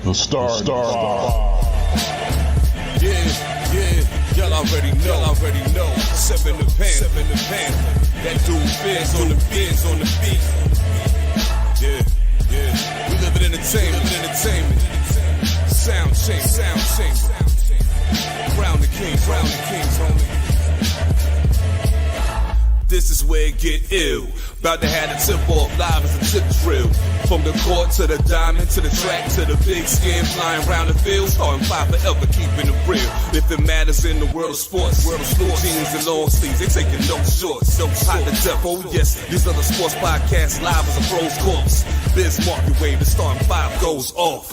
The Star. Yeah, y'all already know. Seven the pan. That dude Biz on the beat. Yeah. We live in entertainment. Sound change. Crown the kings, homie. This is where it get ill. About to have the tip off live as a tip drill. From the court to the diamond, to the track, to the big skin, flying around the field, starting five forever, keeping it real. If it matters in the world of sports, jeans and long sleeves, they taking no shorts. Hot to death, oh yes, these other sports podcasts live as a pro's corpse. Biz market wave, the starting five goes off.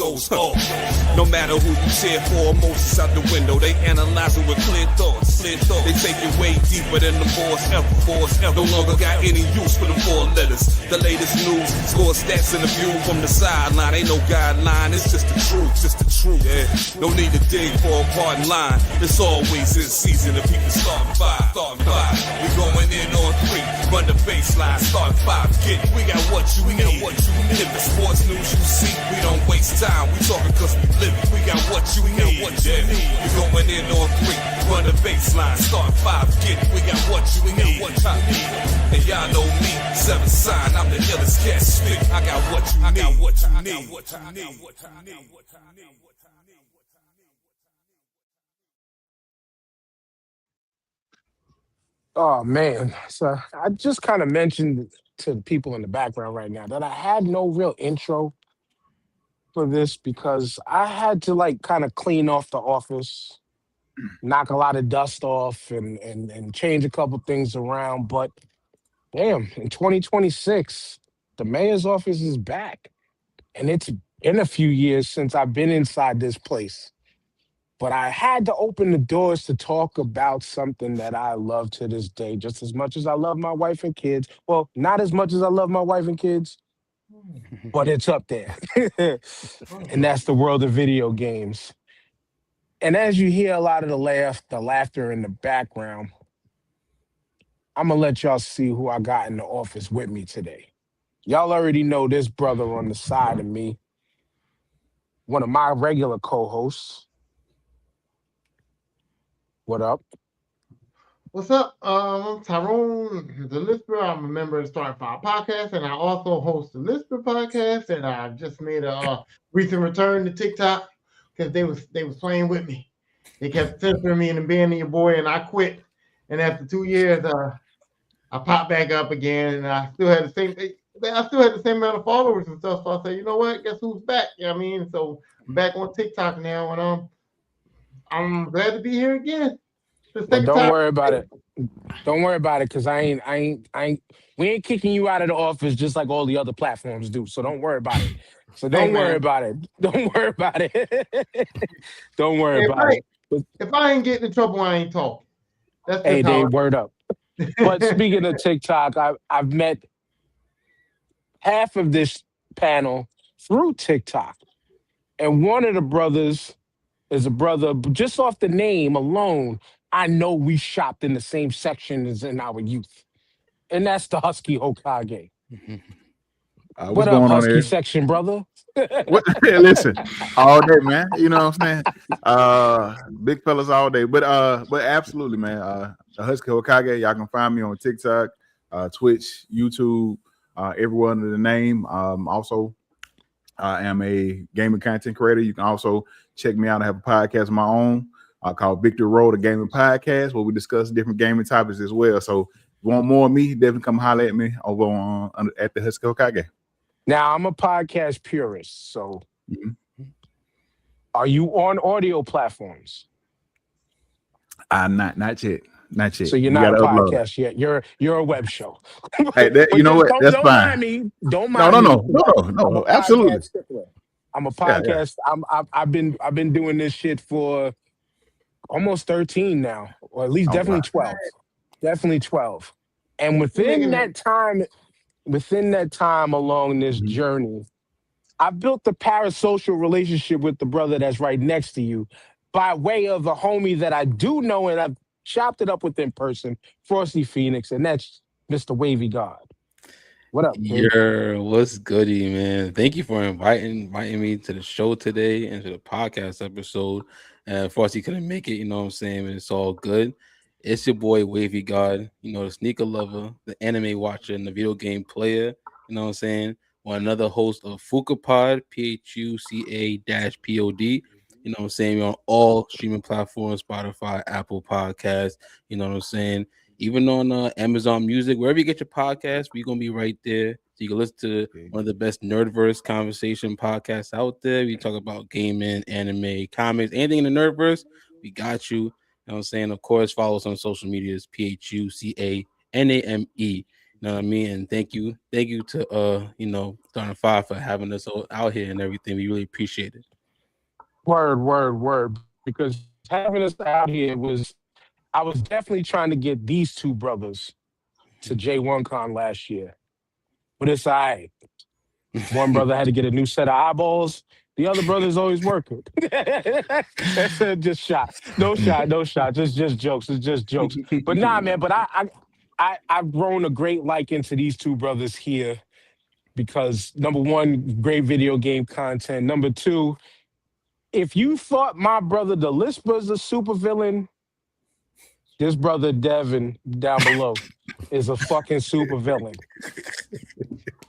No matter who you cheer for, emotions out the window, they analyze it with clear thoughts. They take it way deeper than the force ever. No longer got any use for the four letters. The latest news, score stats and the view from the sideline. Ain't no guideline, it's just the truth. Yeah. No need to dig for a pardon line. It's always in season if people starting five. We going in on three, run the baseline, start five. We got what you need. If the sports news you see, we don't waste time. We talking cause we live it. We got what you need. We going in on three, run the baseline, start five. We got what you need. And y'all know me, seven sign, I'm the illest cat spit. I got what you need. Oh man, so I just kind of mentioned to the people in the background right now that I had no real intro for this because I had to like kind of clean off the office, knock a lot of dust off, and change a couple things around. But damn, in 2026, the mayor's office is back, and it's been a few years since I've been inside this place. But I had to open the doors to talk about something that I love to this day, just as much as I love my wife and kids. Well, not as much as I love my wife and kids, but it's up there. And that's the world of video games. And as you hear a lot of the laughter in the background, I'm gonna let y'all see who I got in the office with me today. Y'all already know this brother on the side of me, one of my regular co-hosts. What up? What's up? I'm Tyrone, the Lisper. I'm a member of the Starting Five podcast, and I also host the Lisper podcast. And I just made a recent return to TikTok because they was playing with me. They kept censoring me and abandoning your boy, and I quit. And after 2 years, I popped back up again, and I still had the same amount of followers and stuff. So I said, you know what? Guess who's back? You know what I mean? So I'm back on TikTok now, and I'm glad to be here again. Well, don't worry about it. Don't worry about it, because we ain't kicking you out of the office just like all the other platforms do. So don't worry about it. So don't worry about it. Don't worry about it. Don't worry about it. If I ain't getting in trouble, I ain't talking. That's hey, Dave, word up. But speaking of TikTok, I've met half of this panel through TikTok. And one of the brothers is a brother, just off the name alone, I know we shopped in the same section as in our youth. And that's the Husky Hokage. What up, Husky section, brother? Listen, all day, man. You know what I'm saying? Big fellas all day. But absolutely, man. The Husky Hokage, y'all can find me on TikTok, Twitch, YouTube, everywhere under the name. Also, I am a gaming content creator. You can also check me out. I have a podcast of my own called Victory Road, a gaming podcast, where we discuss different gaming topics as well. So if you want more of me, definitely come holler at me over on at the Husky Hokage. Now, I'm a podcast purist, so are you on audio platforms? Not yet. Not yet. So you're not a podcast yet. You're a web show. Hey, you know what? That's don't fine. Mind me. Don't mind me. No, absolutely. I'm a podcast. Yeah. I've been doing this shit for almost 13 now, or at least definitely 12. Definitely 12. And within that time along this journey, I built a parasocial relationship with the brother that's right next to you by way of a homie that I do know and I've chopped it up with in person, Frosty Phoenix, and that's Mr. Wavy God. What up, kid? What's goody, man? Thank you for inviting me to the show today and to the podcast episode. Of course, he couldn't make it, you know what I'm saying? But it's all good. It's your boy Wavy God, the sneaker lover, the anime watcher, and the video game player, you know what I'm saying? Or another host of FukaPod, PHUCA-POD. You know what I'm saying? We're on all streaming platforms, Spotify, Apple Podcasts, you know what I'm saying? Even on Amazon Music, wherever you get your podcast, we're gonna be right there. So you can listen to one of the best nerdverse conversation podcasts out there. We talk about gaming, anime, comics, anything in the nerdverse. We got you. You know what I'm saying? Of course, follow us on social medias, PHUCANAME. You know what I mean? And thank you to Starting Five for having us out here and everything. We really appreciate it. Word. Because having us out here I was definitely trying to get these two brothers to J1Con last year, but it's all right. One brother had to get a new set of eyeballs. The other brother's always working. That's just shot. No shot. Just jokes. It's just jokes. But nah, man. But I've grown a great liking to these two brothers here because number one, great video game content. Number two, if you thought my brother the Lisp was a supervillain, this brother Devin down below is a fucking supervillain.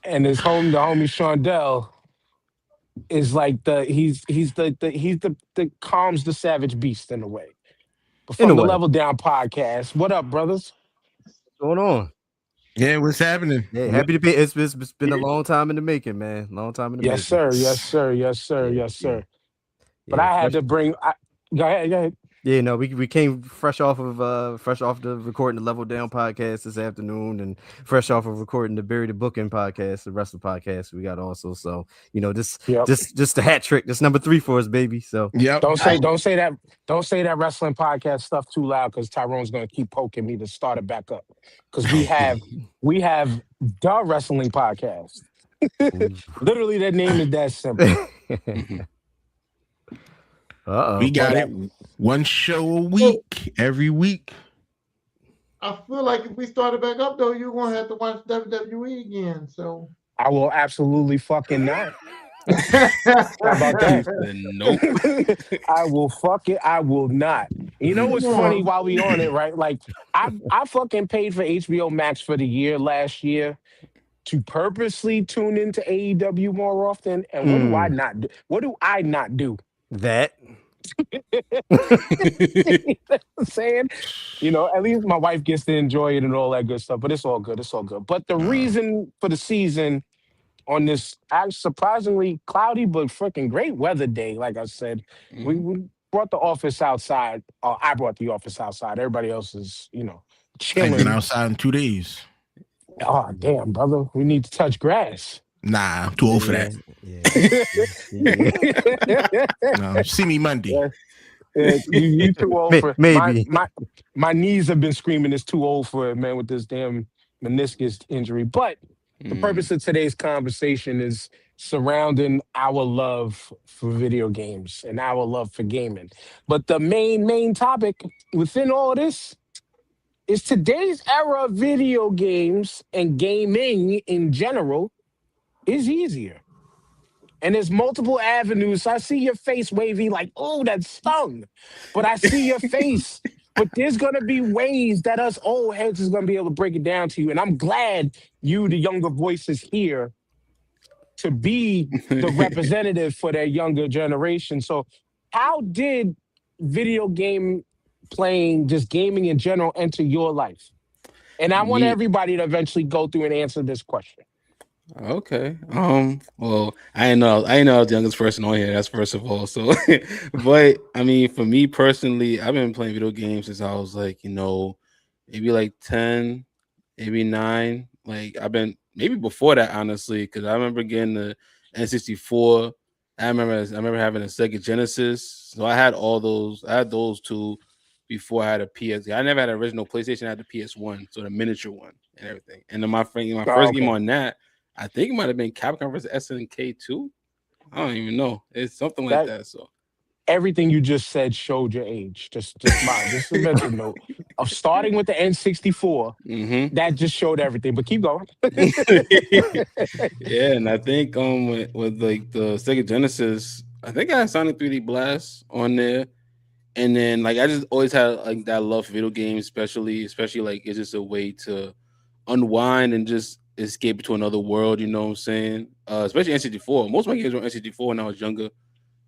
And the homie Shondell is like the calms the savage beast in a way. But In from a the way. Level Down podcast, what up, brothers? What's going on? Yeah, what's happening? Yeah, happy to be. It's been a long time in the making, man. Long time in the Yes, making. sir. Yeah. But Yeah, I had fresh- to bring. Go ahead. Yeah, no, we came fresh off the recording the Level Down podcast this afternoon, and fresh off of recording the Bury the Booking podcast, the wrestling podcast we got also. So Yep. just the hat trick. That's number 3 for us, baby. So Yep. Don't say that wrestling podcast stuff too loud because Tyrone's gonna keep poking me to start it back up. Because we have the wrestling podcast. Literally, that name is that simple. We got it. One show a week, every week. I feel like if we started back up though, you're gonna have to watch WWE again. So I will absolutely fucking not. How about that? Nope. I will not. You know what's funny while we on it, right? Like I fucking paid for HBO Max for the year last year to purposely tune into AEW more often. And what do I not do? What do I not do? that. You know what I'm saying? At least my wife gets to enjoy it and all that good stuff. But it's all good. But the reason for the season on this surprisingly cloudy but freaking great weather day, like I said, we brought the office outside. I brought the office outside. Everybody else is, I've chilling. been outside in 2 days. Oh, damn, brother. We need to touch grass. Nah, I'm too old for that. Yeah. No, see me Monday. You too old for it. Maybe. My knees have been screaming it's too old for it, man, with this damn meniscus injury. But the purpose of today's conversation is surrounding our love for video games and our love for gaming. But the main topic within all this is today's era of video games and gaming in general is easier. And there's multiple avenues. I see your face, Wavy, like, oh, that stung. But I see your face. But there's going to be ways that us old heads is going to be able to break it down to you. And I'm glad you, the younger voices here, to be the representative for that younger generation. So how did video game playing, just gaming in general, enter your life? And I want everybody to eventually go through and answer this question. Okay. Well, I know I was the youngest person on here. That's first of all. So, but I mean, for me personally, I've been playing video games since I was like, maybe like 10, maybe 9. Like I've been maybe before that, honestly, because I remember getting the N64. I remember having a Sega Genesis. So I had all those. I had those two before I had a PS. I never had an original PlayStation. I had the PS1, so the miniature one and everything. And then my first game on that, I think it might have been Capcom vs. SNK 2. I don't even know. It's something like that. So everything you just said showed your age. Just a mental note. of starting with the N64. Mm-hmm. That just showed everything. But keep going. Yeah, and I think with like the Sega Genesis, I think I had Sonic 3D Blast on there. And then like I just always had like that love for video games, especially like it's just a way to unwind and just escape to another world, you know what I'm saying? Especially N64. Most of my games were N64 when I was younger.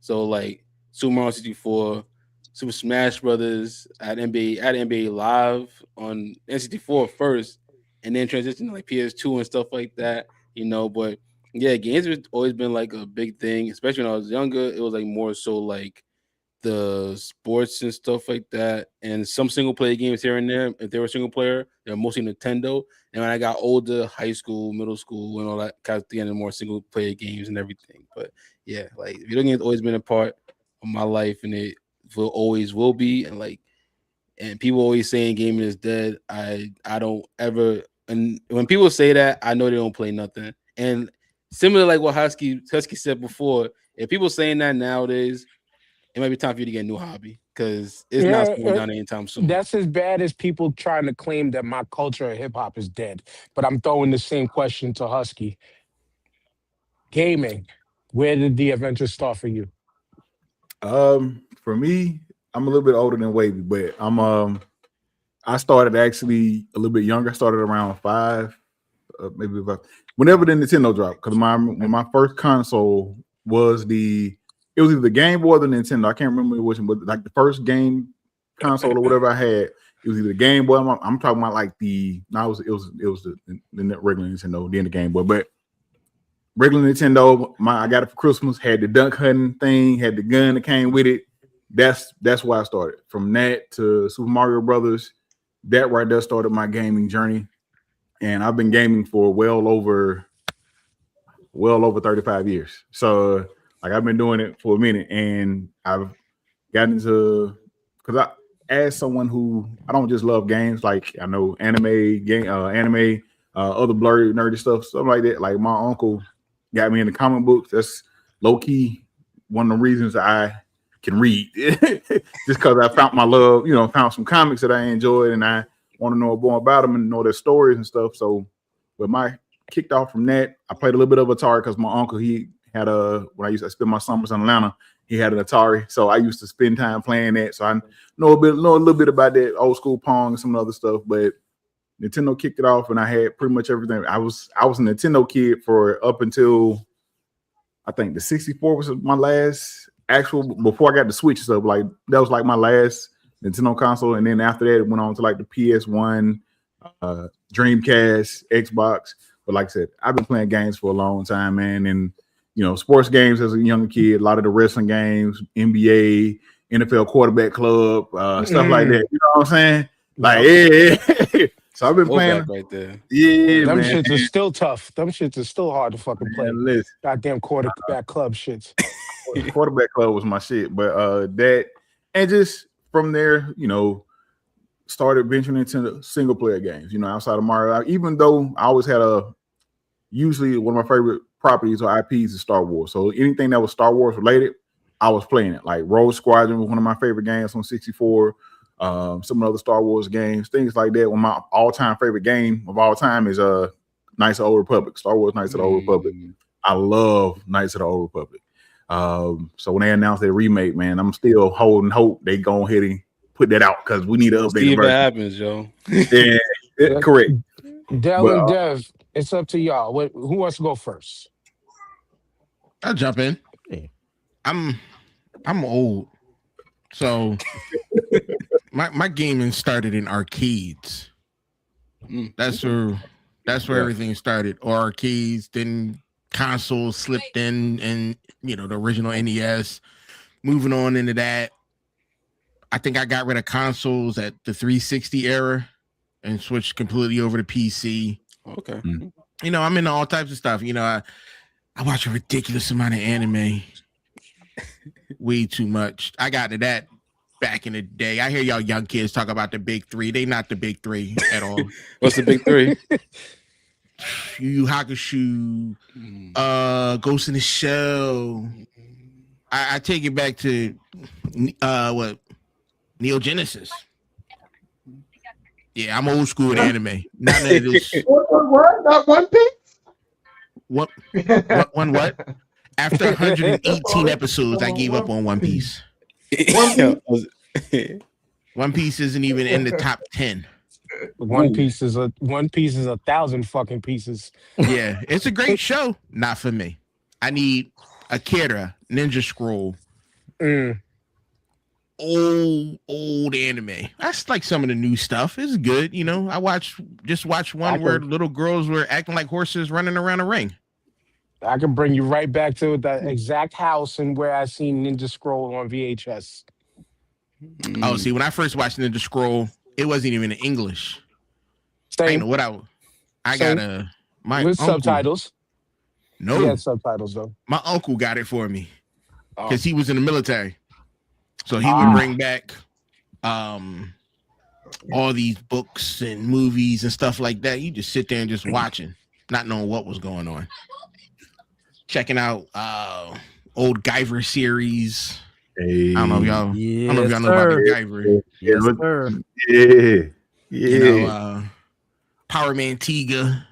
So like Super Mario 64, Super Smash Brothers, at NBA Live on N64 first, and then transition to like PS2 and stuff like that, you know. But yeah, games have always been like a big thing, especially when I was younger. It was like more so like the sports and stuff like that, and some single player games here and there. If they were single player, they're mostly Nintendo. And when I got older, high school, middle school, and all that, kind of getting more single player games and everything. But yeah, like video games always been a part of my life, and it will be. And like, and people always saying gaming is dead. I don't ever. And when people say that, I know they don't play nothing. And similar like what Husky said before, if people saying that nowadays, it might be time for you to get a new hobby because it's not Yeah, slowing down anytime soon. that's as bad as people trying to claim that my culture of hip hop is dead. But I'm throwing the same question to Husky. Gaming, where did the adventure start for you? For me, I'm a little bit older than Wavy, but I started actually a little bit younger. I started around 5, maybe about whenever the Nintendo dropped. Because when my first console was it was either the Game Boy or the Nintendo. I can't remember which one, but like the first game console or whatever I had, it was either the Game Boy. I'm talking about like it was the regular Nintendo, then the Game Boy, but regular Nintendo. I got it for Christmas. Had the duck hunting thing. Had the gun that came with it. That's why I started. From that to Super Mario Brothers, that right there started my gaming journey, and I've been gaming for well over 35 years. So like I've been doing it for a minute, and I've gotten into because as someone who I don't just love games, like I know other blurry nerdy stuff like that. Like my uncle got me into comic books. That's low key one of the reasons I can read, just because I found my love. Found some comics that I enjoyed, and I want to know more about them and know their stories and stuff. So, but my kicked off from that. I played a little bit of Atari because my uncle, he had when I used to spend my summers in Atlanta, he had an Atari. So I used to spend time playing that. So I know a little bit about that old school Pong and some other stuff, but Nintendo kicked it off and I had pretty much everything. I was a Nintendo kid for up until I think the 64 was my last actual before I got the Switch stuff. Like that was like my last Nintendo console. And then after that, it went on to like the PS1, Dreamcast, Xbox. But like I said, I've been playing games for a long time, man. And, sports games as a younger kid, a lot of the wrestling games, NBA, NFL quarterback club, stuff like that. You know what I'm saying? Like, yeah. So I've been playing. Right there. Yeah, Them man. shits are still tough. Them shits are still hard to fucking play. Man, listen. Goddamn quarterback club shits. Quarterback club was my shit. But that, and just from there, started venturing into the single player games, outside of Mario. Even though I always had usually one of my favorite properties or IPs is Star Wars. So anything that was Star Wars related, I was playing it. Like Rogue Squadron was one of my favorite games on 64. Some other Star Wars games, things like that. One of my all-time favorite game of all time is Knights of the Old Republic, Star Wars Knights of the Old Republic. I love Knights of the Old Republic. So when they announced their remake, man, I'm still holding hope they go ahead and put that out because we need to update. See if it happens, yo. Yeah, correct. Del and Dev, it's up to y'all. Who wants to go first? I'll jump in. Yeah. I'm old, so my gaming started in arcades. That's where everything started. Or arcades, then consoles slipped in, and the original NES. Moving on into that, I think I got rid of consoles at the 360 era and switched completely over to PC. Okay. I'm into all types of stuff. I watch a ridiculous amount of anime. Way too much. I got to that back in the day. I hear y'all young kids talk about the big three. They not the big three at all. What's the big three? Yu Yu Hakusho, Ghost in the Shell. I take it back to what Neo Genesis. Yeah, I'm old school with anime. None of this. What? Not One Piece? What? What? After 118 episodes, I gave up on One Piece. One Piece isn't even in the top 10. One Piece is a 1,000 fucking pieces. Yeah, it's a great show. Not for me. I need Akira, Ninja Scroll. Old anime. That's like some of the new stuff. It's good, I watched one where little girls were acting like horses running around a ring. I can bring you right back to the exact house and where I seen Ninja Scroll on VHS. Oh, see, when I first watched Ninja Scroll, it wasn't even in English. Same. I didn't know I got my with uncle, subtitles. No, he had subtitles though. My uncle got it for me because he was in the military, so he would bring back all these books and movies and stuff like that. You just sit there and just watching, not knowing what was going on. Checking out old Guyver series. Hey. I don't know if y'all, know about the Guyver. Yes, sir. Yeah. Power Man Tiga,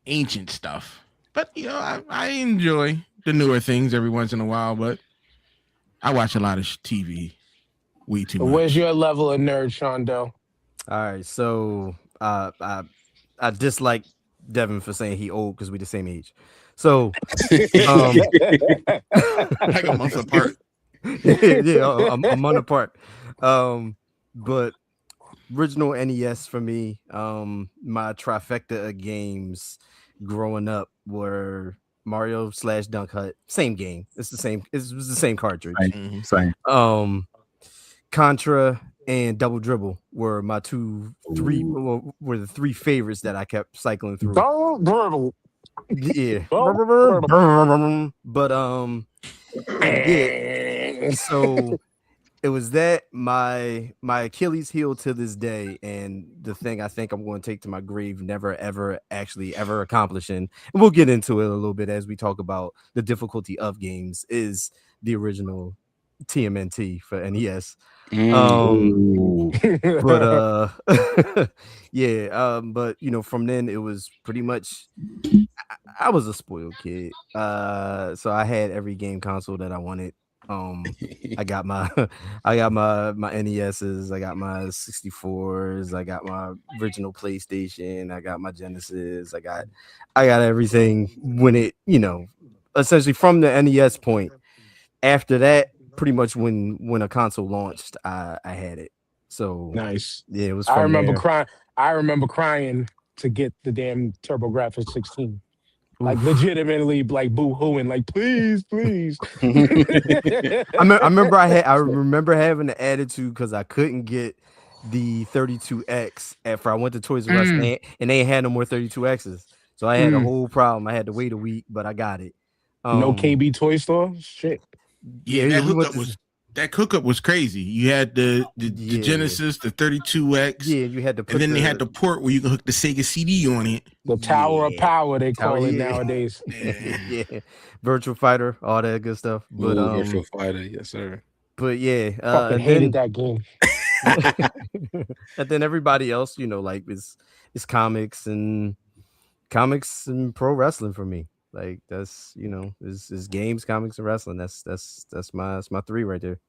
ancient stuff. But I enjoy the newer things every once in a while. But I watch a lot of TV. Way too much. Where's your level of nerd, Shondell? All right, so I dislike Devin for saying he old because we the same age. So like a month apart. Yeah, a month apart. But original NES for me, my trifecta of games growing up were Mario / Dunk Hut. Same game. It's the same. It was the same cartridge. Same. Contra and Double Dribble were my were the three favorites that I kept cycling through. Double Dribble. Yeah. But yeah. So it was that my Achilles heel to this day, and the thing I think I'm going to take to my grave, never ever accomplishing, and we'll get into it a little bit as we talk about the difficulty of games, is the original TMNT for NES. But yeah, but from then it was pretty much I was a spoiled kid. So I had every game console that I wanted. I got my NESs, I got my 64s, I got my original PlayStation, I got my Genesis, I got everything when it, essentially from the NES point. After that, pretty much when a console launched, I had it. So nice. Yeah, it was. I remember crying to get the damn TurboGrafx 16. Like legitimately, like boo-hooing, like please. I remember having the attitude because I couldn't get the 32X after I went to Toys R Us and they had no more 32Xs. So I had a whole problem. I had to wait a week, but I got it. No KB Toy Store? Shit. Yeah, that hookup was crazy. You had the Genesis, the 32X. Yeah, you had to and then they had the port where you can hook the Sega CD on it. The Tower of Power, they call it nowadays. Yeah. Virtual Fighter, all that good stuff. But Virtual Fighter, yes, sir. But yeah, fucking hated that game. And then everybody else, like it's comics and pro wrestling for me. Like that's is games, comics, and wrestling. That's my three right there.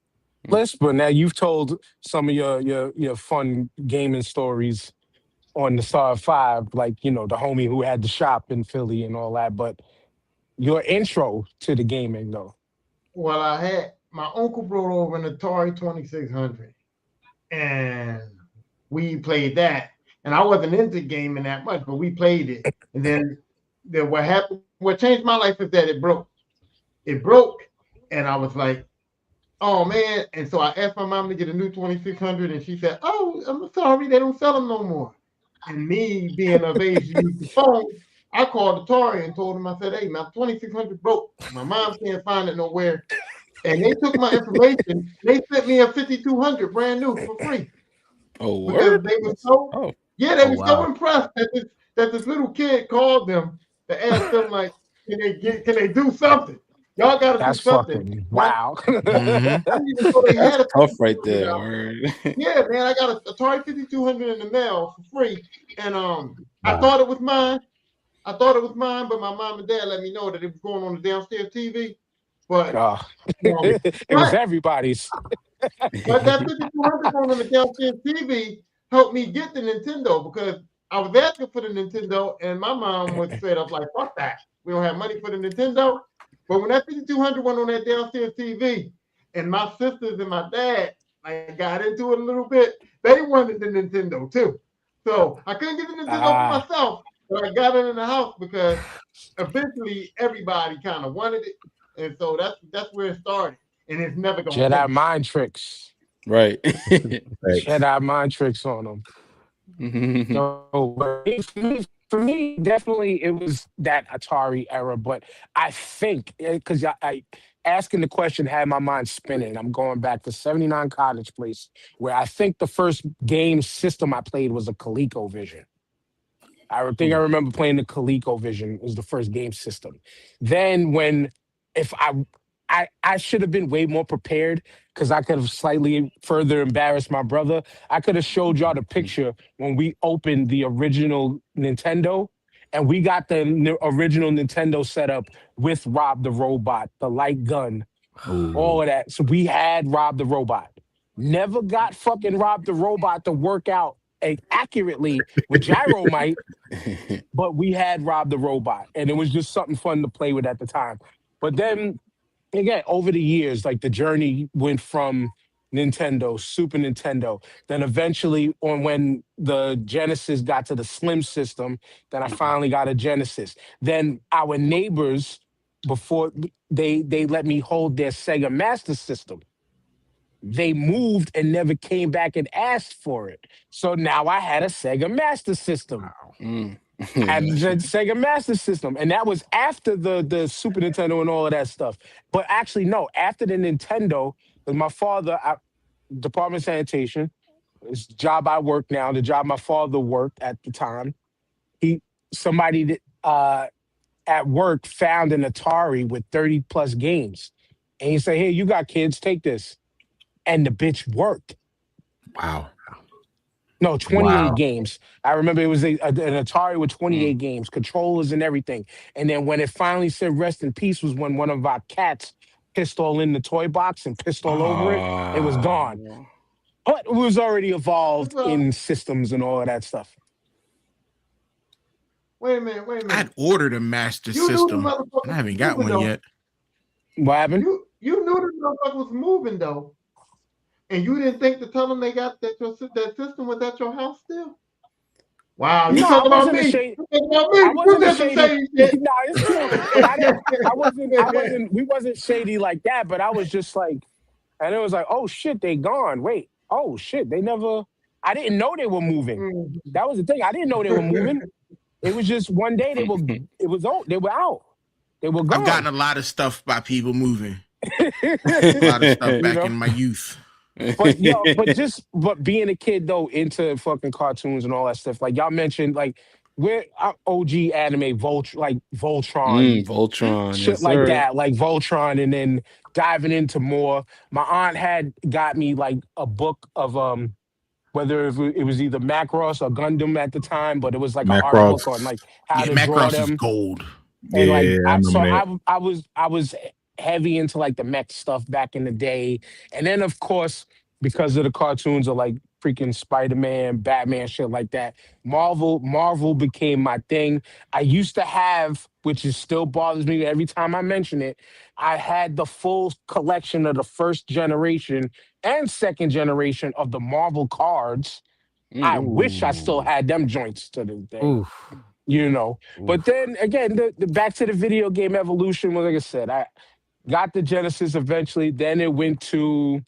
But now you've told some of your fun gaming stories on the Star 5, like the homie who had the shop in Philly and all that. But your intro to the gaming though. Well, I had my uncle brought over an Atari 2600, and we played that. And I wasn't into gaming that much, but we played it. And then what happened? What changed my life is that it broke. It broke, and I was like, "Oh man!" And so I asked my mom to get a new 2600, and she said, "Oh, I'm sorry, they don't sell them no more." And me being of age to use the phone, I called Atari and told them, I said, "Hey, my 2600 broke. My mom can't find it nowhere." And they took my information. They sent me a 5200 brand new for free. Oh, because they were so so impressed that this little kid called them to ask them like, can they do something? Y'all got to do That's something. fucking Now, wow. Hmm. I didn't even know they That's had a tough right 5200 there. out. Word. Yeah, man, I got a Atari 5200 in the mail for free, and I Wow. thought it was mine. I thought it was mine, but my mom and dad let me know that it was going on the downstairs TV. But Oh. um, It was but everybody's. but that 5200 going on the downstairs TV helped me get the Nintendo because I was asking for the Nintendo, and my mom was straight up like, "Fuck that, we don't have money for the Nintendo." But when that 5200 went on that downstairs TV, and my sisters and my dad like got into it a little bit, they wanted the Nintendo too. So I couldn't get the Nintendo for Ah, myself, but I got it in the house because eventually everybody kind of wanted it, and so that's where it started, and it's never gonna Jedi finish. mind tricks. Right. Thanks. Jedi mind tricks on them. So, but for me, definitely it was that Atari era. But I think because I asking the question had my mind spinning. I'm going back to '79 Cottage Place, where I think the first game system I played was a ColecoVision. I think I remember playing the ColecoVision was the first game system. Then when if I should have been way more prepared because I could have slightly further embarrassed my brother. I could have showed y'all the picture when we opened the original Nintendo and we got the original Nintendo set up with Rob the Robot, the light gun, all Ooh. of that. So we had Rob the Robot. Never got fucking Rob the Robot to work out accurately with Gyromite, but we had Rob the Robot, and it was just something fun to play with at the time. But then again, over the years, like the journey went from Nintendo, Super Nintendo, then eventually on when the Genesis got to the Slim system, then I finally got a Genesis. Then our neighbors, before they let me hold their Sega Master System, they moved and never came back and asked for it. So now I had a Sega Master System. Mm. I Yeah, the Sega Master System, and that was after the Super Nintendo and all of that stuff. But actually, no, after the Nintendo, because my father, Department of Sanitation, it's the job I work now, the job my father worked at the time. He somebody that at work found an Atari with 30 plus games, and he said, "Hey, you got kids, take this," and the bitch worked. Wow. No, 28 Wow. games. I remember it was an Atari with Mm. 28 games, controllers and everything. And then when it finally said rest in peace was when one of our cats pissed all in the toy box and pissed all over it. It was gone. Oh. But it was already That's evolved all. in systems and all of that stuff. Wait a minute, wait a I'd minute. ordered a master You knew the system, and motherfucker I was haven't got moving one though. yet. What happened? You knew the motherfucker was moving though, and you didn't think to tell them they got that system was at your house still. Wow, you No, I talk about wasn't me. ashamed. You talk about I me. You wasn't a did some shady. shady shit. No, it's cool. We wasn't shady like that, but I was just like, and it was like, oh shit, they gone. Wait, oh shit, they never. I didn't know they were moving. Mhm. That was the thing. I didn't know they were moving. It was just one day they were. It was out. They were out. They were I've gotten gone. a lot of stuff by people moving. A lot of stuff You back know. in my youth. But being a kid though into fucking cartoons and all that stuff. Like y'all mentioned, like we're OG anime, Voltron, Voltron, shit yes, like sir. that, like Voltron, and then diving into more. My aunt had got me like a book of whether it was either Macross or Gundam at the time, but it was like an art book on Macross. like how Yeah, to draw Macross is them. gold. And like Yeah, I remember that. I was heavy into like the mech stuff back in the day. And then of course, because of the cartoons of like freaking Spider-Man, Batman, shit like that, Marvel became my thing. I used to have, which is still bothers me every time I mention it, I had the full collection of the first generation and second generation of the Marvel cards. I Mm. wish I still Ooh. had them joints to this day, Oof. you know. But Oof. then again, the back to the video game evolution was like I said, I got the Genesis eventually. Then it went to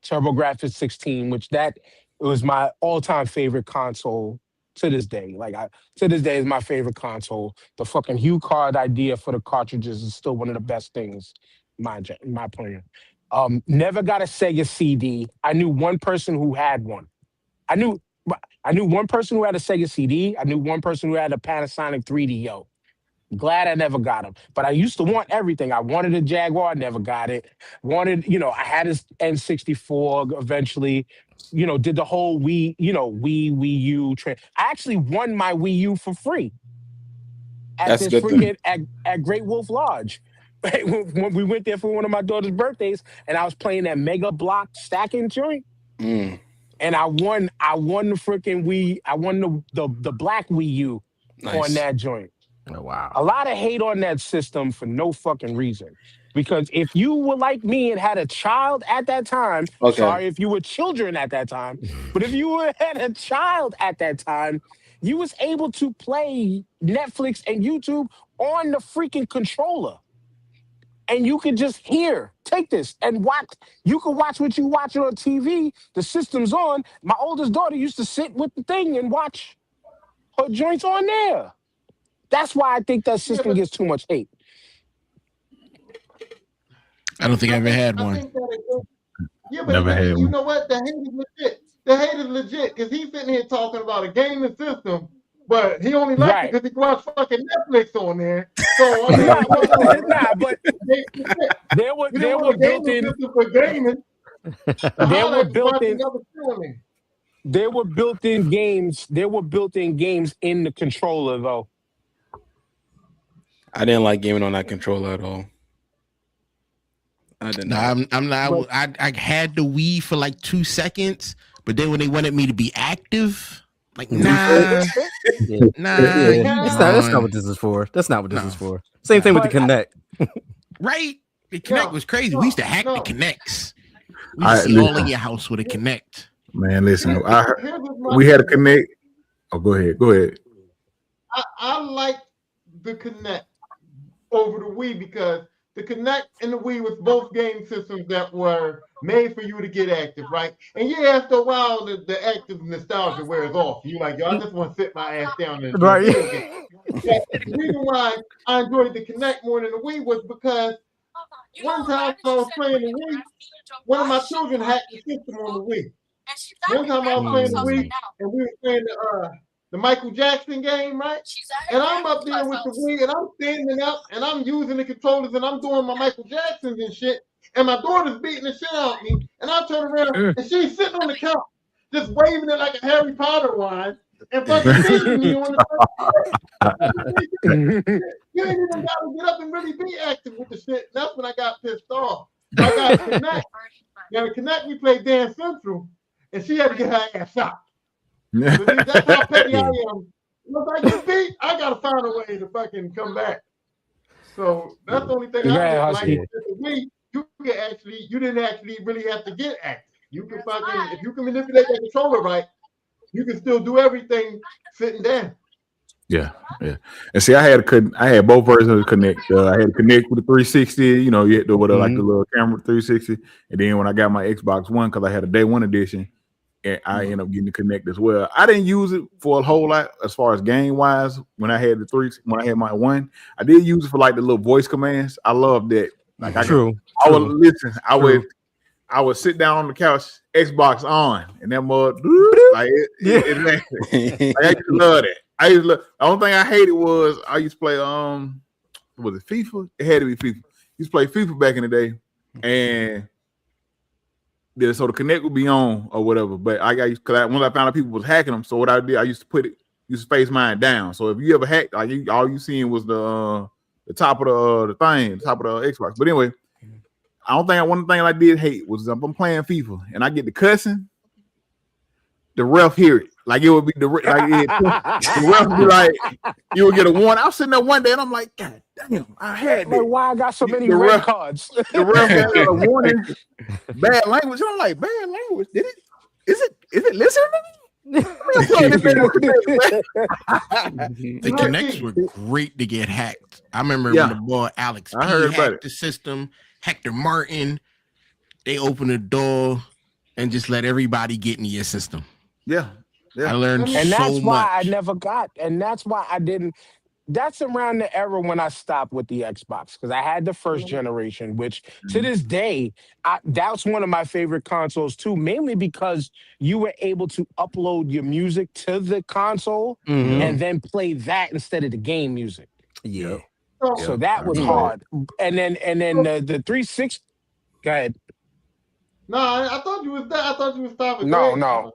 TurboGrafx 16, which that was my all-time favorite console to this day. Like I to this day is my favorite console. The fucking Hue card idea for the cartridges is still one of the best things, in my opinion. Never got a Sega CD. I knew one person who had one. I knew I knew one person who had a Sega CD. I knew one person who had a Panasonic 3DO. Glad I never got them. But I used to want everything. I wanted a Jaguar, never got it. Wanted, I had his N64 eventually. Did the whole Wii U. I actually won my Wii U for free at That's a this good thing. freaking at Great Wolf Lodge. When we went there for one of my daughter's birthdays, and I was playing that Mega Block stacking joint, Mm, and I won the freaking Wii. I won the black Wii U on nice. that joint. Oh, wow. A lot of hate on that system for no fucking reason. Because if you were like me and had a child at that time, Okay. sorry if you were children at that time, but if had a child at that time, you was able to play Netflix and YouTube on the freaking controller. And you could just take this and watch. You can watch what you watching on TV. The system's on. My oldest daughter used to sit with the thing and watch her joints on there. That's why I think that system gets too much hate. I don't think I ever had I one. think that but Never had you one. know what? The hate is legit. The hate is legit because he's sitting here talking about a gaming system, but he only likes it because he can watch fucking Netflix on there. So I mean, but there were built in. system for gaming. There were built in. There. There were built-in games. There were built-in games in the controller, though. I didn't like gaming on that controller at all. I did not. I'm not. I had the Wii for like 2 seconds, but then when they wanted me to be active, like nah. That's not what this is for. That's not what this is for. Same thing with the Kinect. Right? The Kinect was crazy. We used to hack the Kinects. We used to see all in your house with a Kinect. Man, listen, we had a Kinect. Oh, go ahead. I like the Kinect over the Wii because the Kinect and the Wii was both game systems that were made for you to get active, right? And after a while, the active nostalgia wears off. You're like, yo, I just want to sit my ass down and play video game. The reason why I enjoyed the Kinect more than the Wii was because one time I was playing the Wii, one of my children hacked the system on the Wii. One time I was playing the Wii, and we were playing the Michael Jackson game, right? And I'm up there with the Wii, and I'm standing up, and I'm using the controllers, and I'm doing my Michael Jacksons and shit. And my daughter's beating the shit out of me, and I turn around, and she's sitting on the couch, just waving it like a Harry Potter wine, and fucking beating me on the You ain't even got to get up and really be active with the shit. And that's when I got pissed off. So I got Kinect. Now the Kinect, we played Dance Central, and she had to get her ass shot. So that's how petty I am. Once I get beat, I gotta find a way to fucking come back. So that's the only thing I didn't like. The Wii, you didn't actually really have to get active. You can fucking, if you can manipulate that controller right, you can still do everything sitting down. Yeah. And see, I had both versions of the Kinect. I had to connect with the 360. You had to with like the little camera 360. And then when I got my Xbox One, because I had a day one edition, and I ended up getting the Kinect as well. I didn't use it for a whole lot as far as game wise. When I had my one, I did use it for like the little voice commands. I love that. Like I would listen. I would sit down on the couch, Xbox on, and that mud like it I used to love that. The only thing I hated was I used to play was it FIFA? It had to be FIFA. I used to play FIFA back in the day, and so the Kinect would be on or whatever. But once I found out people was hacking them, so what I did, I used to face mine down. So if you ever hacked, like all you seen was the top of the thing, the top of the Xbox. But anyway, one thing I did hate was if I'm playing FIFA and I get the cussing, the ref hear it. Like it would be the ref would be like, you would get a warning. I was sitting there one day and I'm like, God damn, I had like, why I got so many red cards? The ref got a warning, bad language. And I'm like, bad language? Is it listening to me? The Kinects were great to get hacked. I remember when the boy Alex P hacked the system, Hector Martin, they opened the door and just let everybody get into your system. Yeah. I learned and that's so why much. I never got, and that's why I didn't. That's around the era when I stopped with the Xbox because I had the first generation, which to this day, that's one of my favorite consoles too, mainly because you were able to upload your music to the console and then play that instead of the game music. Yeah. So that was hard. And then the 360. Go ahead. No, I thought you was that. I thought you was stopping. Go No.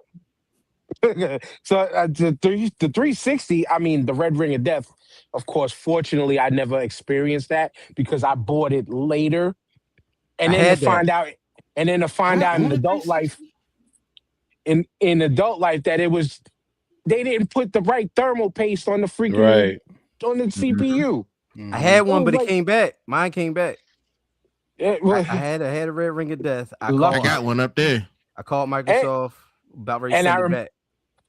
So the 360, I mean, the Red Ring of Death, of course, fortunately, I never experienced that because I bought it later. And I then to had that. find out, in adult life, in adult life, that they didn't put the right thermal paste on the freaking Right. on the CPU. I had one, was but it like- came back. Mine came back. It I was, had a Red Ring of Death. I got one up there. I called Microsoft about ready to and send I it back.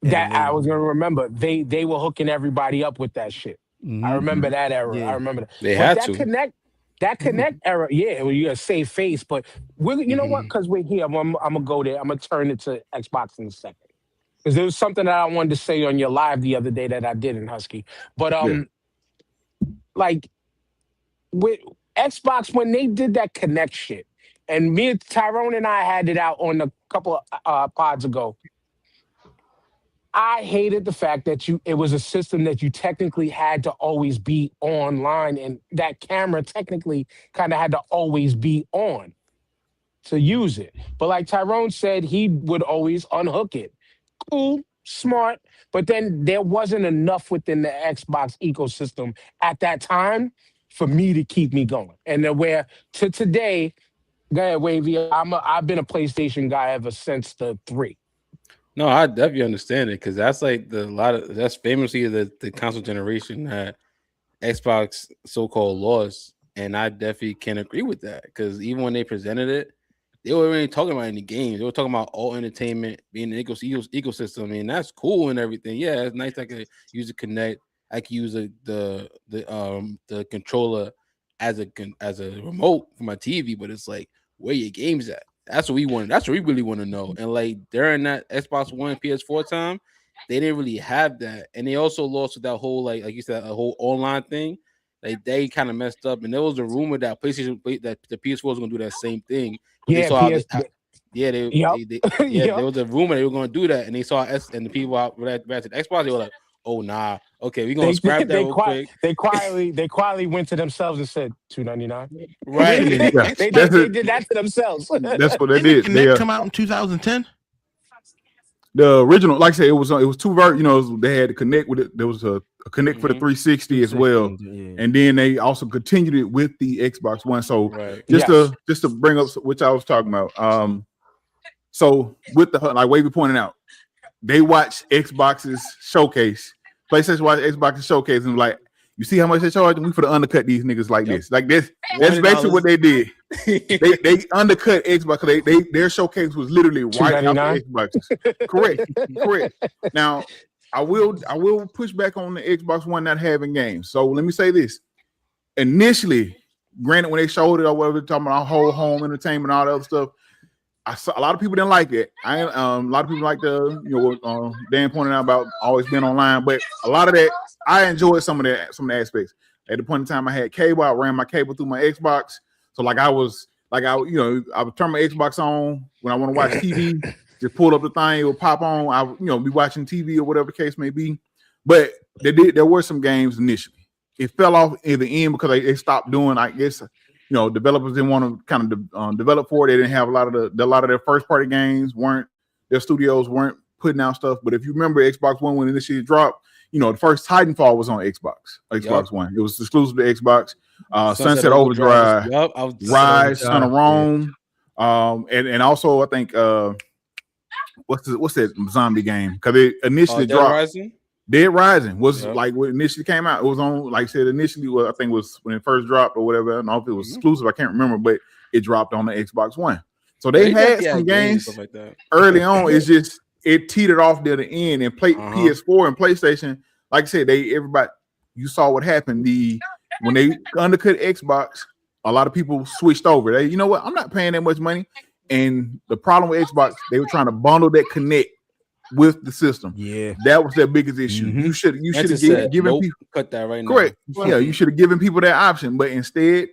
And that I they- was gonna remember. They were hooking everybody up with that shit. I remember that era. Yeah. I remember that. They But had that to. Connect era, yeah, well, you gotta save face, but you know what? Because we're here, I'm gonna go there. I'm gonna turn it to Xbox in a second. Because there was something that I wanted to say on your live the other day that I did in Husky. But like with Xbox, when they did that Connect shit, and me and Tyrone and I had it out on a couple of pods ago. I hated the fact that it was a system that you technically had to always be online, and that camera technically kind of had to always be on to use it. But like Tyrone said, he would always unhook it. Cool, smart, but then there wasn't enough within the Xbox ecosystem at that time for me to keep me going. And then where to today, go ahead, Wavy, I've been a PlayStation guy ever since the 3. No, I definitely understand it because that's like that's famously the console generation that Xbox so-called lost, and I definitely can agree with that because even when they presented it, they weren't really talking about any games. They were talking about all entertainment being an ecosystem. I mean, that's cool and everything. Yeah, it's nice. I could use a Connect. I could use the controller as a remote for my TV, but it's like where your games at? That's what we want. That's what we really want to know. And like during that Xbox One, PS4 time, they didn't really have that, and they also lost with that whole like you said, a whole online thing. Like they kind of messed up, and there was a rumor that that the PS4 was going to do that same thing. They Yeah, saw PS. there was a rumor they were going to do that, and they saw us and the people out back to the Xbox. They were like, "Oh nah, okay, we're gonna scrap that real quick." They quietly went to themselves and said $299. Right? they did that to themselves. That's what they Didn't did. Connect come out in 2010? The original, like I said, it was two they had to connect with it. There was a Connect for the 360 as well, and then they also continued it with the Xbox One. So just to bring up which I was talking about. So with the like Wavy pointed out, they watched Xbox's showcase. PlayStation watched Xbox's showcase and like, you see how much they charge? We for to undercut these niggas like this. Like this. That's basically what they did. they undercut Xbox because their showcase was literally right after Xbox. Correct. Now, I will push back on the Xbox One not having games. So let me say this. Initially, granted, when they showed it or whatever, talking about whole home entertainment, all that other stuff, I saw a lot of people didn't like it. A lot of people like Dan pointed out about always being online, but a lot of that I enjoyed some of the aspects. At the point in time I had cable, I ran my cable through my Xbox. So I would turn my Xbox on when I want to watch TV, just pull up the thing, it would pop on. I would be watching TV or whatever the case may be. But there were some games initially. It fell off in the end because they stopped doing, I guess. Developers didn't want to kind of develop for it. They didn't have a lot of their first party games their studios weren't putting out stuff. But if you remember Xbox One when initially dropped, the first Titanfall was on Xbox One. It was exclusive to Xbox. Sunset Overdrive, Rise, Son of Rome, and also I think what's that zombie game? Because it initially dropped. Rising? Dead Rising was like what initially came out. It was on, like I said, initially, I think it was when it first dropped or whatever. I don't know if it was exclusive. I can't remember, but it dropped on the Xbox One. So they had some games like that early on. It's just it teetered off near the end and PS4 and PlayStation. Like I said, everybody you saw what happened. When they undercut Xbox, a lot of people switched over. You know what? I'm not paying that much money. And the problem with Xbox, they were trying to bundle that Connect with the system. Yeah, that was their biggest issue. You should have given people cut that right now. Correct. Yeah, you should have given people that option, but instead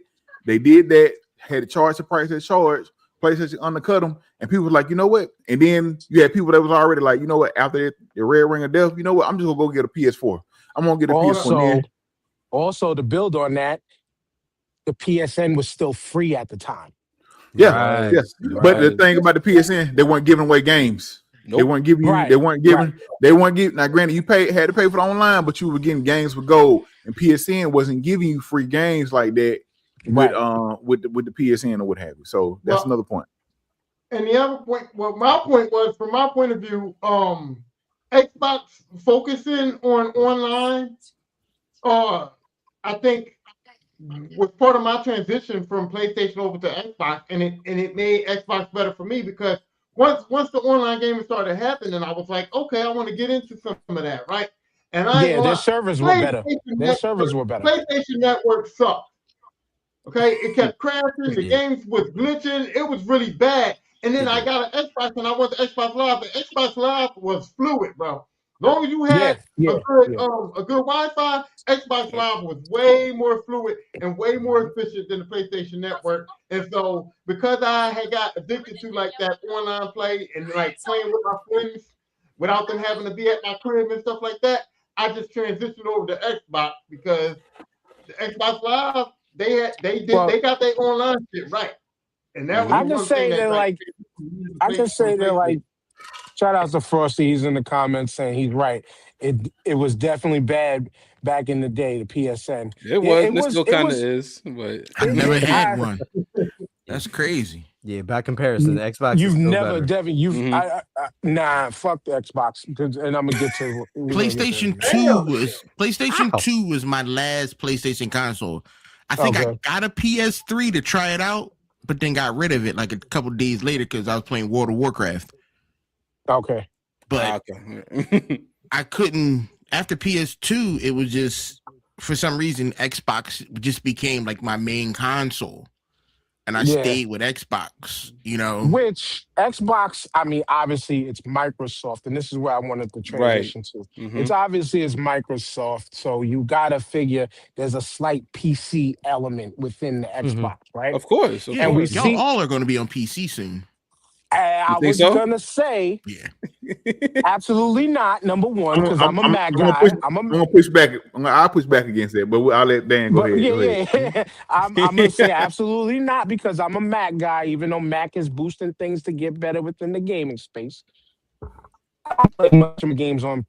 they did that. Had to charge the price they charged. PlayStation undercut them, and people were like, you know what? And then you had people that was already like, you know what? After the Red Ring of Death, you know what? I'm just gonna go get a PS4. I'm gonna get a PS4. Also, to build on that, the PSN was still free at the time. Yeah, yeah. But the thing about the PSN, they weren't giving away games. Nope. They weren't giving you. They weren't giving. Right. They weren't giving. Now, granted, you had to pay for the online, but you were getting games with gold, and PSN wasn't giving you free games like that with the PSN or what have you. So that's another point. And the other point, well, my point was, from my point of view, Xbox focusing on online, I think was part of my transition from PlayStation over to Xbox, and it made Xbox better for me, because once the online gaming started happening, I was like, okay, I want to get into some of that, right? And their servers were better. Their servers were better. PlayStation Network sucked. Okay, it kept crashing. The games was glitching. It was really bad. And then I got an Xbox, and I went to Xbox Live. And Xbox Live was fluid, bro. As long as you had a good Wi-Fi, Xbox Live was way more fluid and way more efficient than the PlayStation Network. And so, because I had got addicted to like that online play and like playing with my friends without them having to be at my crib and stuff like that, I just transitioned over to Xbox, because the Xbox Live, they got their online shit right. And that was I can say that like shout out to Frosty. He's in the comments saying he's right. It was definitely bad back in the day, the PSN. It still kind of is, but I never had one. That's crazy. Yeah, by comparison, the Xbox. You've never, better. Devin. Nah, fuck the Xbox. And I'm gonna get to PlayStation 2 was my last PlayStation console. I think I got a PS3 to try it out, but then got rid of it like a couple days later because I was playing World of Warcraft. Okay. But I couldn't, after PS2, it was just, for some reason, Xbox just became like my main console. And I stayed with Xbox, Which Xbox, I mean, obviously it's Microsoft, and this is where I wanted to transition to. Mm-hmm. It's Microsoft, so you gotta figure there's a slight PC element within the Xbox, right? Of course. And y'all all are going to be on PC soon. I was gonna say, absolutely not. Number one, because I'm a Mac guy. I'm gonna push back. I'll push back against that, but I'll let Dan go ahead. Yeah. I'm gonna say absolutely not, because I'm a Mac guy. Even though Mac is boosting things to get better within the gaming space, I play much of my games on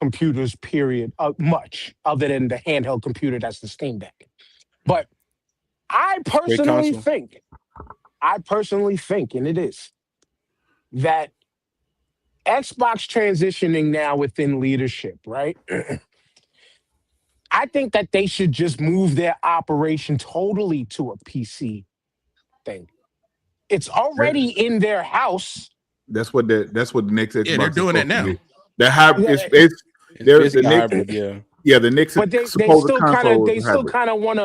computers. Period. Much other than the handheld computer that's the Steam Deck. But I personally think, and it is, that Xbox transitioning now within leadership, right? I think that they should just move their operation totally to a PC thing. It's already in their house. That's what the next Xbox. Yeah, they're doing it now. The hybrid, the next. But they still kind of want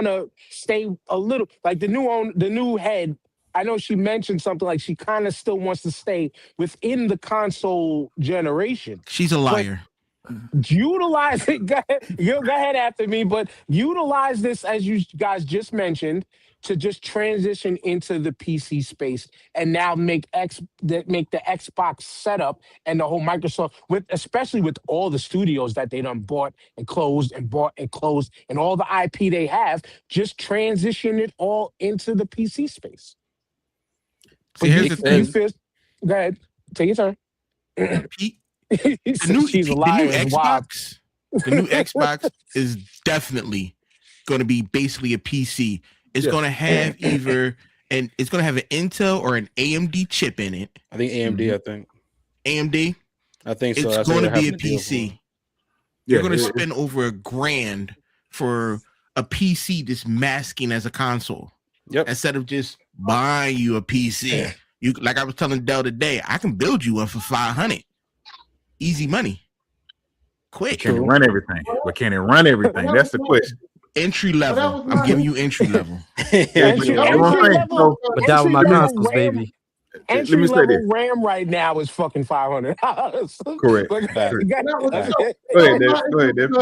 to stay a little like the new head. I know she mentioned something like she kind of still wants to stay within the console generation. She's a liar. Utilize it. Go ahead after me, but utilize this, as you guys just mentioned, to just transition into the PC space and now make the Xbox setup and the whole Microsoft, especially with all the studios that they done bought and closed and all the IP they have, just transition it all into the PC space. See, here's the thing. Go ahead. Take your turn. The new Xbox is definitely going to be basically a PC. It's going to have it's going to have an Intel or an AMD chip in it. I think AMD. AMD. I think so. It's going to be a PC. You're going to spend over $1,000 for a PC that's masking as a console. Yep. Instead of just buying you a PC, you, like I was telling Dell today, I can build you one for $500. Easy money, quick. Can it run everything? But can it run everything? That's the question. Entry level. I'm giving you entry level. Entry level. But down with my consoles, baby. Entry level RAM right now is fucking $500. Correct. Go ahead. Go ahead, Dave.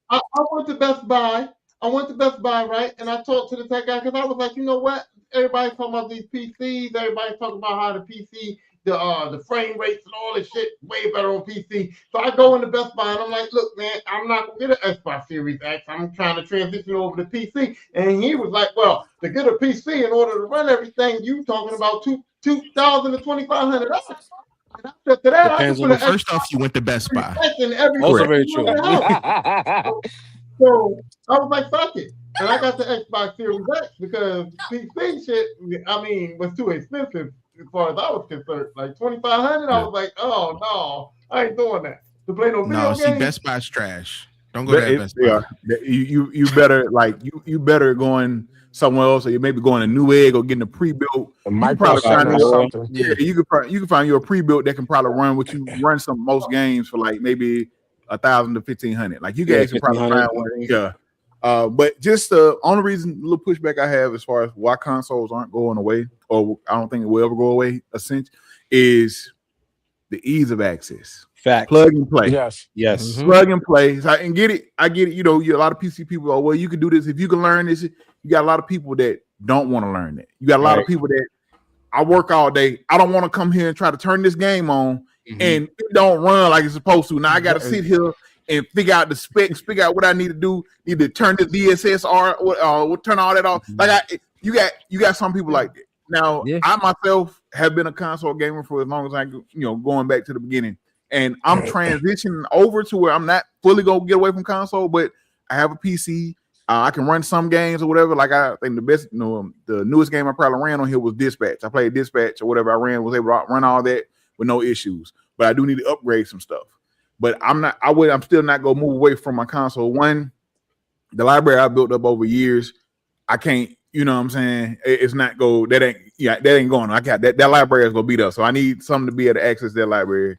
I went to Best Buy. Right? And I talked to the tech guy because I was like, you know what? everybody's talking about these PCs. Everybody's talking about how the PC, the frame rates and all this shit way better on PC. So I go into Best Buy and I'm like, look, man, I'm not gonna get an Xbox Series X. I'm trying to transition over to PC. And he was like, well, to get a PC in order to run everything, you talking about $2,000 to $2,500. And after that, I Depends can on put the an First off, you went to Best Buy. Xbox in every Also room very in true. the house. So I was like, fuck it. And I got the Xbox Series X because PC shit, I mean, was too expensive as far as I was concerned. Like $2,500, I was like, oh no, I ain't doing that. To play no video No, see, games. Best Buy's trash. Don't go to Best Buy. Yeah, you better like you better going somewhere else, or you maybe going to Newegg or getting a pre-built. Micro Center or something. Yeah, you can find you a pre-built that can probably run most games for like maybe $1,000 to $1,500. Like you can actually probably find one. Yeah. But just the only reason, little pushback I have as far as why consoles aren't going away, or I don't think it will ever go away, essentially, is the ease of access. Fact. Plug and play. Yes. Yes. Plug and play. So I get it. You know, a lot of PC people. Oh, well, you can do this if you can learn this. You got a lot of people that don't want to learn that. You got a lot of people that I work all day. I don't want to come here and try to turn this game on and it don't run like it's supposed to. Now I got to sit here and figure out the specs, figure out what I need to do. Need to turn the DSSR, turn all that off. Like you got some people like that. Now I myself have been a console gamer for as long as I, going back to the beginning, and I'm transitioning over to where I'm not fully gonna get away from console, but I have a PC. I can run some games or whatever. Like I think the newest game I probably ran on here was Dispatch. I played Dispatch or whatever I ran, was able to run all that with no issues. But I do need to upgrade some stuff. But I'm still not gonna move away from my console. One, the library I built up over years, I can't, you know what I'm saying? It's not that ain't going. I got that library is gonna be there. So I need something to be able to access that library.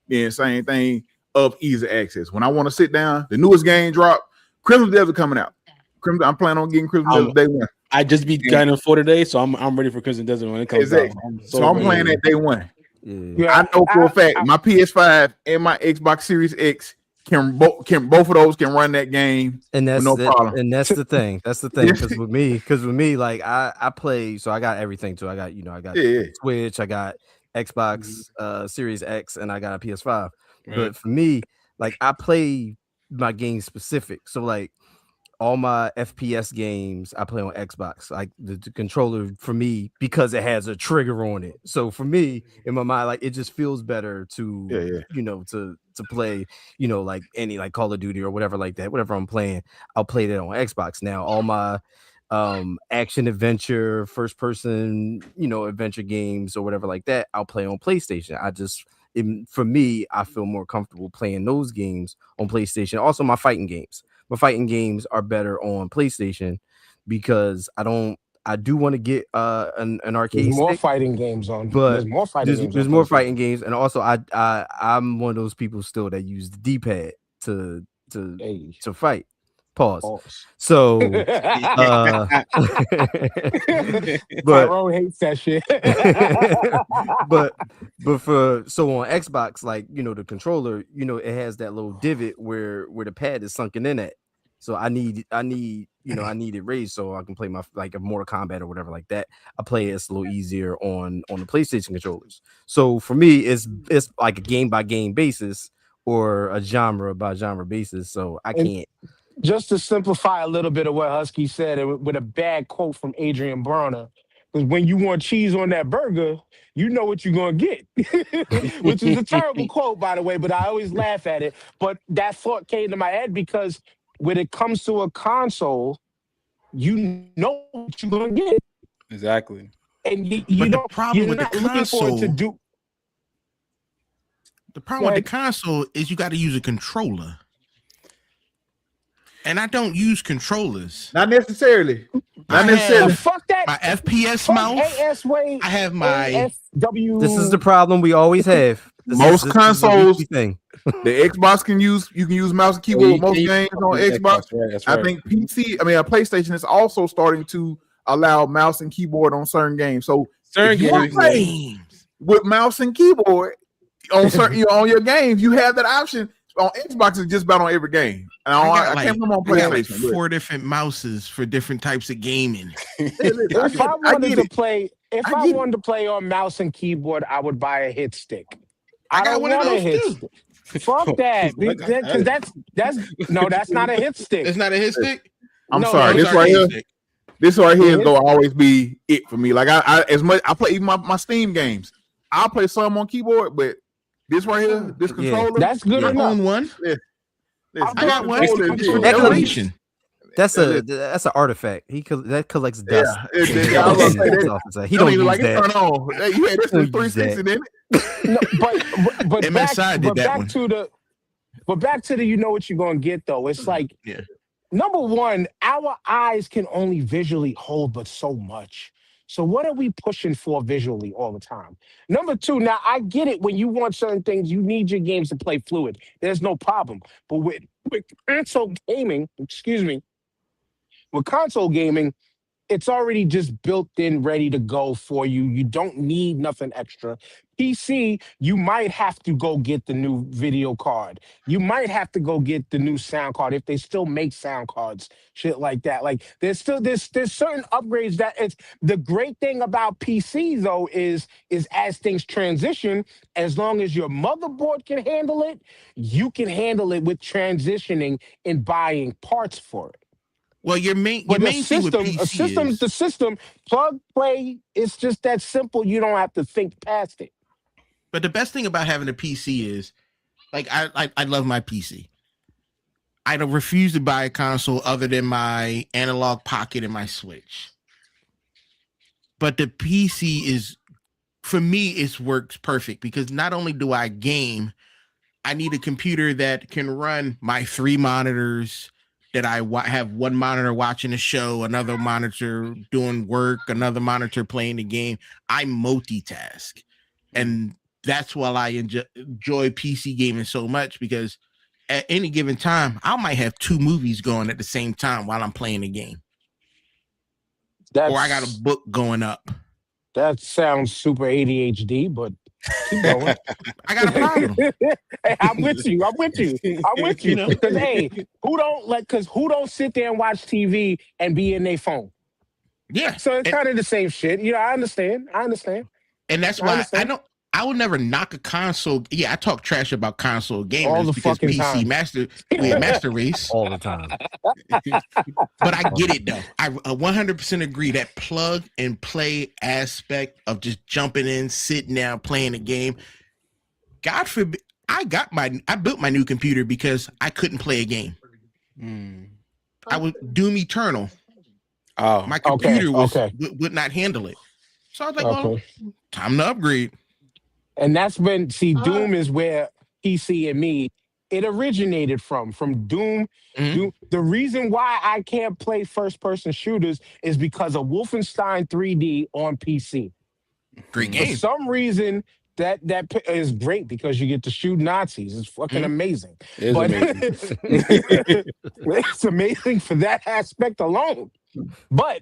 Then same thing of easy access. When I want to sit down, the newest game drop, Crimson Desert coming out. I'm planning on getting Crimson Desert day one. I just beat Guardian 4 today, so I'm ready for Crimson Desert when it comes out. So I'm playing that day one. Yeah, I know for a fact my PS5 and my Xbox Series X can both of those can run that game, and that's no problem. And that's the thing. That's the thing. Because with me, like I play, so I got everything too. I got Switch, I got Xbox Series X, and I got a PS5. Right. But for me, like I play my game specific. So like all my FPS games I play on Xbox. Like the controller for me, because it has a trigger on it. So for me, in my mind, like it just feels better to to play, like any like Call of Duty or whatever like that. Whatever I'm playing, I'll play that on Xbox. Now all my action adventure, first person, adventure games or whatever like that, I'll play on PlayStation. For me, I feel more comfortable playing those games on PlayStation. Also, my fighting games are better on PlayStation because I do want to get an arcade. There's more stick, fighting games on, but there's more fighting games. There's more fighting games, and also I'm one of those people still that use the D-pad to fight. Pause. So, but Tyrone hates that shit. but on Xbox, like the controller, it has that little divot where the pad is sunken in at. So I need it raised so I can play my like a Mortal Kombat or whatever like that. I play it's a little easier on the PlayStation controllers. So for me, it's like a game by game basis or a genre by genre basis. So I can't. Just to simplify a little bit of what Husky said, with a bad quote from Adrian Bronner, because when you want cheese on that burger, you know what you're going to get, which is a terrible quote, by the way, but I always laugh at it. But that thought came to my head because when it comes to a console, you know what you're going to get. Exactly. And the problem with the console, the problem with the console is you got to use a controller. And I don't use controllers. Not necessarily. Fuck that. My FPS mouse. I have my ASW. This is the problem we always have. Most consoles, the Xbox you can use mouse and keyboard. Most games on Xbox. Right. I think PlayStation is also starting to allow mouse and keyboard on certain games. So certain games with mouse and keyboard on certain on your games, you have that option. on Xbox it's just about on every game. And I can't remember on I got like PlayStation. 4 different mouses for different types of gaming. If I wanted to play on mouse and keyboard, I would buy a hit stick. I got one of those too. Fuck that, because that's not a hit stick. It's not a hit stick. I'm sorry. This right here. This right here is gonna always be it for me. Like I as much I play even my Steam games. I'll play some on keyboard, but this right here, this controller, that's good enough. Own one. Yeah. I got one. That's an artifact. That collects dust. Yeah. He don't use like that. it turn on. You had this in 360 in it. No, but MSI did that one. Back to the you know what you're gonna get though. It's like number one, our eyes can only visually hold but so much. So what are we pushing for visually all the time? Number two, now I get it when you want certain things, you need your games to play fluid. There's no problem. But with console gaming, with console gaming, it's already just built in, ready to go for you. You don't need nothing extra. PC, you might have to go get the new video card. You might have to go get the new sound card if they still make sound cards, shit like that. Like there's certain upgrades that it's the great thing about PC though is as things transition, as long as your motherboard can handle it, you can handle it with transitioning and buying parts for it. Well, your main thing with PC is the system plug play. It's just that simple. You don't have to think past it. But the best thing about having a PC is, like, I love my PC. I don't refuse to buy a console other than my analog pocket and my Switch. But the PC is, for me, it works perfect because not only do I game, I need a computer that can run my 3 monitors. That I have one monitor watching a show, another monitor doing work, another monitor playing the game. I multitask. And that's why I enjoy PC gaming so much because at any given time, I might have 2 movies going at the same time while I'm playing the game. Or I got a book going up. That sounds super ADHD, but keep going. I got a problem. Hey, I'm with you. Because hey, who don't sit there and watch TV and be in their phone? Yeah. So it's kind of the same shit. You know, I understand. And that's why I would never knock a console. Yeah, I talk trash about console gamers all the because fucking PC time. master race all the time. But I get it though. I 100% agree that plug and play aspect of just jumping in, sitting down, playing a game. God forbid, I built my new computer because I couldn't play a game. I was Doom Eternal. Oh, my computer would not handle it. So I was like, well, time to upgrade. And that's when Doom is where PC and me it originated from Doom. Mm-hmm. The reason why I can't play first person shooters is because of Wolfenstein 3D on PC. Great game. For some reason that is great because you get to shoot Nazis. It's fucking amazing. Amazing. It's amazing for that aspect alone. But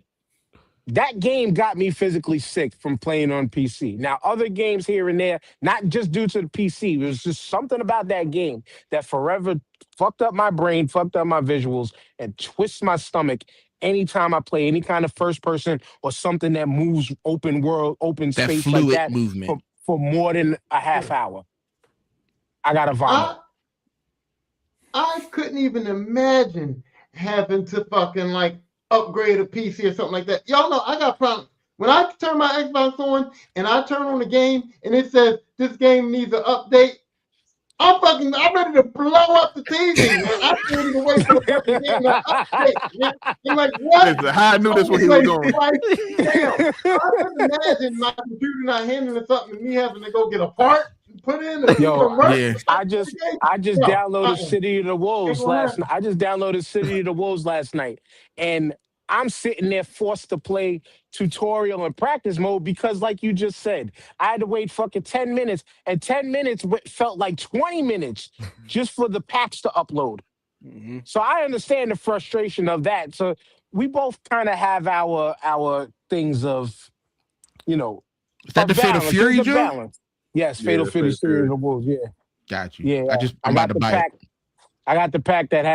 that game got me physically sick from playing on PC. Now, other games here and there, not just due to the PC, it was just something about that game that forever fucked up my brain, fucked up my visuals, and twists my stomach anytime I play any kind of first person or something that moves open world, open that space fluid like that movement for more than a half hour. I got to vomit. I couldn't even imagine having to fucking like upgrade a PC or something like that. Y'all know I got problems. When I turn my Xbox on and I turn on the game and it says this game needs an update, I'm ready to blow up the TV, man. I can't even wait for the fucking game to update, man. I'm like, what? How I knew this was he was going. Like, damn. I couldn't imagine my computer not handling something and me having to go get a part and put in a yeah. I just downloaded City of the Wolves last night. I just downloaded City of the Wolves last night. And I'm sitting there forced to play tutorial and practice mode because, like you just said, I had to wait fucking 10 minutes, and 10 minutes felt like 20 minutes just for the packs to upload. Mm-hmm. So I understand the frustration of that. So we both kind of have our things of, you know, is that the Fatal Fury, Joe? Yes, Fatal Fury, City of the Wolves, yeah. Got you. Yeah, I'm about to buy it. I got the pack that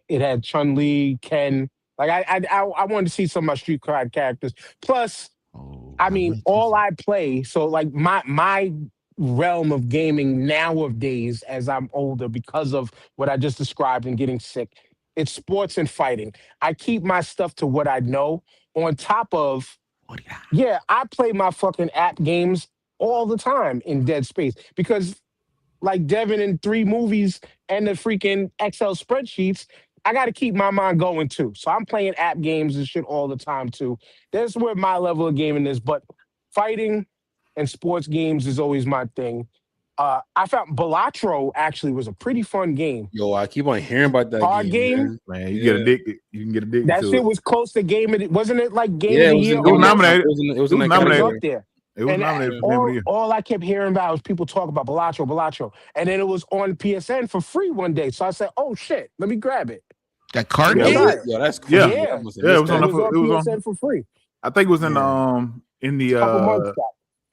had Chun-Li, Ken. Like I wanted to see some of my Street Card characters. Plus, Oh, I I mean, went to all I play. So like my realm of gaming nowadays, as I'm older, because of what I just described and getting sick, it's sports and fighting. I keep my stuff to what I know. On top of, yeah, I play my fucking app games all the time in Dead Space because like Devin in 3 movies and the freaking Excel spreadsheets, I got to keep my mind going too. So I'm playing app games and shit all the time too. That's where my level of gaming is. But fighting and sports games is always my thing. I found Balatro actually was a pretty fun game. Yo, I keep on hearing about that Hard game, game. man. Man, you get addicted. You can get addicted That to shit it. was close to game of the, wasn't it like game Yeah, of it the was year? in, It was Almost? nominated. it was in that It was It was nominated. up there. It was And nominated for Game of the Year. all I kept hearing about was people talk about Balatro. And then it was on PSN for free one day. So I said, oh shit, let me grab it. That card Let me Yeah, game? try it. Yo, that's Yeah. crazy. I Yeah. must have Yeah, it missed was on It that. was on it was on. PSN for free. I think it was in the A couple months back.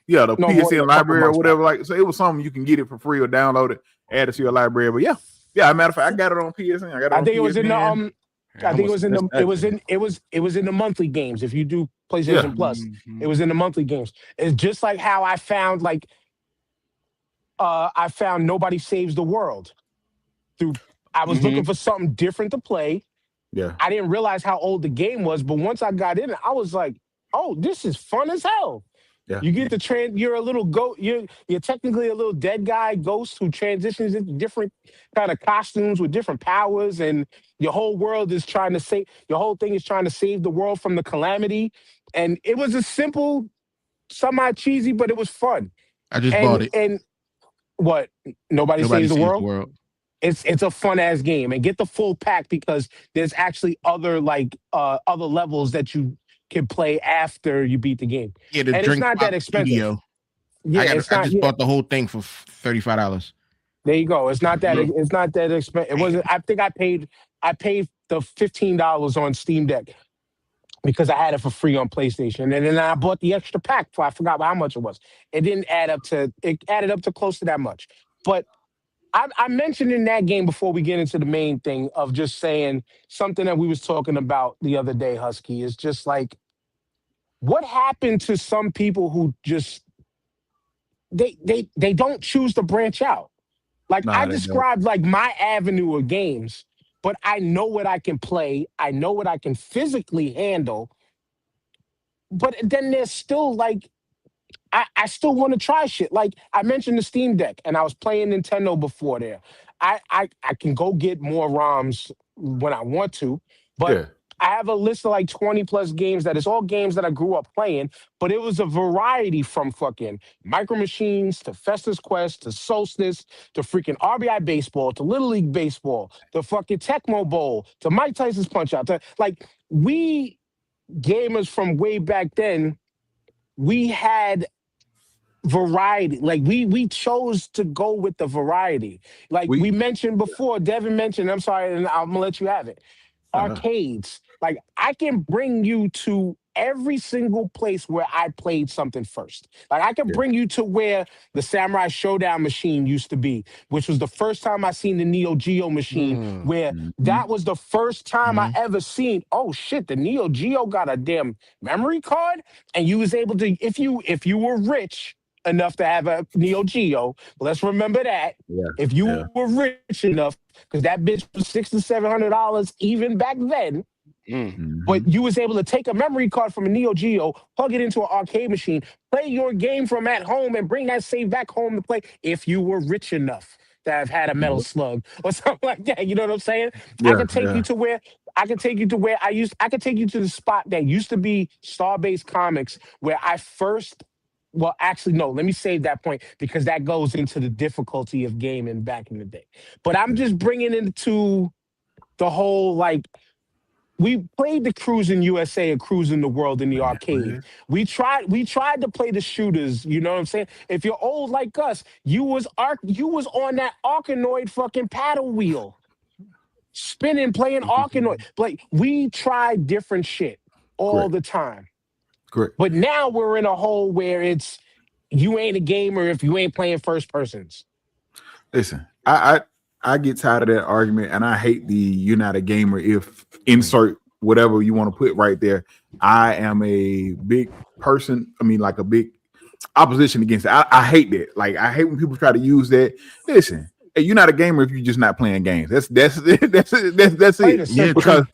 the No, more than PSN a couple library or months whatever. Like, so it was something you can get it for free or download it, add it to your library. But yeah, as a matter of fact, I got it on PSN. I got it I on think it was in the PSN. I think it must was have in missed the that then. it was in the monthly games. If you do Yeah. PlayStation Plus, Mhm. it was in the monthly games. It's just like how I found I found Nobody Saves the World through I was looking Mhm. for something different to play. Yeah. I didn't realize how old the game was, but once I got in it, I was like, "Oh, this is fun as hell." Yeah. You get to you're a little goat. You're technically a little dead guy ghost who transitions into different kind of costumes with different powers, and your whole world is trying to save. Your whole thing is trying to save the world from the calamity. And it was a simple, semi cheesy, but it was fun. I just bought it. And what? Nobody Nobody saves the saves the world. world. It's a fun ass game, and get the full pack because there's actually other other levels that you can play after you beat the game, Yeah, the and it's Drink not that Pop expensive. Studio. Yeah, it's I not. just Yeah, bought the whole thing for $35. there you go. It's not that. Mhm. It's not that expensive. It wasn't. I think I paid the $15 on Steam Deck because I had it for free on PlayStation, and then I bought the extra pack for I forgot how much it was. It didn't add up to. It added up to close to that much, but I mentioned in that game before we get into the main thing of just saying something that we was talking about the other day, Husky, is just like what happened to some people who just they don't choose to branch out. Like I Nah, they don't. described like my avenue of games, but I know what I can play, I know what I can physically handle, but then there's still like I still want to try shit. Like I mentioned the Steam Deck, and I was playing Nintendo before there. I can go get more ROMs when I want to, but Yeah. I have a list of like 20 plus games that is all games that I grew up playing, but it was a variety from fucking Micro Machines to Festus Quest to Solstice to freaking RBI Baseball to Little League Baseball to fucking Tecmo Bowl to Mike Tyson's Punch Out. To, like we gamers from way back then, we had variety. Like we chose to go with the variety. Like we We mentioned before, Devin mentioned, I'm sorry, and I'm gonna let you have it. uh, Arcades. Like I can bring you to every single place where I played something first. Like I can yeah. bring you to where the Samurai Showdown machine used to be, which was the first time I seen the Neo Geo machine, where Mhm. that was the first time I ever seen, oh shit, the Neo Geo got a damn memory card. And you was able to, if you were rich enough to have a Neo Geo, let's remember that. Yeah. If you Yeah. were rich enough, because that bitch was $600 to $700 even back then. But Mhm. you was able to take a memory card from a Neo Geo, plug it into an arcade machine, play your game from at home, and bring that save back home to play if you were rich enough to have had a Metal Yep. Slug or something like that. You know what I'm saying? I Yeah. could take you to where I could take you to the spot that used to be Starbase Comics where I first well, actually, no, let me save that point because that goes into the difficulty of gaming back in the day. But I'm just bringing into the whole like we played the Cruising USA and Cruising the World in the arcade. Man. We tried to play the shooters, you know what I'm saying? If you're old like us, you was on that Arkanoid fucking paddle wheel, spinning, playing Arkanoid. Like we tried different shit all Correct. the time. Correct. But now we're in a hole where it's you ain't a gamer if you ain't playing first persons. Listen, I get tired of that argument, and I hate the "you're not a gamer" if insert whatever you want to put right there. I am a big person. I mean, like a big opposition against it. I hate that. Like I hate when people try to use that. Listen, hey, you're not a gamer if you're just not playing games. That's Plain it. and Yeah, simple.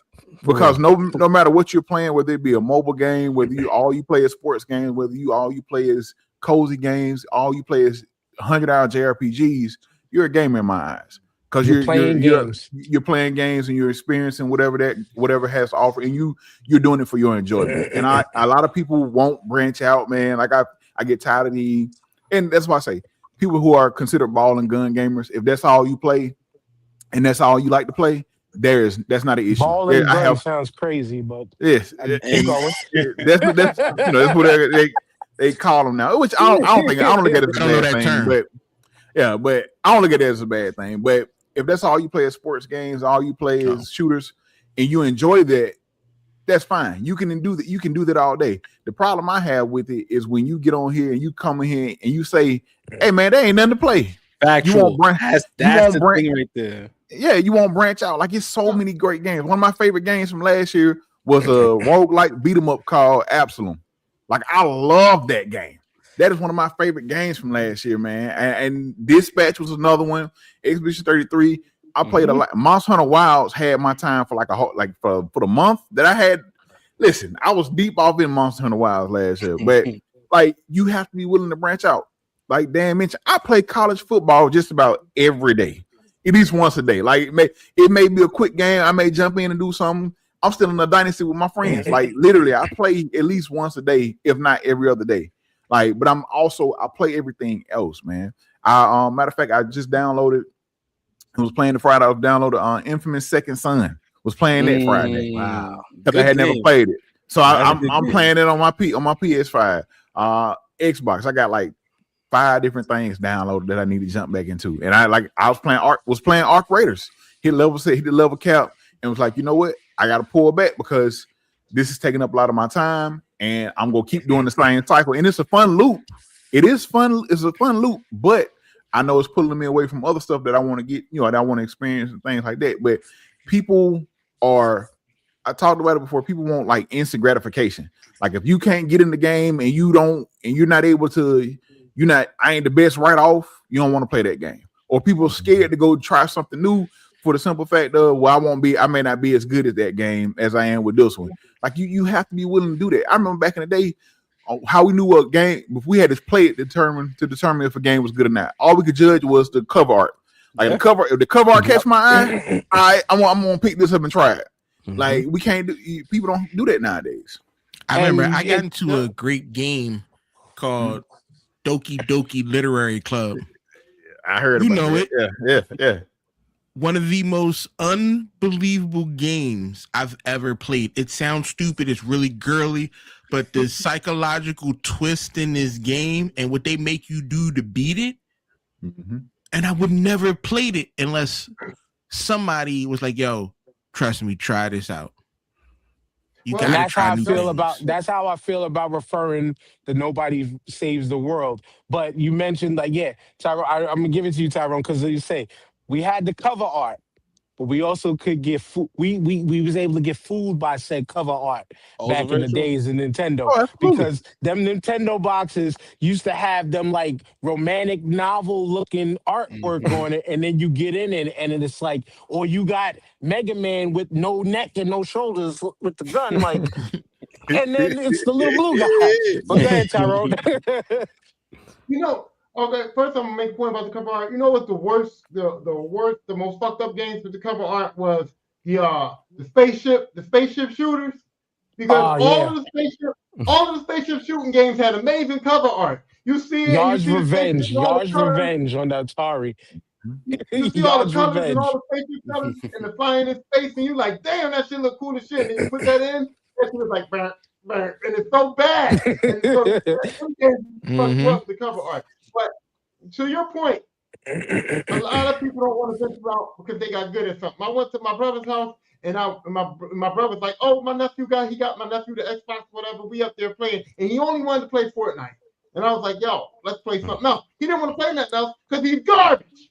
Because true. no matter what you're playing, whether it be a mobile game, whether you all you play is sports games, whether you all you play is cozy games, all you play is 100-hour JRPGs, you're a gamer in my eyes. Because You're playing games. you're playing games and you're experiencing whatever has to offer, and you're doing it for your enjoyment. And a lot of people won't branch out, man. Like I get tired of and that's why I say people who are considered ball and gun gamers, if that's all you play and that's all you like to play, that's not an issue. Ball and gun sounds crazy, but yes, keep going. that's that's what they call them now. Which I don't look at it as a bad thing, but I don't look at it as a bad thing. But if that's all you play is sports games, all you play is shooters, and you enjoy that, that's fine. You can do that. You can do that all day. The problem I have with it is when you get on here and you come in here and you say, "Hey man, there ain't nothing to play." Factual. You won't branch. That's the thing right there. Yeah, you won't branch out. Like it's so many great games. One of my favorite games from last year was a roguelike beat 'em up called Absalom. Like I love that game. That is one of my favorite games from last year, man. And Dispatch was another one. Expedition 33. I played a lot. Monster Hunter Wilds had my time for like for the month that I had. Listen, I was deep off in Monster Hunter Wilds last year, but like you have to be willing to branch out. Like Dan mentioned, I play college football just about every day, at least once a day. Like it may be a quick game. I may jump in and do something. I'm still in a dynasty with my friends. Like literally, I play at least once a day, if not every other day. Like, but I play everything else, man. Matter of fact, I just downloaded. I was playing the Friday. I was downloaded Infamous Second Son. Was playing that Friday. Wow, because I had never played it. So I'm playing it on my PS5, Xbox. I got like 5 different things downloaded that I need to jump back into. And I was playing Arc Raiders. Hit the level cap, and was like, you know what? I got to pull back because this is taking up a lot of my time, and I'm gonna keep doing the same cycle. And it's a fun loop. It is fun. It's a fun loop, but I know it's pulling me away from other stuff that I want to get, that I want to experience and things like that. But people I talked about it before. People want like instant gratification. Like if you can't get in the game and you're not able to, I ain't the best right off, you don't want to play that game. Or people are scared to go try something new for the simple fact of, well, I may not be as good at that game as I am with this one. Like you have to be willing to do that. I remember back in the day, how we knew a game, if we had to play it to determine if a game was good or not. All we could judge was the cover art. Like if the cover art catch my eye, I'm gonna pick this up and try it. Like we can't do. People don't do that nowadays. I remember I got into a great game called Doki Doki Literary Club. I heard about it. Yeah. One of the most unbelievable games I've ever played. It sounds stupid. It's really girly, but the psychological twist in this game and what they make you do to beat it. And I would never have played it unless somebody was like, yo, trust me, try this out. That's how I feel about referring the Nobody Saves the World. But you mentioned Tyrone, I'm gonna give it to you, Tyrone, because you say we had the cover art, but we also could get we was able to get fooled by said cover art back in the days in Nintendo, because them Nintendo boxes used to have them like romantic novel looking artwork on it, and then you get in it and it's like, or you got Mega Man with no neck and no shoulders with the gun, like, and then it's the little blue guy. But go ahead, Tyrone. Okay, first I'm gonna make a point about the cover art. You know what the worst, the most fucked up games with the cover art was the spaceship shooters, because all of the spaceship shooting games had amazing cover art. You see it. Yard's Revenge on the Atari. You see all the colors and all the spaceship colors and the flying in space, and you like, damn, that shit look cool as shit. And you put that in, that shit was like, burn, and it's so bad. And so fucked up the cover art. But to your point, a lot of people don't want to venture out because they got good at something. I went to my brother's house, and my brother's like, "Oh, my nephew got my nephew the Xbox, whatever. We up there playing, and he only wanted to play Fortnite." And I was like, "Yo, let's play something else." He didn't want to play nothing else because he's garbage.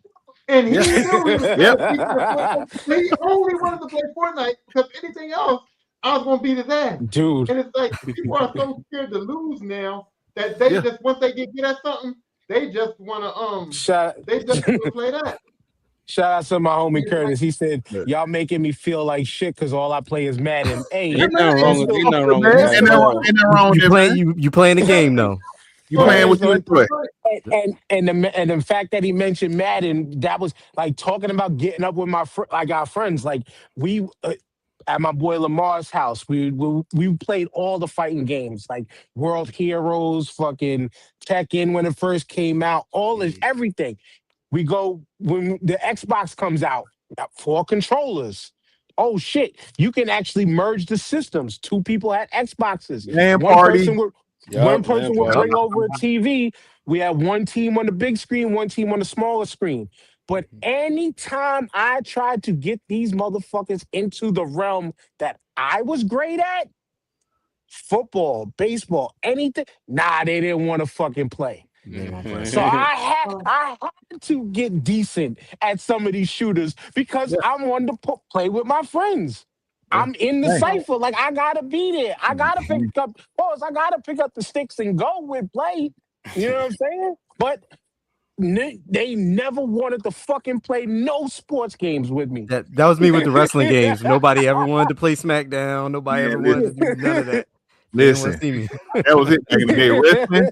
And he Yeah. knew he was Yep. going to beat Fortnite. But he only wanted to play Fortnite because anything else, I was going to beat his ass. Dude. And it's like people are so scared to lose now that they Yeah. just once they get good at something, they just want to Shout, they just want to play that. shout out to my homie And like, Curtis. He said, Yeah. "Y'all making me feel like shit because all I play is Madden." Hey, Ain't nothing you wrong with still, ain't nothing wrong Man, with you that ain't at still, nothing all. wrong with You that, playing man. you playing the game though. You playing what you so enjoy. and the fact that he mentioned Madden, that was like talking about getting up with like our friends. Like we at my boy Lamar's house, we played all the fighting games, like World Heroes, fucking Tekken when it first came out, all this everything. We go when the Xbox comes out, got 4 controllers. Oh shit! You can actually merge the systems. 2 people had Xboxes. Man One party. person would one Yup, person man, would Yep. bring party. over a TV. We had one team on the big screen, one team on the smaller screen. But anytime I tried to get these motherfuckers into the realm that I was great at, football, baseball, anything, nah, they didn't want to fucking play. They won't play. So um, I had to get decent at some of these shooters because Yeah. I wanted to play with my friends. Yeah. I'm in the Hey. cipher. Like I gotta be there. I gotta pick up pause. I gotta pick up the sticks and go with play. You know what I'm saying? But they never wanted to fucking play no sports games with me. That was me with the wrestling games. Nobody ever wanted to play SmackDown. Nobody Man, ever wanted to do none of that. They didn't want to listen. see me. That was it back in the day. Wrestling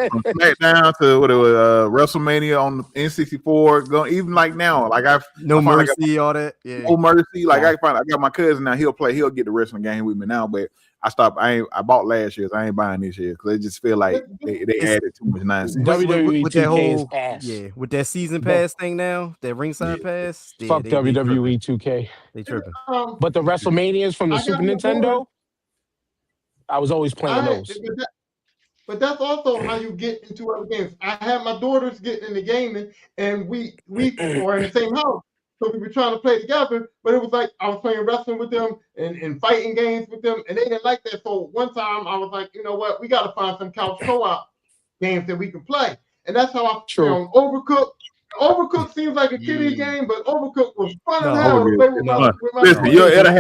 from SmackDown to what it was, WrestleMania on the N64. Going even like now, like No I finally got mercy, all that. Yeah. No Mercy. Like Nah. I got my cousin now. He'll get the wrestling game with me now. But I stopped. I bought last year. So I ain't buying this year because they just feel like they It's- added too much nonsense. WWE with that 2K is whole ass. with that season But pass thing now, that ringside pass, yeah, fuck they tripping. WWE 2K. They tripping. But the WrestleManias from the I Super got my daughter. Nintendo, I was always playing I those. but that's also how you get into other games. I had my daughters getting into gaming, and we were in the same house, so we were trying to play together. But it was like I was playing wrestling with them and fighting games with them, and they didn't like that. So one time I was like, you know what, we got to find some couch co-op games that we can play, and that's how I True. found Overcooked. Overcooked seems like a kiddie game, but Overcooked was fun as No. hell to play No. with my Listen, daughters. it'll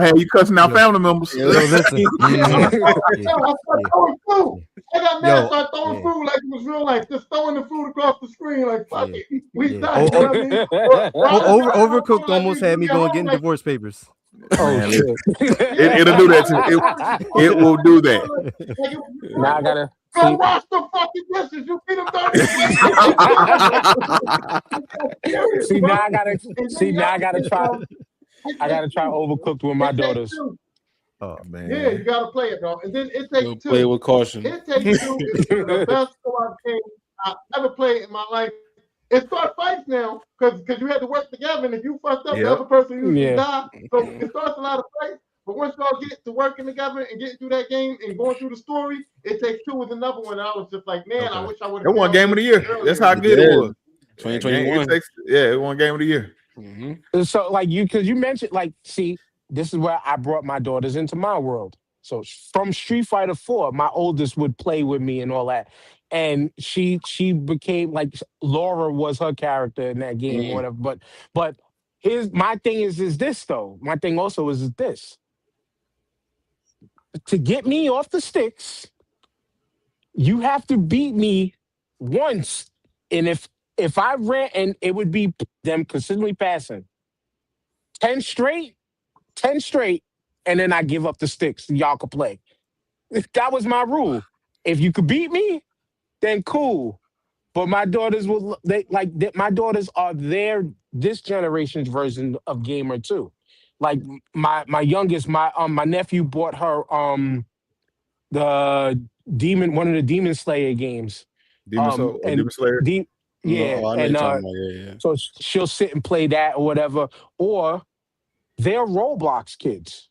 have you cussing out family members. Yo, listen. I Yeah. started throwing food. I got mad, Yo, started throwing food like it was real life, just throwing the food across the screen, like fuck Yeah. it, we Yeah. done. You know what I mean? Overcooked almost had me going getting divorce papers. Oh Man, shit! it'll do that too. It will do that. Now I gotta Go see. wash the fucking dishes. You see them dirty. See now I gotta see now I gotta try. It I gotta takes try two. Overcooked with my It takes daughters. two. Oh man. Yeah, you gotta play it, dog. And then it Yo, takes play two. with caution. It takes two is one of the best co-op games I've ever played in my life. It starts fights now because you had to work together, and if you fucked up, the Yep. other person usually Yeah. die. So it starts a lot of fights. But once y'all get to working together and getting through that game and going through the story, it takes two with another one. And I was just like, man, I Okay. wish I would It have. won game of the year. That's how good it was. 2021. It won game of the year. So like because you mentioned like see this is where I brought my daughters into my world. So from Street Fighter 4, my oldest would play with me and all that. And she became like Laura was her character in that game or whatever. But my thing is this though. My thing also is this. To get me off the sticks, you have to beat me once. And if I ran and it would be them consistently passing 10 straight, 10 straight, and then I give up the sticks. Y'all could play. That was my rule. If you could beat me, then cool. But my daughters will my daughters are this generation's version of gamer too. Like my youngest, my nephew bought her the one of the Demon Slayer games. Demon Slayer. Yeah, Oh, I know and you're talking about. Yeah. so she'll sit and play that or whatever. Or they're Roblox kids.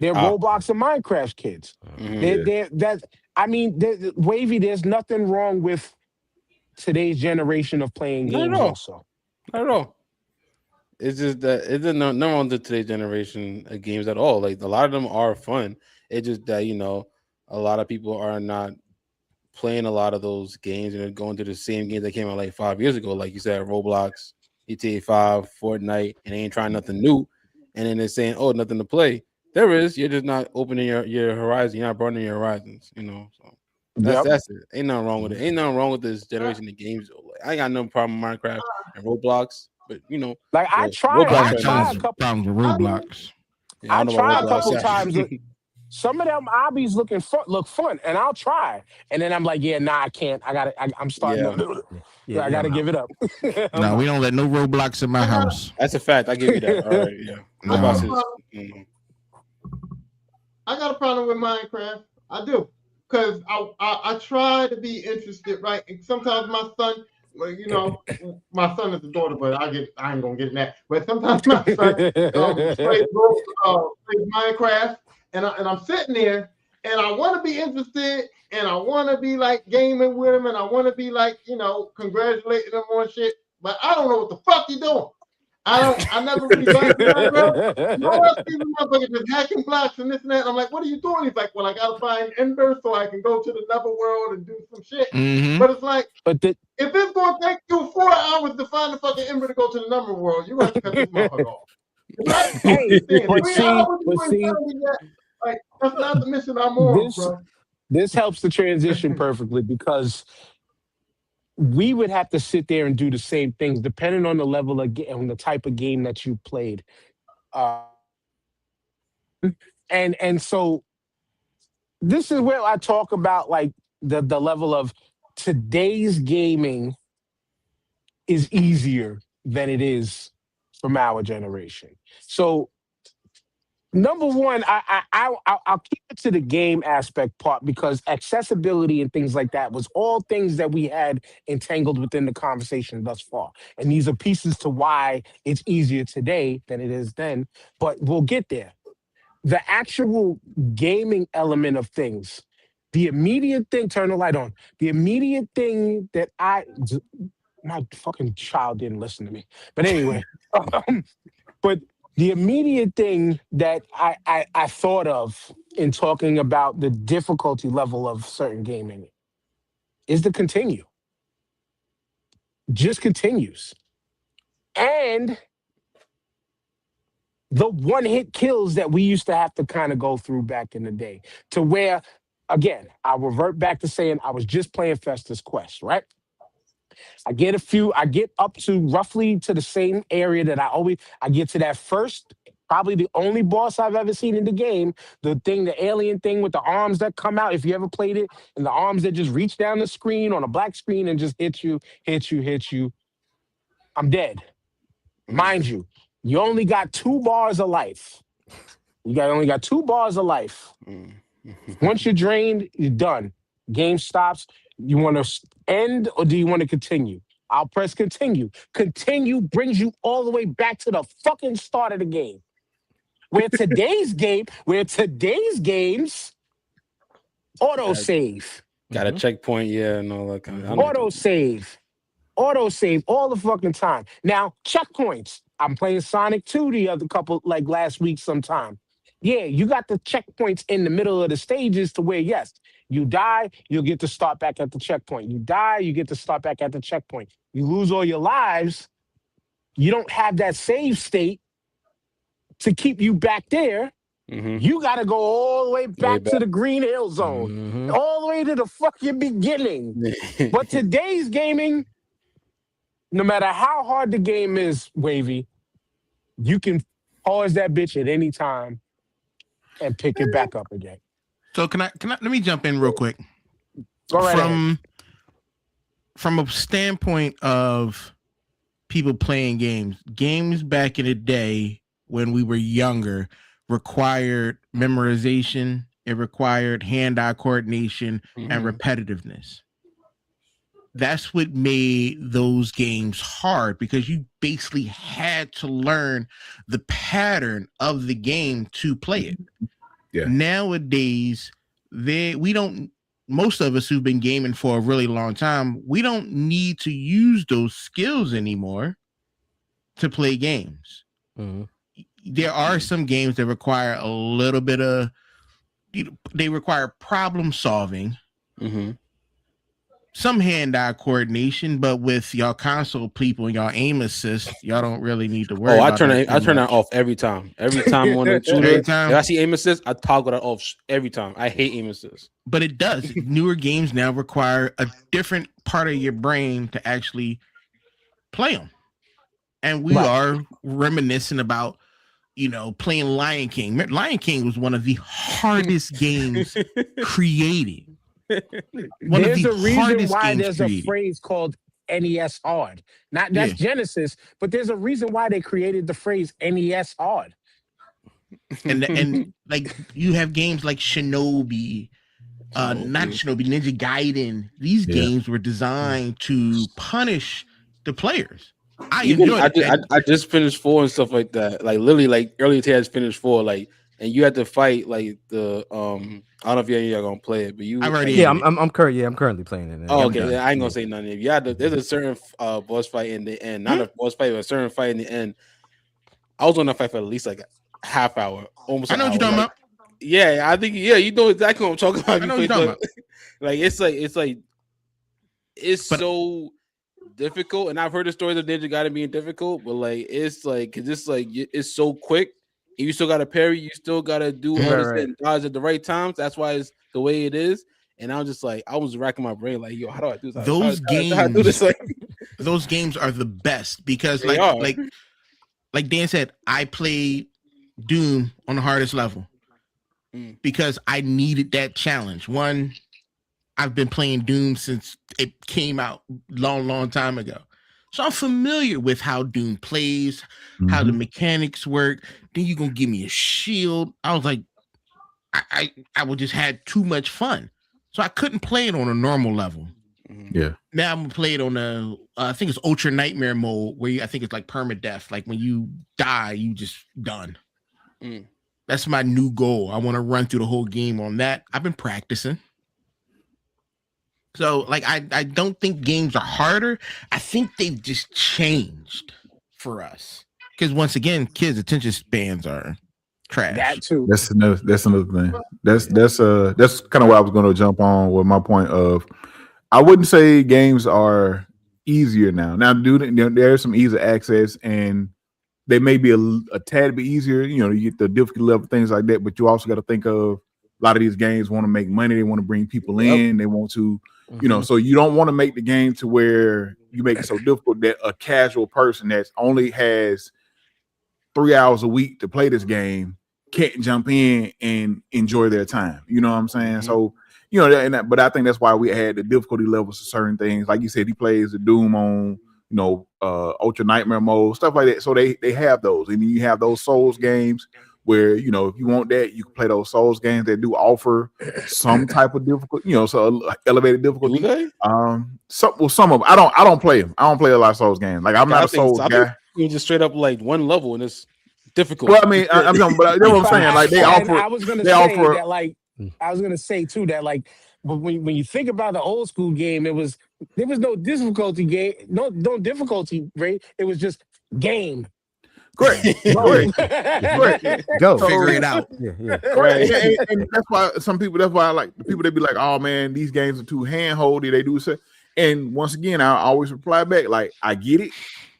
They're Roblox and Minecraft kids. Wavy, there's nothing wrong with today's generation of playing Not at games all. also. Not at all. It's just that it's no wrong to today's generation of games at all. Like a lot of them are fun. It's just that a lot of people are not playing a lot of those games and they're going to the same games that came out like 5 years ago, like you said, Roblox GTA 5, Fortnite, and they ain't trying nothing new, and then they're saying, "Oh, nothing to play." There is. You're just not opening your horizon. You're not broadening your horizons. So Yep. that's it. Ain't nothing wrong with it. Ain't nothing wrong with this generation of games. Like, I ain't got no problem with Minecraft and Roblox, but Like I well, try, I Roblox I got right now. try a tons of couple. problems with Roblox. Yeah, I I don't know try a about couple Roblox. times. Some of them hobbies look fun, and I'll try. And then I'm like, yeah, nah, I can't. I'm starting Yeah, to. Yeah, I yeah, got to I'm give out. it up. I'm No, we out. don't let no Roblox in my I got house. that's a fact. I give you that. All right, yeah. I got Roblox a No. is. problem. I got a problem with Minecraft. I do, because I try to be interested, right? And sometimes my son, well, my son is a daughter, but I ain't gonna get in that. But sometimes my son plays Minecraft, and I'm sitting there, and I want to be interested, and I want to be like gaming with him, and I want to be like congratulating him on shit, but I don't know what the fuck you doing. I never really got into Minecraft. No, I see the motherfucker just hacking blocks and this and that. And I'm like, what are you doing? He's like, well, I gotta find Ender so I can go to the nether world and do some shit. Mm-hmm. But it's like, but the, if it's gonna take you 4 hours to find the fucking Ember to go to the nether world, you're gonna have to cut this motherfucker off. I don't hey, understand. but 3 hours see, you ain't telling me that. Like, that's not the mission I'm on, this bro. this helps the transition perfectly because we would have to sit there and do the same things depending on the level of on the type of game that you played. Uh, and so this is where I talk about like the level of today's gaming is easier than it is from our generation. So number one, I'll keep it to the game aspect part because accessibility and things like that was all things that we had entangled within the conversation thus far. And these are pieces to why it's easier today than it is then, but we'll get there. The actual gaming element of things, the immediate thing, turn the light on. The immediate thing that my fucking child didn't listen to me. But anyway, but the immediate thing that I thought of in talking about the difficulty level of certain gaming is the continue. Just continues. And the one hit kills that we used to have to kind of go through back in the day to where, again, I'll revert back to saying I was just playing Festus Quest, right? I get up to roughly to the same area that I get to that first, probably the only boss I've ever seen in the game. The thing, the alien thing with the arms that come out, if you ever played it, and the arms that just reach down the screen on a black screen and just hit you, hit you, hit you. I'm dead. Mind you, you only got 2 bars of life. Only got 2 bars of life. Once you're drained, you're done. Game stops. You want to end or do you want to continue? I'll press continue. Continue brings you all the way back to the fucking start of the game. Where today's games, autosave. Got a checkpoint, yeah, and all that kind of. Autosave. Autosave all the fucking time. Now, checkpoints. I'm playing Sonic 2 the other couple, like last week sometime. Yeah, you got the checkpoints in the middle of the stages to where, yes, you die, you'll get to start back at the checkpoint. You die, you get to start back at the checkpoint. You lose all your lives, you don't have that save state to keep you back there. You got to go all the way back to the Green Hill Zone, all the way to the fucking beginning. But today's gaming, no matter how hard the game is, Wavy, you can pause that bitch at any time and pick it back up again. So can I let me jump in real quick. Go right ahead. From a standpoint of people playing games back in the day when we were younger required memorization, it required hand-eye coordination and repetitiveness. That's what made those games hard because you basically had to learn the pattern of the game to play it. Yeah. Nowadays, most of us who've been gaming for a really long time, we don't need to use those skills anymore to play games. There are some games that require a little bit of, they require problem solving. some hand-eye coordination, but with y'all console people and y'all aim assist, y'all don't really need to worry Oh, I about turn that it. too I turn that much. off every time. Every time on a shooter, Every if time. I see aim assist, I toggle that off every time. I hate aim assist. But it does. Newer games now require a different part of your brain to actually play them. And we Right. are reminiscing about, playing Lion King. Lion King was one of the hardest games created. One of There's the a reason hardest why games there's a created. phrase called NES hard. Not Yeah. that's Genesis, but there's a reason why they created the phrase NES hard. And like you have games like Shinobi, not Shinobi, Ninja Gaiden. These games were designed to punish the players. I Even enjoyed it. I just finished 4 and stuff like that. Like literally, like earlier today, I just finished 4. Like, and you had to fight like the I don't know if you're gonna play it, but you. I've already like, Yeah, ended it. I'm currently playing it. Oh, I'm okay. done. Yeah, I ain't gonna say nothing. You had to, there's a certain boss fight in the end, not a boss fight, but a certain fight in the end. I was on that fight for at least like a half hour, almost. I An know what you're hour. talking Like, about. yeah, I think you know exactly what I'm talking about. I know what you're talking about. Like it's so difficult, and I've heard the stories of Ninja Gaiden being difficult, but like it's so quick. And you still got to parry. You still got to do all this and dodge at the right times. That's why it's the way it is. And I was just like, I was racking my brain, like, yo, how do I do this? Those games, how do I do this? Like, those games are the best because, They are. like Dan said, I played Doom on the hardest level because I needed that challenge. One, I've been playing Doom since it came out long time ago. So I'm familiar with how Doom plays, how the mechanics work. Then you're going to give me a shield. I was like, I would just had too much fun. So I couldn't play it on a normal level. Yeah. Now I'm going to play it on I think it's Ultra Nightmare mode where I think it's like permadeath. Like when you die, you just done. That's my new goal. I want to run through the whole game on that. I've been practicing. So, like, I don't think games are harder. I think they've just changed for us. Because once again, kids' attention spans are trash. That too. That's another thing. That's kind of what I was going to jump on with my point of. I wouldn't say games are easier now. Now, there's some easy access, and they may be a tad bit easier. You get the difficulty level, things like that. But you also got to think of a lot of these games want to make money. They want to bring people in. They want to. So you don't want to make the game to where you make it so difficult that a casual person that only has 3 hours a week to play this game can't jump in and enjoy their time. You know what I'm saying? So, but I think that's why we had the difficulty levels of certain things. Like you said, he plays the Doom on, Ultra Nightmare mode, stuff like that. So they have those. And then you have those Souls games where, if you want that, you can play those Souls games that do offer some type of difficulty, so elevated difficulty. Do they? Some of them. I don't play them. I don't play a lot of Souls games. Like I'm not a Souls guy. You just straight up like one level and it's difficult. Well, I mean, I'm talking, but you know what I'm saying. Like they offer. I was gonna say that, like, I was gonna say too that, like, but when you think about the old school game, there was no difficulty game, no difficulty rate. It was just game. Great. Go. Figure it out. Yeah. Right. And that's why that's why I like the people that be like, oh man, these games are too handholdy. They do so. And once again, I always reply back, like, I get it,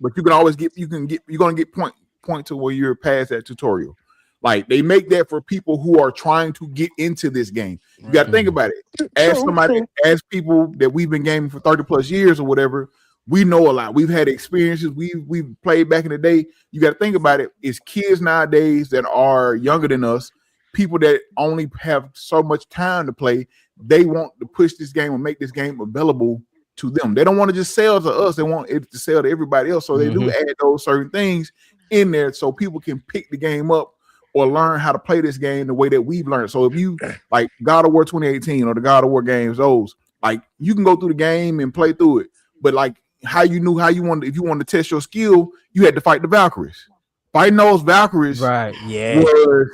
but you're gonna get point to where you're past that tutorial. Like they make that for people who are trying to get into this game. You got to think about it. As people that we've been gaming for 30 plus years or whatever, we know a lot. We've had experiences. We've played back in the day. You got to think about it. It's kids nowadays that are younger than us, people that only have so much time to play. They want to push this game and make this game available to them. They don't want to just sell to us. They want it to sell to everybody else. So they do add those certain things in there so people can pick the game up or learn how to play this game the way that we've learned. So if you like God of War 2018 or the God of War games, those, like, you can go through the game and play through it. But like if you wanted to test your skill, you had to fight the Valkyries. Fighting those Valkyries, right? Yeah. You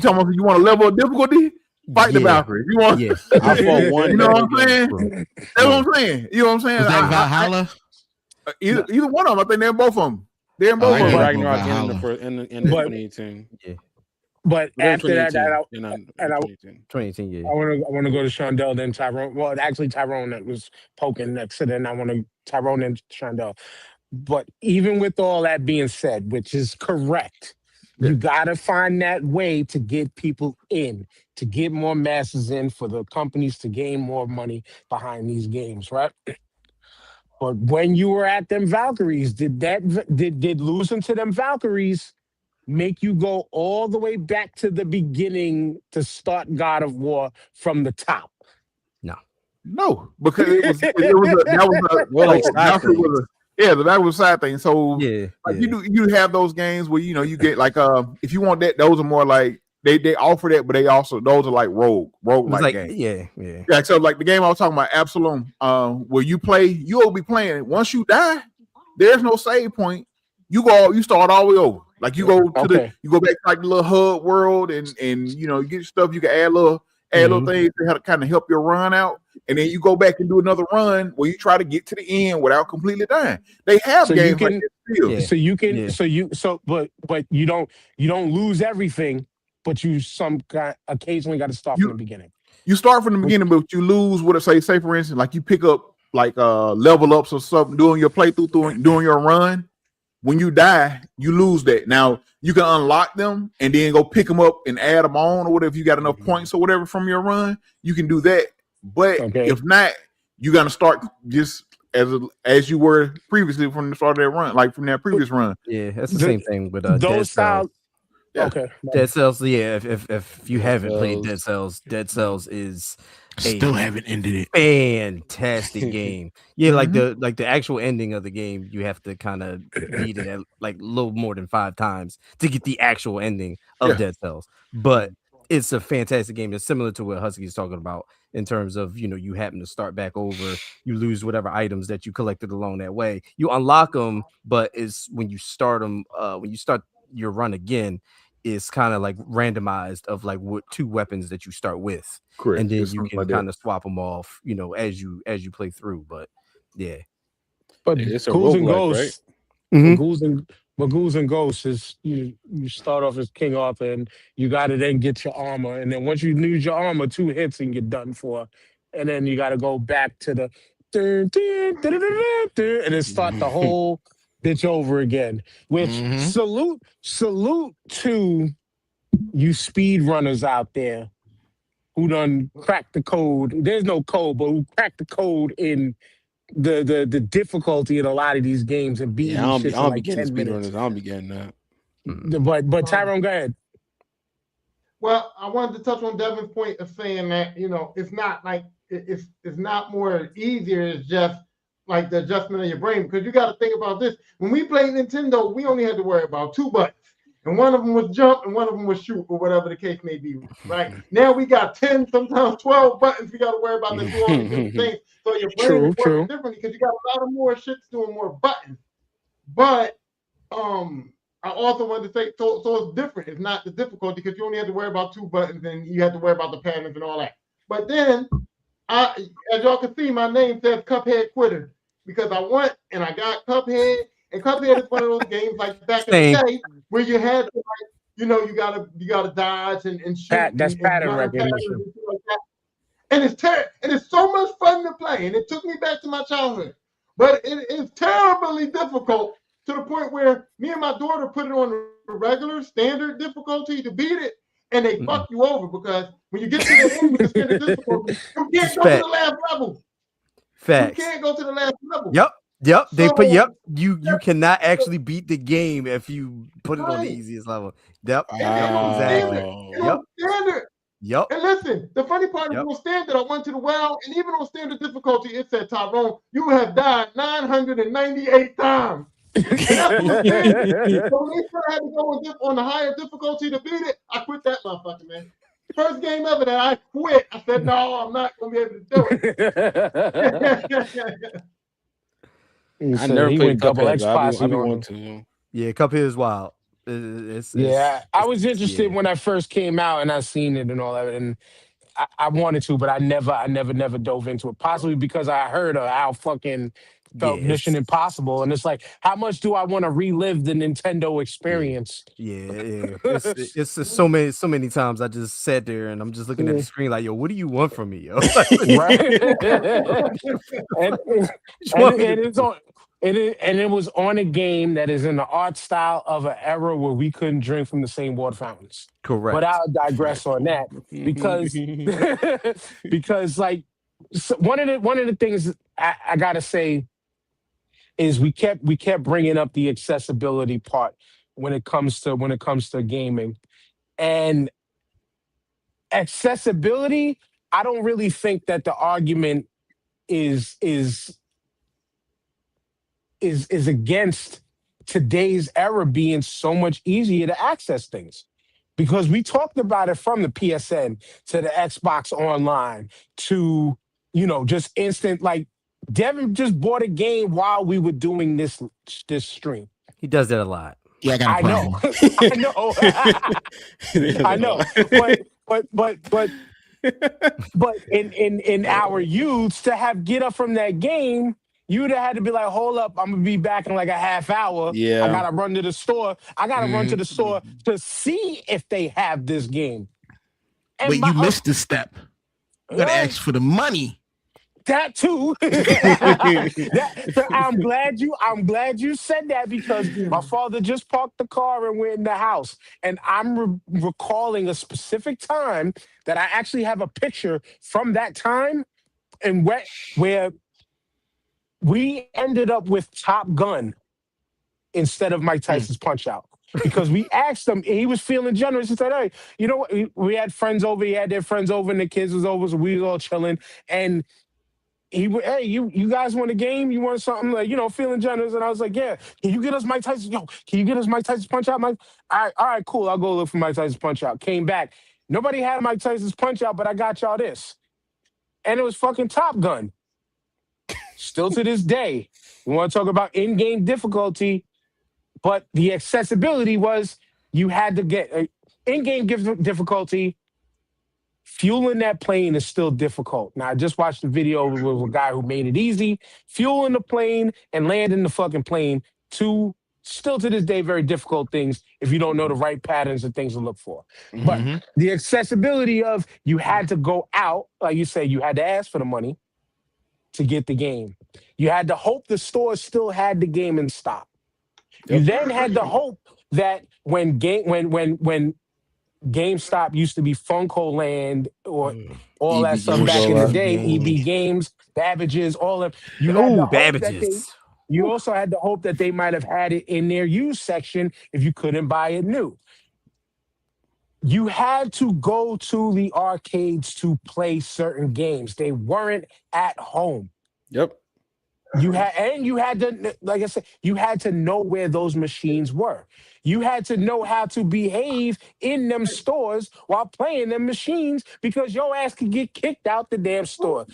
talking about if you want a level of difficulty? Fight the Valkyrie. You want? Yeah. I fought one. You know what I'm saying? That's what I'm saying. You know what I'm saying? Is that Valhalla? Either one of them. I think they're both of them. They're both of them. Ragnarok in 2018. Yeah. But But they're in after that, 2018. They're not and I 2018. 2018, yeah. I want to go to Shondell, then Tyrone. Well, actually, Tyrone that was poking next, so then I want to Tyrone and Shondell. But even with all that being said, which is correct, Yeah. you got to find that way to get people in, to get more masses in, for the companies to gain more money behind these games, right? But when you were at them Valkyries, did losing to them Valkyries make you go all the way back to the beginning to start God of War from the top? No, because that Well, like side Valkyrie was things. the Valkyrie was a side thing. So Yeah, like yeah. you have those games where you get like if you want that, those are more like they offer that, but they also those are like rogue It was like like, games. yeah. Yeah, so like the game I was talking about, Absalom, where you will be playing. Once you die, there's no save point. You start all the way over. Like you go Okay. you go back to like the little hub world, and you get stuff. You can add little things to kind of help your run out, and then you go back and do another run where you try to get to the end without completely dying. They have So you games like can, that still. Yeah. so you can, Yeah. but you don't lose everything, but you occasionally got to start from the You beginning. you start from the beginning, but you lose what it say for instance, like you pick up like level ups or something doing your playthrough doing your run. When you die, you lose that. Now you can unlock them and then go pick them up and add them on, or whatever. If you got enough points or whatever from your run, you can do that. But Okay. if not, you got to start just as you were previously from the start of that run, like from that previous run. Yeah, that's the The- same thing with Dead Those Cells. style. Yeah. Okay. Dead Cells, yeah. If you Dead haven't played Cells. Dead Cells is Still haven't ended it. fantastic game. Yeah, Mhm. like the actual ending of the game, you have to kind of beat it at like a little more than 5 times to get the actual ending of Yeah. Dead Cells. But it's a fantastic game. It's similar to what Husky is talking about in terms of, you happen to start back over, you lose whatever items that you collected along that way. You unlock them, but it's when you start them, when you start your run again, is kind of like randomized of like what 2 weapons that you start with. Correct. And then It's you something can like that. kind of swap them off, as you play through. But yeah. But It's a Ghouls and roguelike, right? Ghosts, Mhm. Ghouls and Ghosts is you start off as King Arthur, and you got to then get your armor, and then once you lose your armor, 2 hits and you're done for, and then you got to go back to the dun, dun, dun, dun, dun, dun, and then start the whole bitch over again. Which Mhm. salute to you speed runners out there who done cracked the code. There's no code, but who cracked the code in the difficulty in a lot of these games and beating Yeah, these I shits in don't be like getting 10 minutes. speedrunners. I don't be getting that. But Tyrone, go ahead. Well, I wanted to touch on Devin's point of saying that it's not like it's not more easier. It's just like the adjustment of your brain, because you got to think about this. When we played Nintendo, we only had to worry about 2 buttons, and one of them was jump and one of them was shoot, or whatever the case may be. Right now, we got 10, sometimes 12 buttons. We got to worry about to do all these different things. So your brain is working differently because you got a lot of more shits doing more buttons. But I also wanted to say, so it's different. It's not the difficulty because you only have to worry about 2 buttons and you have to worry about the patterns and all that. But then, as y'all can see, my name says Cuphead Quitter because I went and I got Cuphead, and Cuphead is one of those games like back in the day where you had to you gotta dodge and shoot. That's and pattern learn patterns recognition. and shit like that. And it's so much fun to play, and it took me back to my childhood. But it is terribly difficult to the point where me and my daughter put it on the regular standard difficulty to beat it, and they fuck you over because when you get to the end with the standard difficulty, you can't go to the last level. Facts. You can't go to the last level. Yep. They put So- You cannot actually beat the game if you put it on the easiest level. Yep. Exactly. Standard. Yep. And listen, the funny part is on standard, I went to the well, and even on standard difficulty, it said, Tyrone, you have died 998 times. And that's what I'm so when they said I had to go on the higher difficulty to beat it, I quit that motherfucker, man. First game ever that I quit. I said, no, I'm not going to be able to do it. I never he played went double Cuphead, X but I posse be on wanting him. to. Yeah, Cuphead is wild. I was interested when I first came out and I seen it and all that, and I wanted to, but I never dove into it. Possibly because I heard of how fucking felt Mission Impossible, and it's like, how much do I want to relive the Nintendo experience? Yeah. It's just so many times I just sat there and I'm just looking at the screen like, yo, what do you want from me, yo? Right. and, You want me to it's on. It was on a game that is in the art style of an era where we couldn't drink from the same water fountains. Correct. But I'll digress on that because because like one of the things I gotta say is we kept bringing up the accessibility part when it comes to gaming, and accessibility. I don't really think that the argument is against today's era being so much easier to access things, because we talked about it from the PSN to the Xbox Online to, just instant. Like, Devin just bought a game while we were doing this stream. He does that a lot. Yeah, I got a problem. I know. But in our youths, to have get up from that game, you'd have had to be like, hold up, I'm gonna be back in like a half hour. Yeah. I gotta run to the store. Run to the store to see if they have this game. And wait, you missed a step. You gotta ask for the money. That too. I'm glad you said that, because my father just parked the car and went in the house, and I'm recalling a specific time that I actually have a picture from that time, and where we ended up with Top Gun instead of Mike Tyson's Punch Out. Because we asked him, and he was feeling generous. He said, hey, you know what? We had friends over. He had their friends over, and the kids was over, so we was all chilling. And hey, you guys want a game? You want something, like, feeling generous? And I was like, yeah. Can you get us Mike Tyson? Can you get us Mike Tyson's Punch Out, Mike? All right, cool. I'll go look for Mike Tyson's Punch Out. Came back. Nobody had Mike Tyson's Punch Out, but I got y'all this. And it was fucking Top Gun. Still to this day, we want to talk about in-game difficulty, but the accessibility was you had to get in-game difficulty. Fueling that plane is still difficult. Now, I just watched the video with a guy who made it easy. Fueling the plane and landing the fucking plane, still to this day, very difficult things if you don't know the right patterns and things to look for. But the accessibility of, you had to go out, like you say, you had to ask for the money to get the game. You had to hope the store still had the game in stock. You then had to hope that when GameStop used to be Funko Land or all that stuff back in the day, EB Games, Babbage's, all of Babbage's. You also had to hope that they might have had it in their used section if you couldn't buy it new. You had to go to the arcades to play certain games. They weren't at home. Yep. You had to, like I said, you had to know where those machines were. You had to know how to behave in them stores while playing them machines, because your ass could get kicked out the damn store.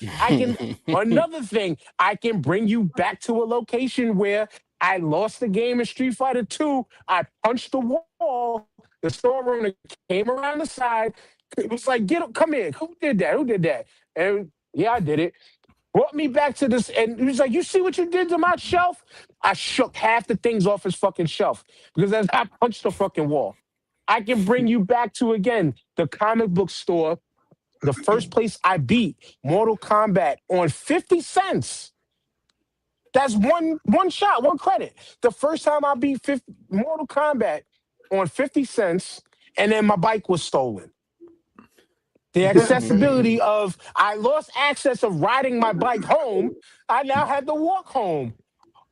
Another thing, I can bring you back to a location where I lost the game in Street Fighter 2. I punched the wall. The store owner came around the side. It was like, come here. Who did that? And yeah, I did it. Brought me back to this, and he was like, you see what you did to my shelf? I shook half the things off his fucking shelf because as I punched the fucking wall. I can bring you back to, again, the comic book store, the first place I beat Mortal Kombat on 50 cents. That's one shot, one credit. The first time I beat Mortal Kombat on 50 cents, and then my bike was stolen. The accessibility of, I lost access of riding my bike home. I now had to walk home.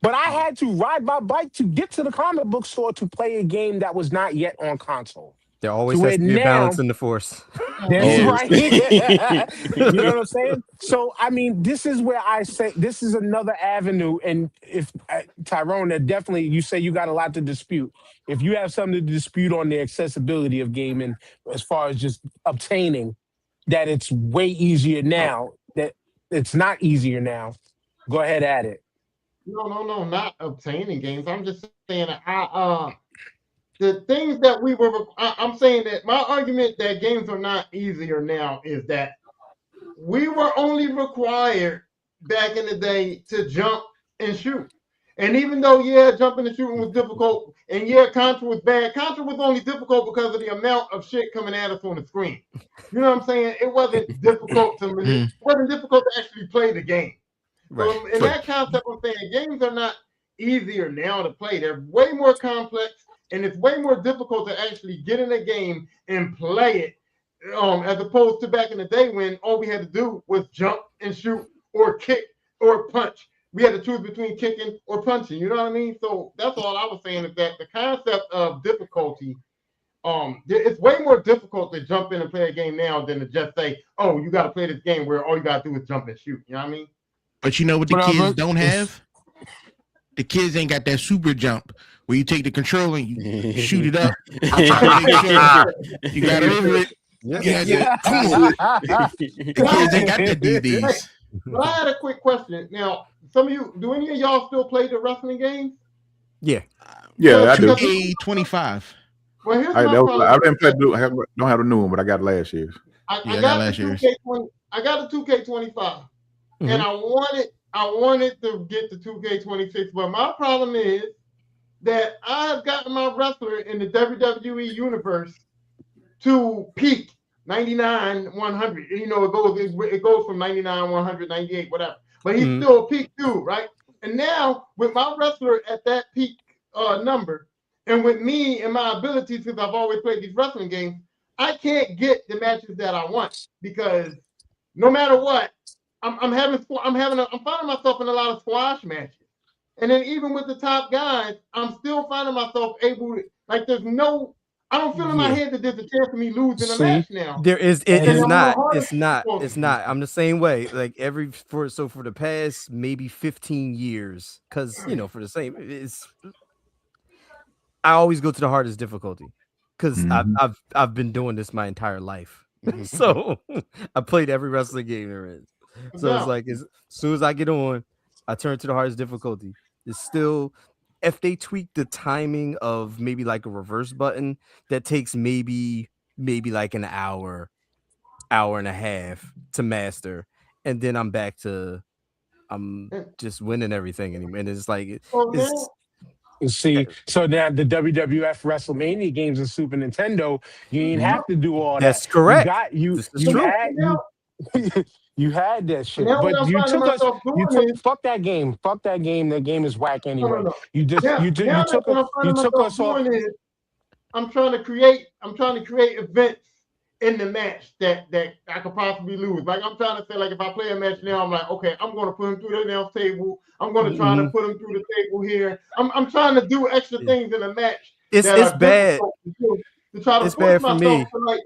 But I had to ride my bike to get to the comic book store to play a game that was not yet on console. There always has to be a balance in the force. That's right. You know what I'm saying? So, I mean, this is where I say this is another avenue. And if Tyrone, that definitely, you say you got a lot to dispute. If you have something to dispute on the accessibility of gaming, as far as just obtaining, that it's way easier now, that it's not easier now, go ahead at it. No, not obtaining games. I'm just saying the things that I'm saying that my argument that games are not easier now is that we were only required back in the day to jump and shoot. And even though, yeah, jumping and shooting was difficult, and yeah, Contra was bad, Contra was only difficult because of the amount of shit coming at us on the screen. You know what I'm saying? It wasn't difficult to it wasn't difficult to actually play the game. Right. So in that concept, I'm saying games are not easier now to play. They're way more complex, and it's way more difficult to actually get in a game and play it, as opposed to back in the day when all we had to do was jump and shoot or kick or punch. We had to choose between kicking or punching. You know what I mean? So that's all I was saying, is that the concept of difficulty, it's way more difficult to jump in and play a game now than to just say, oh, you got to play this game where all you got to do is jump and shoot. You know what I mean? But you know what the kids don't have? The kids ain't got that super jump where you take the controller and you shoot it up. You got over it. Yeah. The kids ain't got that these days. But I had a quick question. Now, some of you, do any of y'all still play the wrestling games? Yeah. Yeah, I do. 2K25. Well, here's I my problem. didn't play. Don't have a new one, but I got last year's. I got the 2K25, and I wanted to get the 2K26, but my problem is that I have gotten my wrestler in the WWE universe to peak 99, 100. You know, it goes from 99, 100, 98, whatever. But he's still a peak dude, right? And now with my wrestler at that peak number, and with me and my abilities, because I've always played these wrestling games, I can't get the matches that I want, because no matter what, I'm finding myself in a lot of squash matches. And then even with the top guys, I'm still finding myself able to, like, I don't feel in my head that there's a chance of me losing a match now. It's not. I'm the same way. Like for the past maybe 15 years, because I always go to the hardest difficulty, because I've been doing this my entire life. So I played every wrestling game there is. So it's like, as soon as I get on, I turn to the hardest difficulty. It's still, if they tweak the timing of maybe like a reverse button, that takes maybe like an hour and a half to master, and then I'm just winning everything anymore. And it's like See, so now the WWF WrestleMania games on Super Nintendo, you didn't have to do all that. That's correct. You had that shit, but you took us. Fuck that game. Fuck that game. That game is whack anyway. No. You took us off. I'm trying to create events in the match that I could possibly lose. Like, I'm trying to say, like, if I play a match now, I'm like, okay, I'm going to put him through the nails table. I'm going to try to put him through the table here. I'm trying to do extra things in the match. It's bad. To try to it's bad for me. To, like,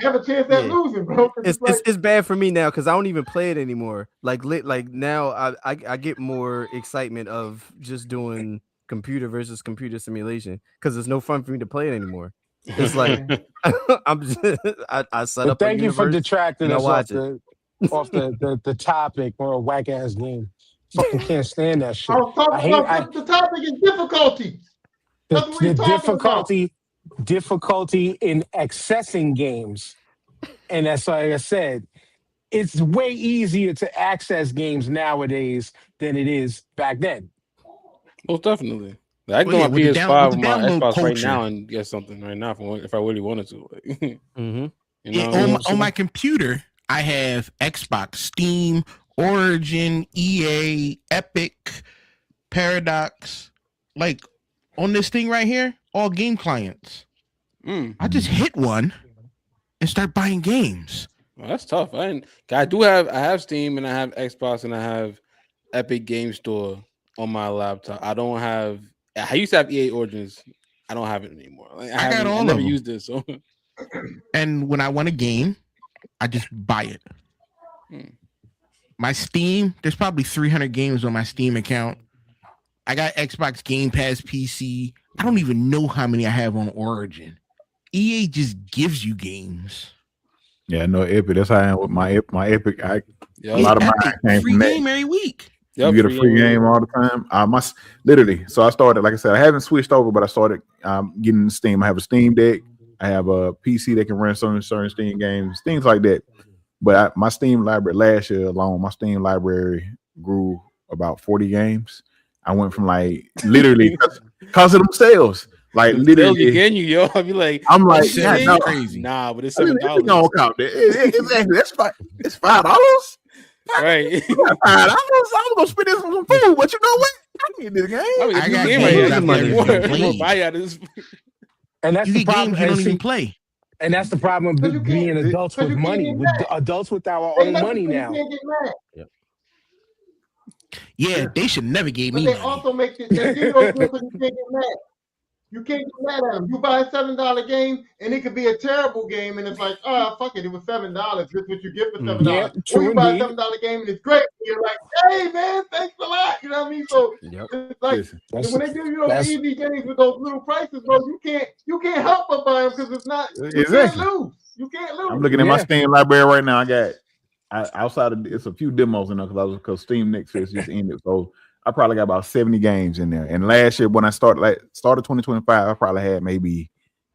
have a chance at losing, bro. It's bad for me now, because I don't even play it anymore. Like now, I get more excitement of just doing computer versus computer simulation, because it's no fun for me to play it anymore. It's like I set up. Thank you for detracting us off the topic for a whack ass game. Fucking can't stand that shit. The topic is difficulty. Difficulty in accessing games, and that's like I said, it's way easier to access games nowadays than it is back then. Most definitely. I can go on PS5 with my Xbox right now and get something right now if I really wanted to. On my computer, I have Xbox, Steam, Origin, EA, Epic, Paradox. Like, on this thing right here, all game clients. I just hit one and start buying games. Well, that's tough. I have Steam, and I have Xbox, and I have Epic Game Store on my laptop. I used to have EA Origins. I don't have it anymore. Like, I never used it. So, and when I want a game, I just buy it. My Steam, there's probably 300 games on my Steam account. I got Xbox Game Pass PC. I don't even know how many I have on Origin. EA just gives you games. Yeah, no, Epic. That's how I am with my Epic. A lot of mine came free from game every week. You get a free game all the time. So I started, like I said, I haven't switched over, but I started getting Steam. I have a Steam Deck. I have a PC that can run certain Steam games, things like that. But my Steam library last year alone, my Steam library grew about 40 games. I went from like literally because of them sales. Like Them sales literally, be getting you, yo. I be like, I'm like, shit, yeah, man, no, crazy. nah, but it's I mean, $7. gonna count that. Exactly, that's fine. It's $5. Right. $5. I'm gonna spend this on some food, but you know what? I need this game. I mean, I this got game right here, games I I can never get even more played. buy out of this. And that's You the get problem. games you And don't even see, play. and that's the problem Because with you can't, being adults because with you can't money, get with mad. adults with our They own never money say you now. can't get mad. Yeah, they should never give But me they money. also make it, they give you those deals so you can't get mad. You can't get mad at them. You buy a $7 game, and it could be a terrible game, and it's like, oh, fuck it, it was $7. This is what you get for $7. Yeah, Or true you buy a indeed. $7 game, and it's great. And you're like, hey, man, thanks a lot. You know what I mean? So it's like, Listen, That's when they give you those that's easy games with those little prices, bro, you can't help but buy them because it's not, you can't exactly. lose. You can't lose. I'm looking at my yeah. Steam library right now. I got outside of it's a few demos in there because Steam Next Fest just ended. So I probably got about 70 games in there. And last year when I started 2025, I probably had maybe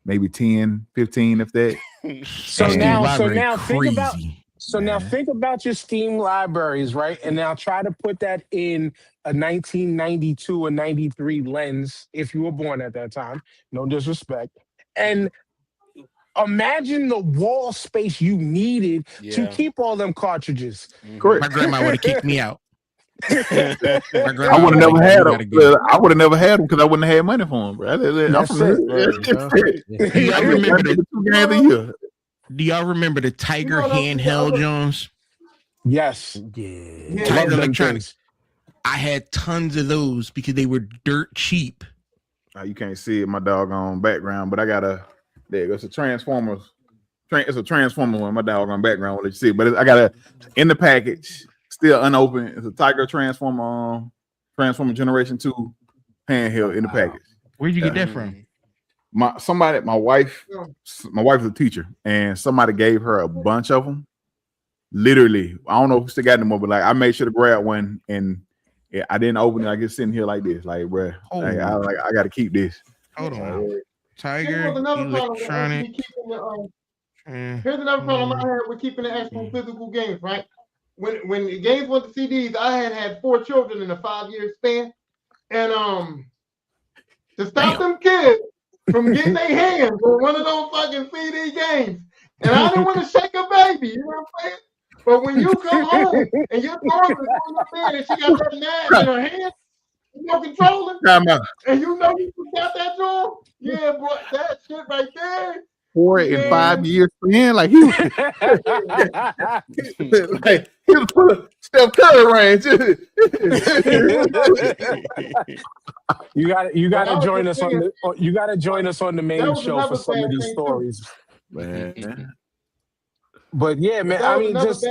10, 15 if that. So Steam now, library think crazy. about your Steam libraries, right? And now try to put that in a 1992 or 93 lens if you were born at that time. No disrespect. And imagine the wall space you needed to Yeah. keep all them cartridges. Correct. My grandma would have kicked me out. My I grandma would have was never like, had "You them. gotta go." I would have never had them because I wouldn't have had money for them, bro. I'm That's from the it. hood. Do y'all I remember get the 2 games a year. Do y'all remember the Tiger You know, handheld Jones? Yes. Yeah. Tiger Love them Electronics. things. I had tons of those because they were dirt cheap. You can't see it, my doggone background, but I got it's a Transformers. It's a Transformer one. My doggone background will let you see it, but I got in the package, still unopened. It's a Tiger Transformer Generation 2 handheld in the package. Where'd you get that from? My wife is a teacher, and somebody gave her a bunch of them. Literally, I don't know who still got them more, but like I made sure to grab one, and I didn't open it. I just sitting here like this, like, bro, I got to keep this. Hold on, Tiger Here's another Electronic. Here's another problem I had with keeping the actual physical games, right? When the games went to CDs, I had 4 children in a 5-year span, and to stop them kids from getting their hands on one of those fucking CD games, and I didn't want to shake a baby, you know what I'm saying? But when you come home and your daughter is on the bed and she got that knife in her hand, no controller, and you know you got that joint, yeah, bro, that shit right there. 4 and 5 years in, like he was like he was full of Steph Curry range. You gotta join us on the main show for some of these stories. Man. But yeah, man, I mean, just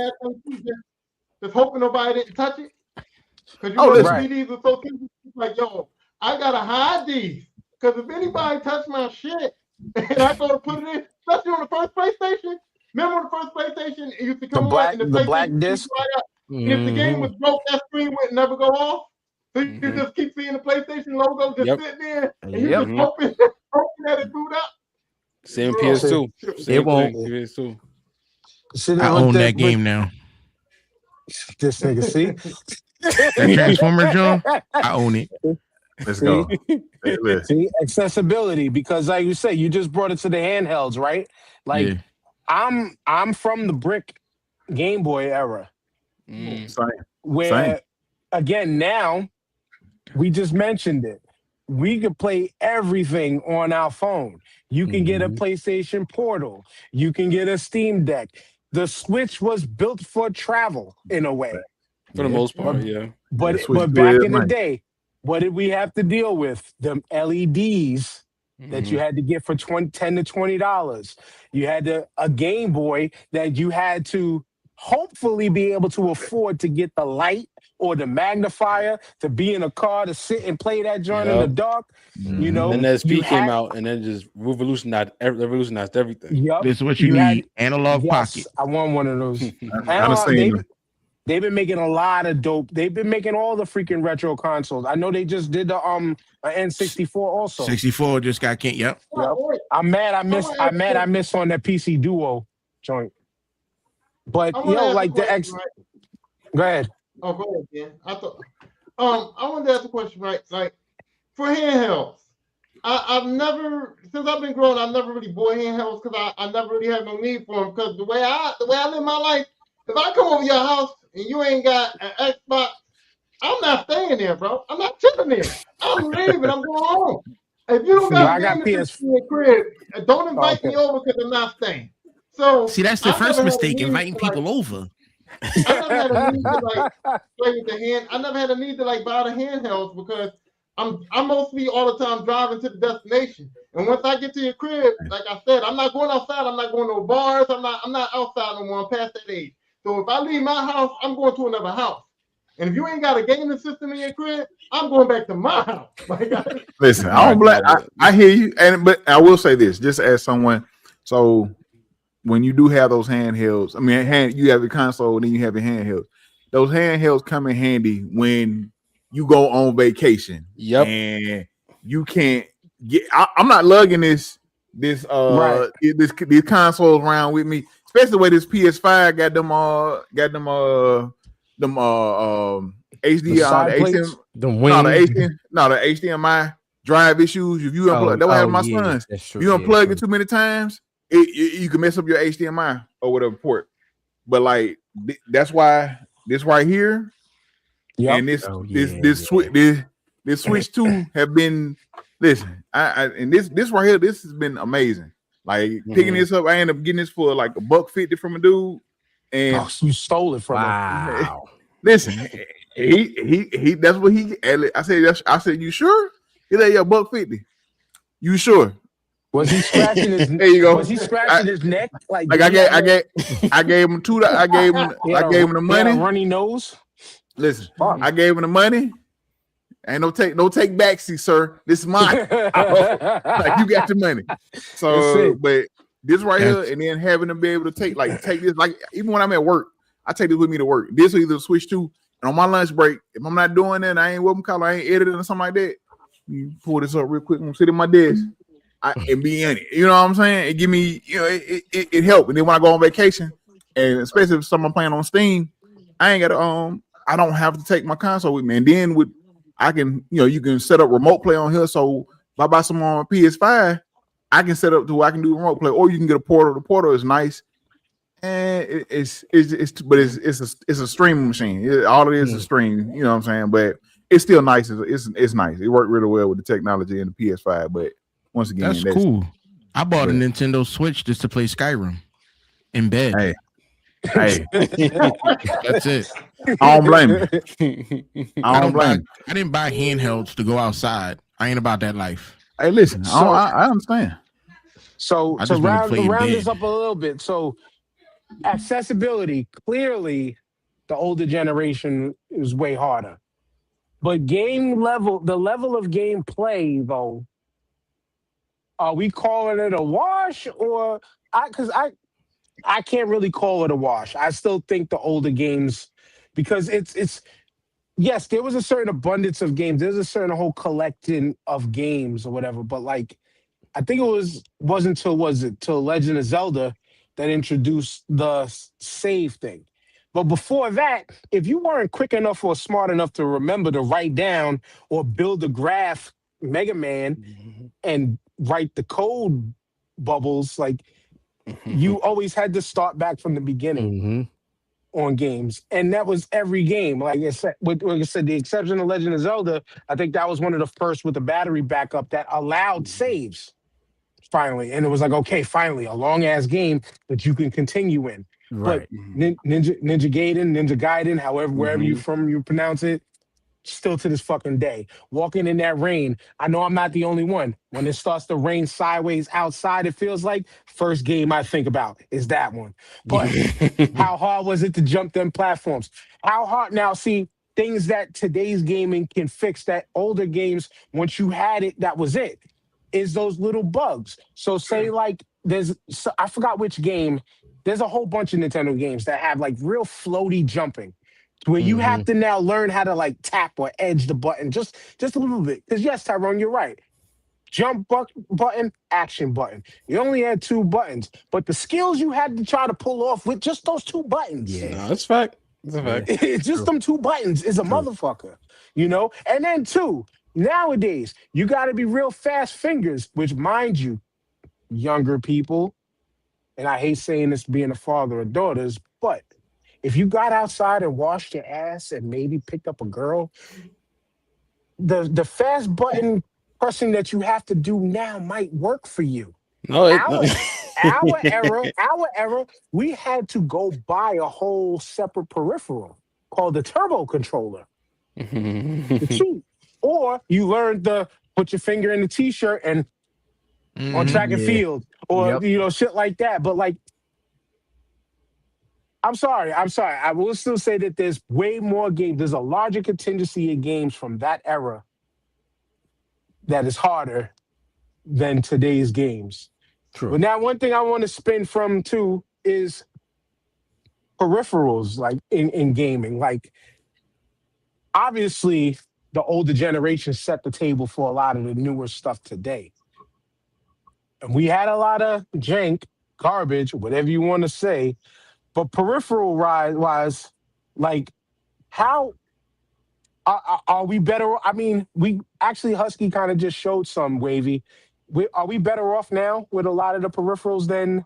hoping nobody didn't touch it. Because you know the CDs are so simple. Like, yo, I gotta hide these. Because if anybody touch my shit and I go to put it in, especially on the first PlayStation. Remember on the first PlayStation, it used to come on and the black disc. If the game was broke, that screen would never go off. So you just keep seeing the PlayStation logo just sitting there, and you just hoping that it boot up. Same PS2. It won't. PS2. I own that game now. This nigga, see? That Transformer John, I own it. Let's go. See, accessibility, because like you say, you just brought it to the handhelds, right? Like I'm from the brick Game Boy era. Where again now we just mentioned it. We could play everything on our phone. You can get a PlayStation Portal. You can get a Steam Deck. The Switch was built for travel in a way. For the most part, yeah. But back in the day, what did we have to deal with? The LEDs that you had to get for $10 to $20. You had a Game Boy that you had to hopefully be able to afford to get the light or the magnifier to be in a car to sit and play that joint in the dark. You know, and then SP came out and then just revolutionized everything. Yep. This is what you need. Analog pocket. I want one of those. They've been making a lot of dope. They've been making all the freaking retro consoles. I know they just did the N64 also. 64 just got can't. Yep. I'm mad. I missed on that PC Duo joint. But like the X. Right? Go ahead. Oh, go ahead, man. I wanted to ask a question, right? Like for handhelds, I've never, since I've been growing, I've never really bought handhelds because I never really had no need for them. Because the way I live my life, if I come over your house and you ain't got an Xbox, I'm not staying there, bro. I'm not chilling there. I'm leaving. I'm going home. If you don't See, got I a got gaming system PS. in your crib, don't invite Okay. me over because I'm not staying. So See, that's the I've first never had a mistake, need inviting to like. people over. I never had a need to like play with the hand. I never had a need to like buy the handhelds because I'm mostly all the time driving to the destination. And once I get to your crib, like I said, I'm not going outside. I'm not going to bars. I'm not outside no more. I'm past that age. So if I leave my house, I'm going to another house. And if you ain't got a gaming system in your crib, I'm going back to my house. Like, Listen, I I don't blame. got it. I hear you, but I will say this, just as someone. So when you do have those handhelds, I mean, you have your console and then you have your handhelds. Those handhelds come in handy when you go on vacation. Yep. And you can't get. I'm not lugging these consoles around with me, especially the way this PS5 got them The HD on the side HDMI. plates. The No, the wing. HDMI drive issues. If you unplug, that what happened to my Yeah, sons. that's true. You Yeah, unplug true. it too many times, you can mess up your HDMI or whatever port. But like that's why this right here Yep. and Oh, yeah, this Switch 2 have been listen. And this right here, this has been amazing. Like picking this up, I ended up getting this for like $150 from a dude. And Oh, you stole it from him. Wow. listen, he that's what he. I said, you sure? He said, yeah, $150. You sure? Was he scratching his? There you go. Was he scratching his neck? Like I gave him I gave him the He had a money. runny nose. Listen, Fuck. I gave him the money. Ain't no take backseat, sir. This is mine. Like you got the money. So, but this right here, and then having to be able to take this, like even when I'm at work, I take this with me to work. This will either switch to, and on my lunch break, if I'm not doing that, I ain't what I'm calling, I ain't editing or something like that. You pull this up real quick. I'm gonna sit at my desk. And be in it, you know what I'm saying? It give me, it help. And then when I go on vacation, and especially if someone playing on Steam, I ain't gotta I don't have to take my console with me. And then I can, you can set up remote play on here. So if I buy some on PS5, I can set up to where I can do remote play, or you can get a portal. The portal is nice, and it's a streaming machine. All it is a stream. You know what I'm saying? But it's still nice. It's nice. It worked really well with the technology in the PS5, but. Once again, that's cool. I bought a Nintendo Switch just to play Skyrim in bed. Hey, that's it. I don't blame you. I didn't buy handhelds to go outside. I ain't about that life. Hey, listen, I understand. So to round this up a little bit, so accessibility, clearly the older generation is way harder. But the level of gameplay though, are we calling it a wash or because I can't really call it a wash. I still think the older games, because it's yes, there was a certain abundance of games. There's a certain whole collecting of games or whatever. But like, I think wasn't till Legend of Zelda that introduced the save thing. But before that, if you weren't quick enough or smart enough to remember to write down or build a graph Mega Man and write the code bubbles, like you always had to start back from the beginning on games. And that was every game. Like I said, the exception of Legend of Zelda, I think that was one of the first with the battery backup that allowed saves finally. And it was like, okay, finally, a long ass game that you can continue in. Right. But Ninja Gaiden, wherever you from, you pronounce it, still to this fucking day. Walking in that rain, I know I'm not the only one. When it starts to rain sideways outside, it feels like first game I think about is that one. But how hard was it to jump them platforms? How hard now? See, things that today's gaming can fix that older games, once you had it, that was it. Is those little bugs. So say like I forgot which game. There's a whole bunch of Nintendo games that have like real floaty jumping, where you have to now learn how to like tap or edge the button just a little bit. Because yes, Tyrone, you're right. Jump button, action button. You only had 2 buttons, but the skills you had to try to pull off with just those 2 buttons. Yeah, no, that's fact. That's a fact. It's just them 2 buttons is a motherfucker. you know. And then two, nowadays you got to be real fast fingers, which, mind you, younger people, and I hate saying this being a father of daughters, but if you got outside and washed your ass and maybe picked up a girl, the fast button pressing that you have to do now might work for you. No, it no. Our our era, we had to go buy a whole separate peripheral called the turbo controller. The two. Or you learned the put your finger in the t-shirt and on track and Yeah. field, or shit like that. But like, I'm sorry. I will still say that there's way more games. There's a larger contingency of games from that era that is harder than today's games. True. But now, one thing I want to spin from too is peripherals, like in gaming. Like, obviously, the older generation set the table for a lot of the newer stuff today. And we had a lot of jank, garbage, whatever you want to say. But peripheral wise, like, how are we better? I mean, we actually, Husky kind of just showed some, Wavy. Are we better off now with a lot of the peripherals than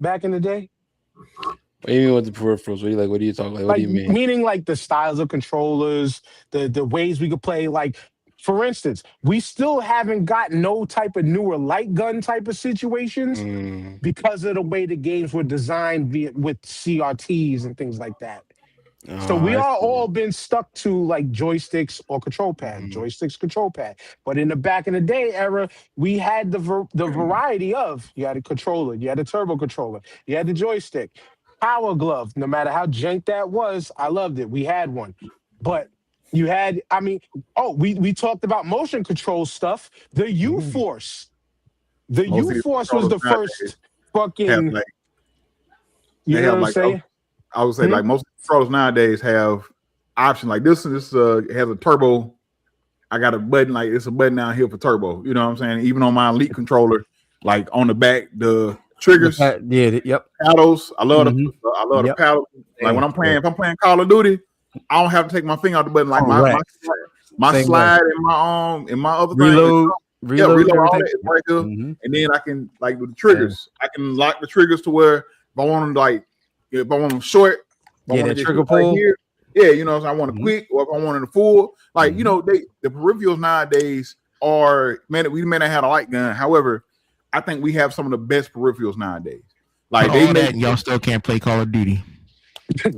back in the day? What do you mean with the peripherals? What do you talk like? What do you mean? Meaning like the styles of controllers, the ways we could play. Like, for instance, we still haven't got no type of newer light gun type of situations because of the way the games were designed with CRTs and things like that. So we are all been stuck to like joysticks or control pad, joysticks, control pad. But in the back in the day era, we had the variety of, you had a controller, you had a turbo controller, you had the joystick, power glove. No matter how jank that was, I loved it. We had one. But you had, we talked about motion control stuff. The U-Force. The U-Force was the first fucking, you know what I'm saying? I would say like most controllers nowadays have options like this. This has a turbo. I got a button, like it's a button down here for turbo. You know what I'm saying? Even on my Elite controller, like on the back, the triggers, paddles. I love the paddle. Like when I'm playing, if I'm playing Call of Duty, I don't have to take my finger out the button. Like my slide and my other reload, thing, reload all that is right here. And then I can like with the triggers, I can lock the triggers to where if I want them like. If I want them short, if I want to trigger pull right here, you know, if I want a quick or if I want it a full, like you know, the peripherals nowadays are we may not have a light gun. However, I think we have some of the best peripherals nowadays. Like y'all still can't play Call of Duty. I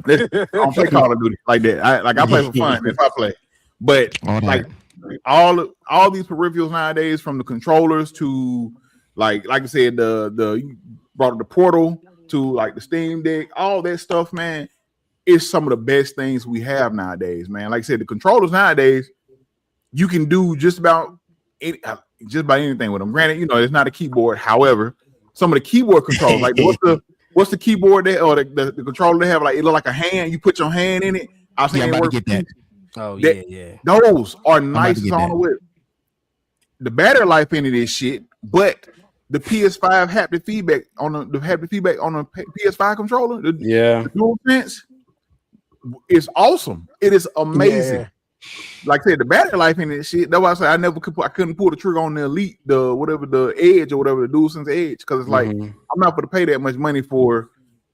don't play Call of Duty like that. I play for fun if I play, but like all these peripherals nowadays, from the controllers to like I said, you brought up the Portal. To like the Steam Deck, all that stuff, man, is some of the best things we have nowadays, man. Like I said, the controllers nowadays, you can do just about anything with them. Granted, you know, it's not a keyboard. However, some of the keyboard controls, like what's the keyboard there or the controller they have, like it look like a hand. You put your hand in it. I was thinking about to get that. Oh yeah. Those are nice on the whip. The battery life in it is shit, but the PS5 haptic feedback on the PS5 controller, the DualSense, is awesome. It is amazing. Yeah. Like I said, the battery life in this shit. That's why I said I couldn't pull the trigger on the Elite, the Edge or whatever, the DualSense Edge, because it's like I'm not going to pay that much money for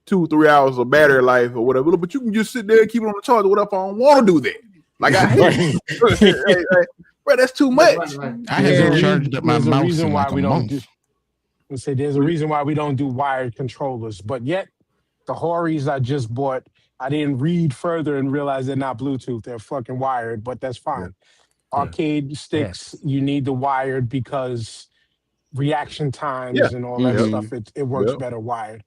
2-3 hours of battery life or whatever. But you can just sit there and keep it on the charger. What if I don't want to do that? Like I hate it. Bro, that's too much. I haven't charged up my mouse. Reason why we don't do. There's a reason why we don't do wired controllers, but yet the Horis I just bought, I didn't read further and realize they're not Bluetooth. They're fucking wired, but that's fine. Arcade sticks, you need the wired because reaction times and all that stuff. It works better wired.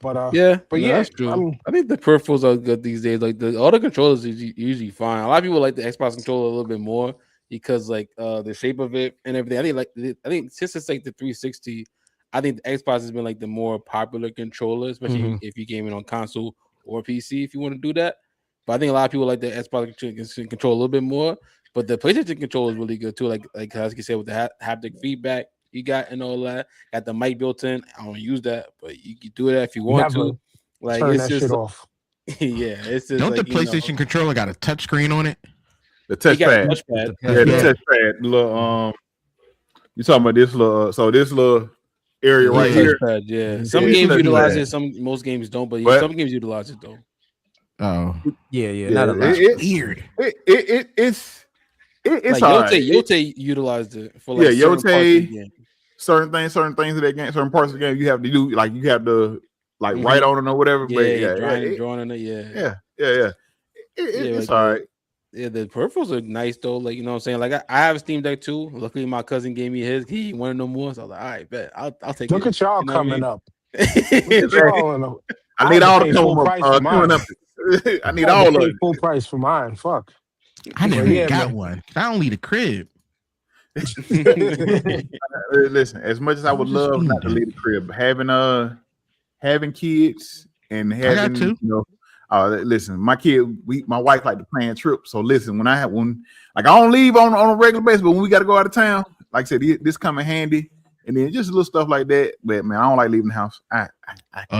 But that's true. I think the peripherals are good these days. Like all the controllers is usually fine. A lot of people like the Xbox controller a little bit more because like the shape of it and everything. I think since it's like the 360. I think the Xbox has been like the more popular controller, especially if you're gaming on console or PC, if you want to do that. But I think a lot of people like the Xbox can control a little bit more. But the PlayStation controller is really good too. Like as you said, with the haptic feedback you got and all that. Got the mic built in. I don't use that, but you can do that if you want to. Like turn it's that just shit off. it's just don't like, the PlayStation controller got a touch screen on it? The He got a touchpad. touchpad. Yeah, the touchpad. Little you talking about this little so this little area right here. Touchpad, yeah. Some Yeah, games touchpad. utilize it, most games don't, but some games utilize it though. Oh, yeah, not a lot. Weird. It's Like all right. Yote utilized it for like certain Yote, parts of the game. certain things of that game, certain parts of the game you have to do, like you have to like write on it or whatever. Yeah, But drawing on it, yeah. It's like all right. Yeah, the peripherals are nice though. Like, you know what I'm saying? Like I have a Steam Deck too. Luckily my cousin gave me his. He wanted no more. So I was like, all right, bet. I'll take Look it. at y'all You know what I coming mean? up. Look at y'all I need all the full price for mine. I need all of it. Full price for mine. Fuck. I never Yeah, got man. one. I don't need a crib. Listen, as much as I would love not to leave the crib, having kids and having listen, my wife like to plan trips. So listen, when I don't leave on a regular basis, but when we got to go out of town, like I said, this come in handy, and then just little stuff like that. But man, I don't like leaving the house.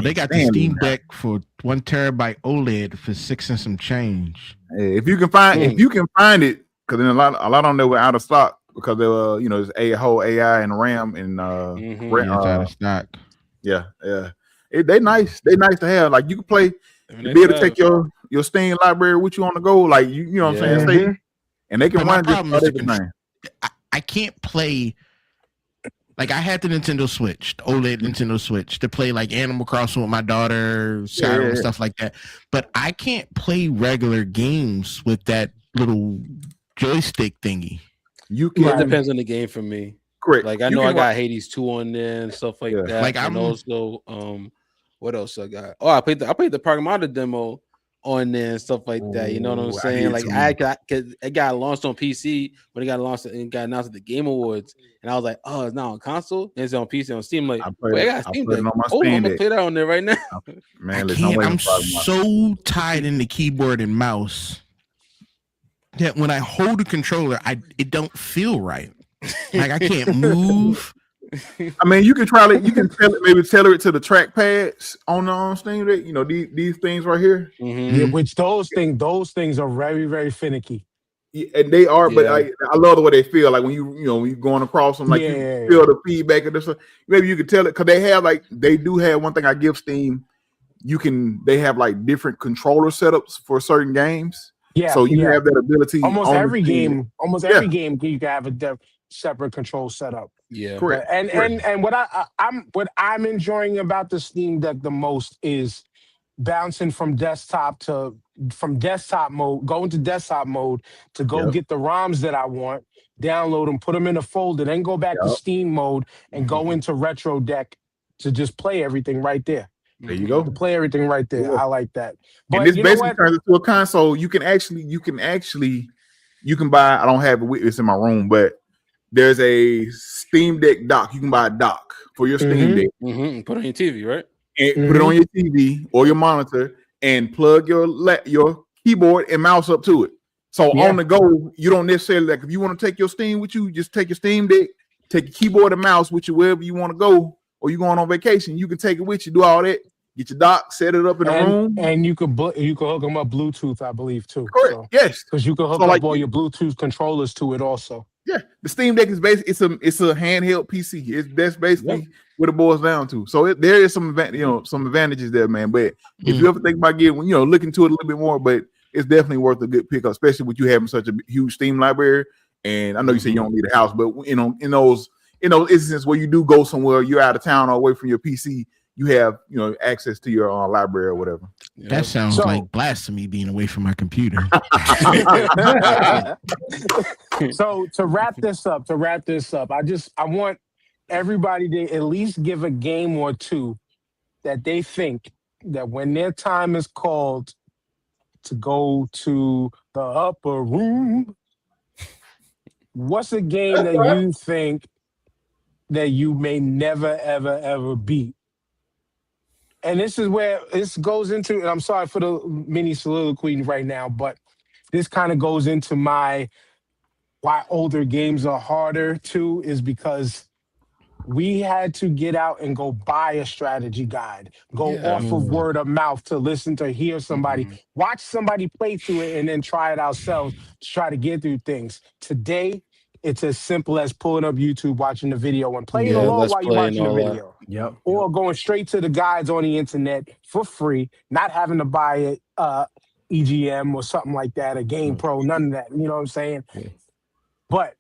They got the Steam Deck for 1 terabyte OLED for $6 and some change. If you can find it, because then a lot of them they were out of stock because they were there's a whole AI and RAM and it's out of stock. Yeah. They nice to have. Like you can play. To be able to take your Steam library with you on the go, like you know what I'm saying, and they can run just about everything. I can't play. Like I had the Nintendo Switch, the OLED Nintendo Switch, to play like Animal Crossing with my daughter, Skyrim, and stuff like that. But I can't play regular games with that little joystick thingy. You can. It depends on the game for me. Correct. Like I know I got Hades 2 on there and stuff like that. Like and also what else I got? Oh, I played the Pragmata demo on there and stuff like that. You know what I'm saying? Like it got launched on PC when it got launched and got announced at the Game Awards, and I was like, oh, it's not on console. And it's on PC on Steam. Like, I got Steam Deck. Oh, I'm gonna play that on there right now. Man, I'm so tied in the keyboard and mouse that when I hold the controller, it don't feel right. Like I can't move. I mean, you can try it. You can maybe tailor it to the track pads on Steam Deck. You know these things right here. Yeah, which those things are very, very finicky. Yeah, and they are, but I love the way they feel. Like when you're going across them, like you feel the feedback and this. Maybe you can tell it because they do have one thing I give Steam. They have like different controller setups for certain games. Yeah, so you have that ability. Almost every game you can have a separate control setup. Yeah, correct. And what I'm enjoying about the Steam Deck the most is bouncing from desktop mode, going to desktop mode to go get the ROMs that I want, download them, put them in a folder, then go back to Steam mode and go into Retro Deck to just play everything right there. There you go. To play everything right there. Yeah. I like that. But and this basically turns into a console. You can buy. I don't have it. It's in my room, but there's a Steam Deck dock. You can buy a dock for your Steam Deck. Put it on your TV, right? And put it on your TV or your monitor and plug your keyboard and mouse up to it. So on the go, you don't necessarily if you want to take your Steam with you, just take your Steam Deck, take your keyboard and mouse with you wherever you want to go. Or you going on vacation, you can take it with you, do all that, get your dock, set it up in the room, and you could hook them up Bluetooth, I believe too. Correct. So, yes, because you can hook up all your Bluetooth controllers to it also. Yeah, the Steam Deck is basically it's a handheld PC. That's basically what it boils down to. So there is some advantages there, man. But if you ever think about getting look into it a little bit more, but it's definitely worth a good pickup, especially with you having such a huge Steam library. And I know you say you don't need a house, but in those instances where you do go somewhere, you're out of town or away from your PC, you have access to your library or whatever. That sounds like blasphemy, being away from my computer. So to wrap this up, I want everybody to at least give a game or two that they think that when their time is called to go to the upper room, what's a game that you think that you may never, ever, ever beat? And this is where this goes into, and I'm sorry for the mini soliloquy right now, but this kind of goes into why older games are harder too, is because we had to get out and go buy a strategy guide, go Yeah. off of word of mouth to listen to hear somebody, watch somebody play through it, and then try it ourselves to try to get through things. Today, it's as simple as pulling up YouTube, watching the video, and playing Yeah, along let's while you're play and watching the all that. video. Yep. Or going straight to the guides on the internet for free, not having to buy it EGM or something like that, a Game Pro, none of that. You know what I'm saying? Yeah. But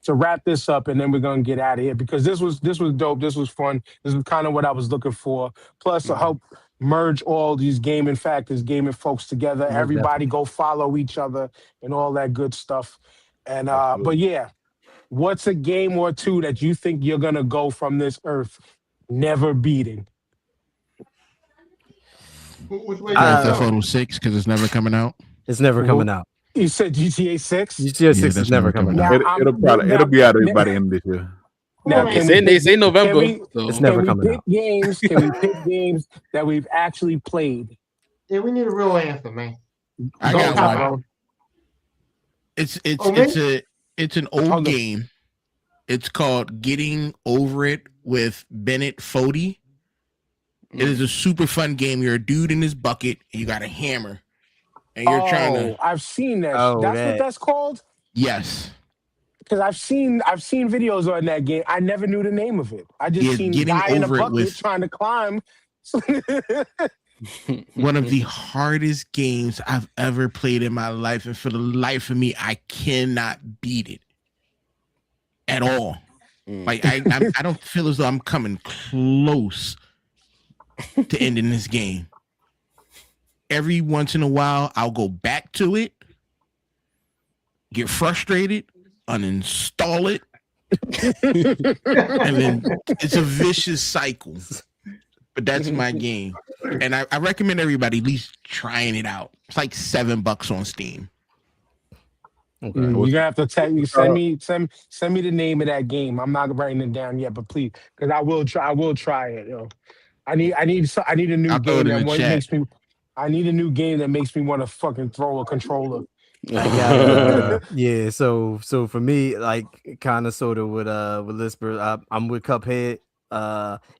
to wrap this up, and then we're gonna get out of here because this was dope. This was fun. This was kind of what I was looking for. Plus, to help merge all these gaming factors, gaming folks together. Most Everybody definitely. go follow each other and all that good stuff. And but Absolutely. yeah, what's a game or two that you think you're gonna go from this earth never beating? Which way you Grand want Theft to go? Auto 6 because it's never coming out. It's never coming out. You said GTA 6? GTA Yeah, 6 is that's never never coming coming out. Now It'll be out by the end of this year. now They can They we say November. It's So never can we coming pick out. games? Can we pick games that we've actually played? Yeah, we need a real answer, man. I Go, got cop one. out. Tyrone. It's an old Hold on. game. It's called Getting Over It with Bennett Foddy. It is a super fun game. You're a dude in this bucket and you got a hammer. And you're trying to I've seen that. Oh, That's what that. that's called. yes. Because I've seen videos on that game. I never knew the name of it. I just Yeah, seen getting guy in a over it bucket with- trying to climb. One of the hardest games I've ever played in my life, and for the life of me, I cannot beat it at all. Like I don't feel as though I'm coming close to ending this game. Every once in a while, I'll go back to it, get frustrated, uninstall it, and then it's a vicious cycle. But that's my game, and I recommend everybody at least trying it out. It's like $7 on Steam. Okay. You're gonna have to send me the name of that game. I'm not writing it down yet, but please, because I will try it. Yo, I need a new I'll throw it game in that the chat. makes me. I need a new game that makes me want to fucking throw a controller. I got yeah. So for me, like kind of sort of with Lisper, I'm with Cuphead.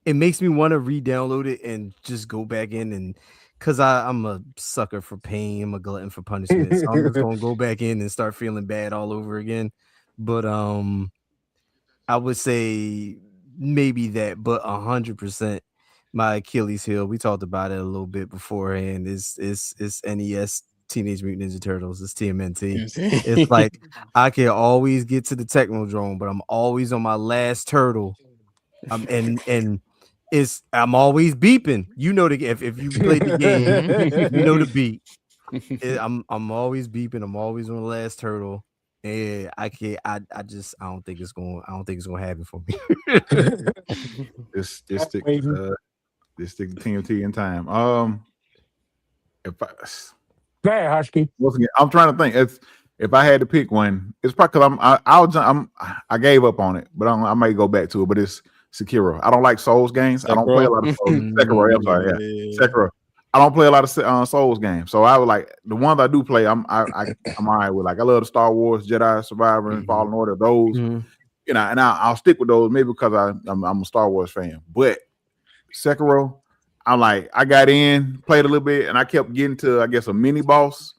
It makes me want to re-download it and just go back in and because I'm a sucker for pain, I'm a glutton for punishment. So I'm just gonna go back in and start feeling bad all over again. But I would say maybe that, but 100% my Achilles heel. We talked about it a little bit beforehand. Is NES Teenage Mutant Ninja Turtles? It's TMNT. It's like I can always get to the Technodrome, but I'm always on my last turtle. And I'm always beeping. You know if you played the game, you know the beat. I'm always beeping. I'm always on the last turtle. And I can't. I don't think it's going to happen for me. Just stick to TNT in time. Go ahead, Husky. Once again, I'm trying to think. If I had to pick one, it's probably because I gave up on it, but I may go back to it. But it's Sekiro. I don't like Souls games. I don't play a lot of Souls. Sekiro. I'm sorry, yeah. Sekiro. I don't play a lot of Souls games. So I would like the ones I do play. I'm all right with. Like I love the Star Wars, Jedi Survivor, and Fallen Order. Those, you know, and I'll stick with those maybe because I'm a Star Wars fan. But Sekiro, I'm like I got in, played a little bit, and I kept getting to I guess a mini boss.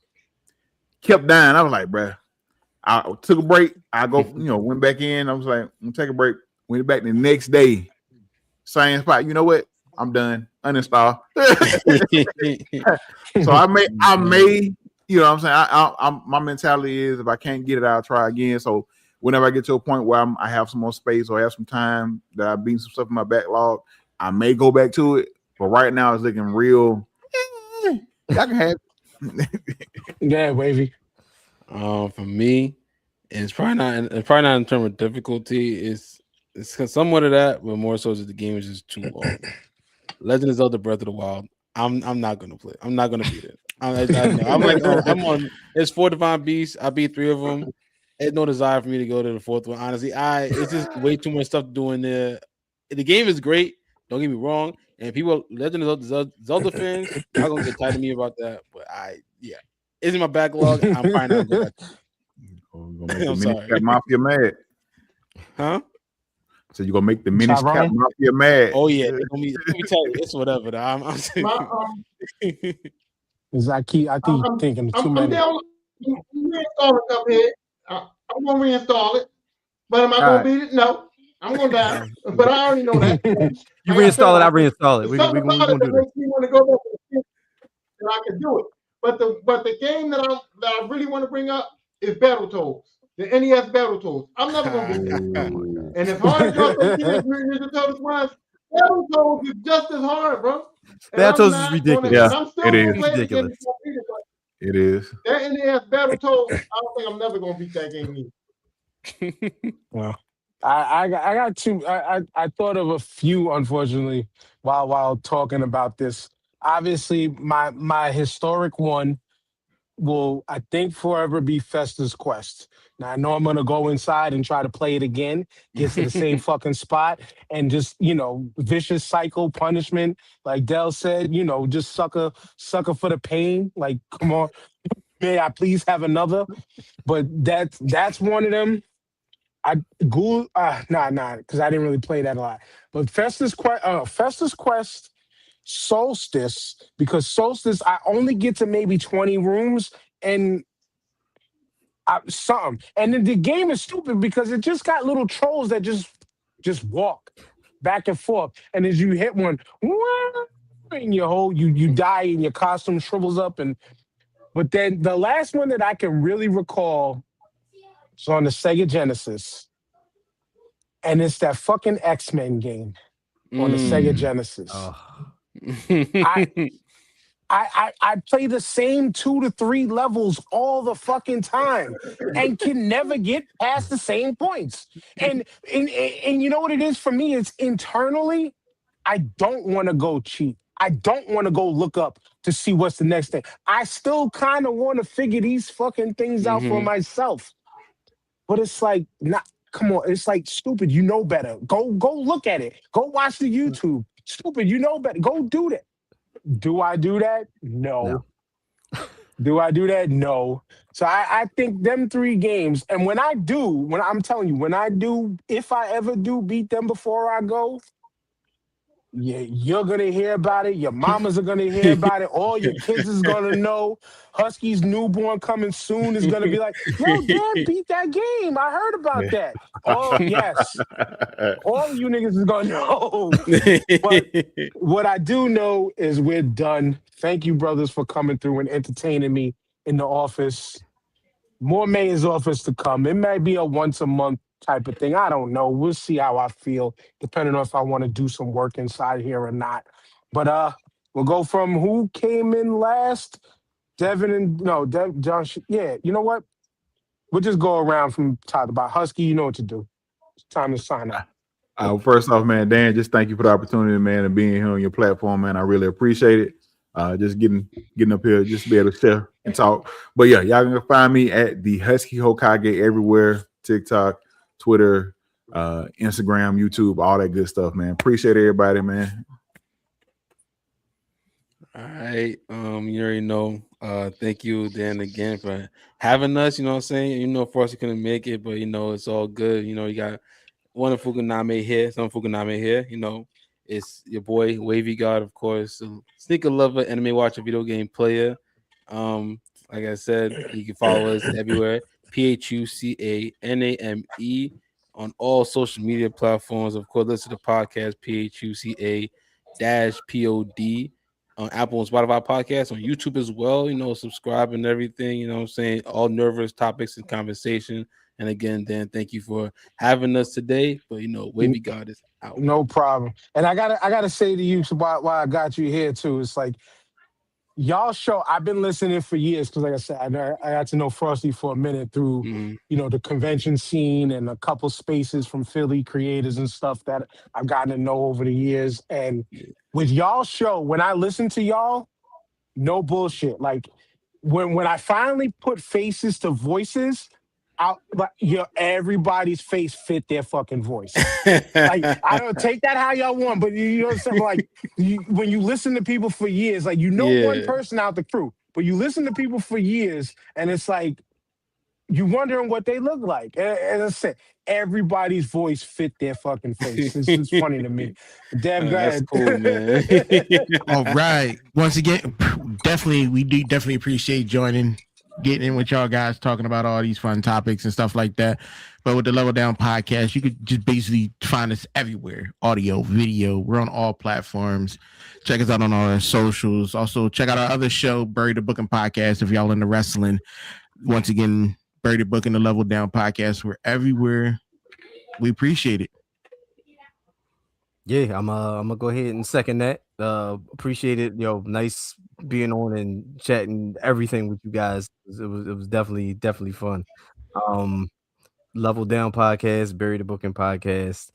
Kept dying. I was like, bruh. I took a break. I go, went back in. I was like, I'm gonna take a break. Went back the next day. Same spot. You know what? I'm done. Uninstall. So I may, you know what I'm saying? I'm my mentality is if I can't get it, I'll try again. So whenever I get to a point where I have some more space or have some time that I've beat some stuff in my backlog, I may go back to it. But right now it's looking real. Y'all can have Yeah, Wavy. For me, it's probably not in terms of difficulty. It's somewhat of that, but more so that the game is just too long. Legend of Zelda: Breath of the Wild. I'm not gonna play. I'm not gonna beat it. I'm like I'm on. It's 4 Divine Beasts. I beat 3 of them. There's no desire for me to go to the 4th one. Honestly, it's just way too much stuff to do in there. The game is great. Don't get me wrong. And people, Legend of Zelda fans, are gonna get tired of me about that. But it's in my backlog. I'm probably not gonna go back. I'm sorry. Got Mafia mad. Huh? So you're gonna make the Minish Cap Tyrone? Mafia mad. Oh yeah, let me tell you, it's whatever. Though. My, Because I think you're thinking of too I'm many. down. I'm reinstalling Cuphead. I'm gonna reinstall it, but am I All gonna right. beat it? No, I'm gonna die. But I already know that. You I gotta reinstall it, I realize it. reinstall it. There's We something we about it gonna that do this. makes me want to go back to the system, and I can do it. But the game that I really want to bring up is Battletoads, the NES Battletoads. I'm never gonna beat that. Oh my god. And as hard as y'all think Teenage Mutant Ninja Turtles was, Battletoads is just as hard, bro. And I'm Battletoads is not gonna, ridiculous. Yeah, and I'm still it gonna is. It's play the game ridiculous. before I beat it. But It is. that NES Battletoads, I don't think I'm never gonna beat that game either. Well, I got two. I thought of a few, unfortunately, while talking about this. Obviously, my historic one will, I think, forever be Festus Quest. Now I know I'm gonna go inside and try to play it again, get to the same fucking spot, and just vicious cycle punishment, like Dell said. Just sucker for the pain. Like, come on, may I please have another? But that's one of them. I Ghoul, nah, because I didn't really play that a lot. But Festus Quest, Solstice, because Solstice, I only get to maybe 20 rooms and something. And then the game is stupid because it just got little trolls that just walk back and forth. And as you hit one, and you die and your costume shrivels up. But then the last one that I can really recall is on the Sega Genesis. And it's that fucking X-Men game on the Sega Genesis. Oh. I play the same 2 to 3 levels all the fucking time and can never get past the same points. And you know what it is for me? It's internally, I don't want to go cheat. I don't want to go look up to see what's the next thing. I still kind of want to figure these fucking things out for myself. But it's like, not. Come on, it's like stupid. You know better. Go look at it. Go watch the YouTube. Stupid, you know better. Go do that. Do I do that? No. Do I do that? No. So I think them 3 games, and when I'm telling you, when I do, if I ever do beat them before I go, yeah, you're gonna hear about it. Your mamas are gonna hear about it. All your kids is gonna know. Husky's newborn coming soon is gonna be like, "Yo, Dad beat that game. I heard about that." Oh yes, all of you niggas is gonna know. But what I do know is we're done. Thank you, brothers, for coming through and entertaining me in the office. More Mayor's office to come. It may be a once a month type of thing. I don't know. We'll see how I feel, depending on if I want to do some work inside here or not. But we'll go from who came in last. Devin and no, John. Yeah, you know what? We'll just go around from top to bottom. Husky, you know what to do. It's time to sign out. First off, man, Dan, just thank you for the opportunity, man, and being here on your platform, man. I really appreciate it. Just getting up here, just to be able to share and talk. But yeah, y'all can find me at the Husky Hokage everywhere: TikTok, Twitter, Instagram, YouTube, all that good stuff, man. Appreciate everybody, man. All right. You already know. Thank you, Dan, again for having us. You know what I'm saying? Of course you couldn't make it, but it's all good. You got one of Fukuname here, some Fukuname here. It's your boy Wavy God, of course. Sneaker lover, anime watcher, video game player. Like I said, you can follow us everywhere. PHUCANAME on all social media platforms. Of course, listen to the podcast PHUCA-POD on Apple and Spotify podcasts, on YouTube as well. Subscribe and everything. You know what I'm saying? All nervous topics and conversation. And again, Dan, thank you for having us today. But Wavy God is out. No problem. And I gotta say to you why I got you here too. It's like y'all show. I've been listening for years because, like I said, I got to know Frosty for a minute through the convention scene and a couple spaces from Philly creators and stuff that I've gotten to know over the years. And with y'all show, when I listen to y'all, no bullshit. Like when I finally put faces to voices, everybody's face fit their fucking voice. Like, I don't take that how y'all want, but you know what I'm saying? Like, when you listen to people for years, like one person out the crew, but you listen to people for years, and it's like you wondering what they look like. And as I said, everybody's voice fit their fucking face. It's just funny to me. Dev, go That's ahead. cool, man. All right. Once again, we do definitely appreciate joining, getting in with y'all guys, talking about all these fun topics and stuff like that. But with the Level Down podcast, you could just basically find us everywhere: audio, video. We're on all platforms. Check us out on all our socials. Also, check out our other show, Bury the Booking Podcast, if y'all into wrestling. Once again, Bury the Book and the Level Down podcast. We're everywhere. We appreciate it. Yeah, I'm gonna go ahead and second that. Appreciate it. Nice being on and chatting everything with you guys. It was definitely fun. Level Down podcast, Bury the Booking podcast.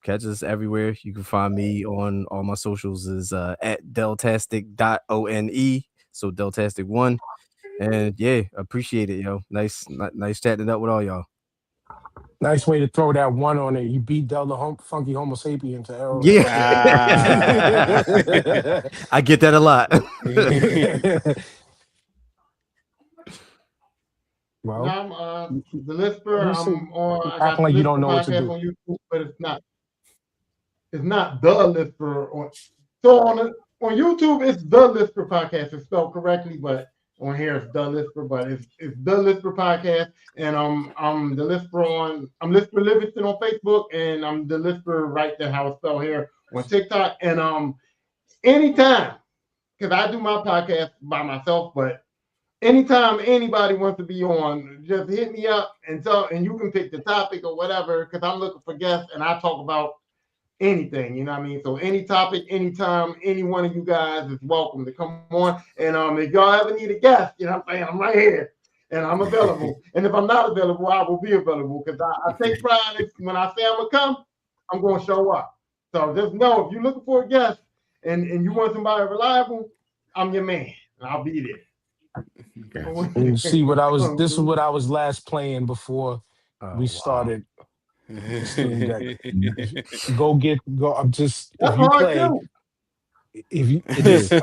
Catch us everywhere. You can find me on all my socials is at deltastic.one. So deltastic1. And yeah, appreciate it, yo. Nice chatting it up with all y'all. Nice way to throw that one on it. You beat Del the Funky Homo sapien to hell. Yeah. I get that a lot. Well, Now I'm the Lisper. you see, I'm on. I acting got the like you don't Lisper know what to podcast do. on YouTube, but it's not. It's not the Lisper. So on YouTube, it's the Lisper podcast. It's spelled correctly, but on here it's the Lisper. But it's the Lisper podcast, and I'm the Lisper I'm Lisper Livingston on Facebook, and I'm the Lisper right there how it's spelled here on TikTok. And anytime, because I do my podcast by myself, but anytime anybody wants to be on, just hit me up and you can pick the topic or whatever, because I'm looking for guests and I talk about anything, you know what I mean? So any topic, anytime, any one of you guys is welcome to come on. And if y'all ever need a guest, you know what I'm saying, I'm right here and I'm available. And if I'm not available, I will be available, because I take pride in when I say I'm gonna come, I'm gonna show up. So just know, if you're looking for a guest and you want somebody reliable, I'm your man and I'll be there. And see this is what I was last playing before we started the Steam Deck. I'm just, That's if you hard play, too. if you just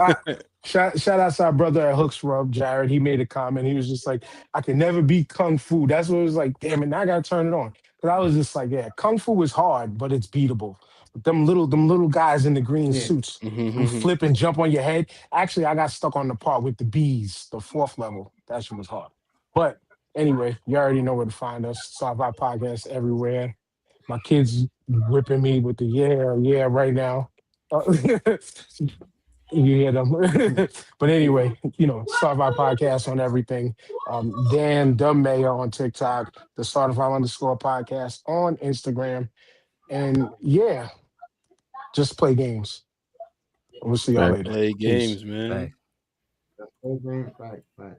shout out to our brother at Hooks Rub, Jared. He made a comment. He was just like, I can never beat Kung Fu. That's what it was like. Damn it, now I gotta turn it on. Because I was just like, yeah, Kung Fu is hard, but it's beatable. But them little guys in the green suits, them flip and jump on your head. Actually, I got stuck on the part with the bees, the 4th level. That shit was hard. But anyway, you already know where to find us. Start our podcast everywhere. My kids whipping me with the yeah right now. You hear them. But anyway, Start our podcast on everything. Dan the Mayor on TikTok, the Start of Our _ podcast on Instagram. And yeah, just play games. We'll see y'all later. Play Peace. games, man. Right.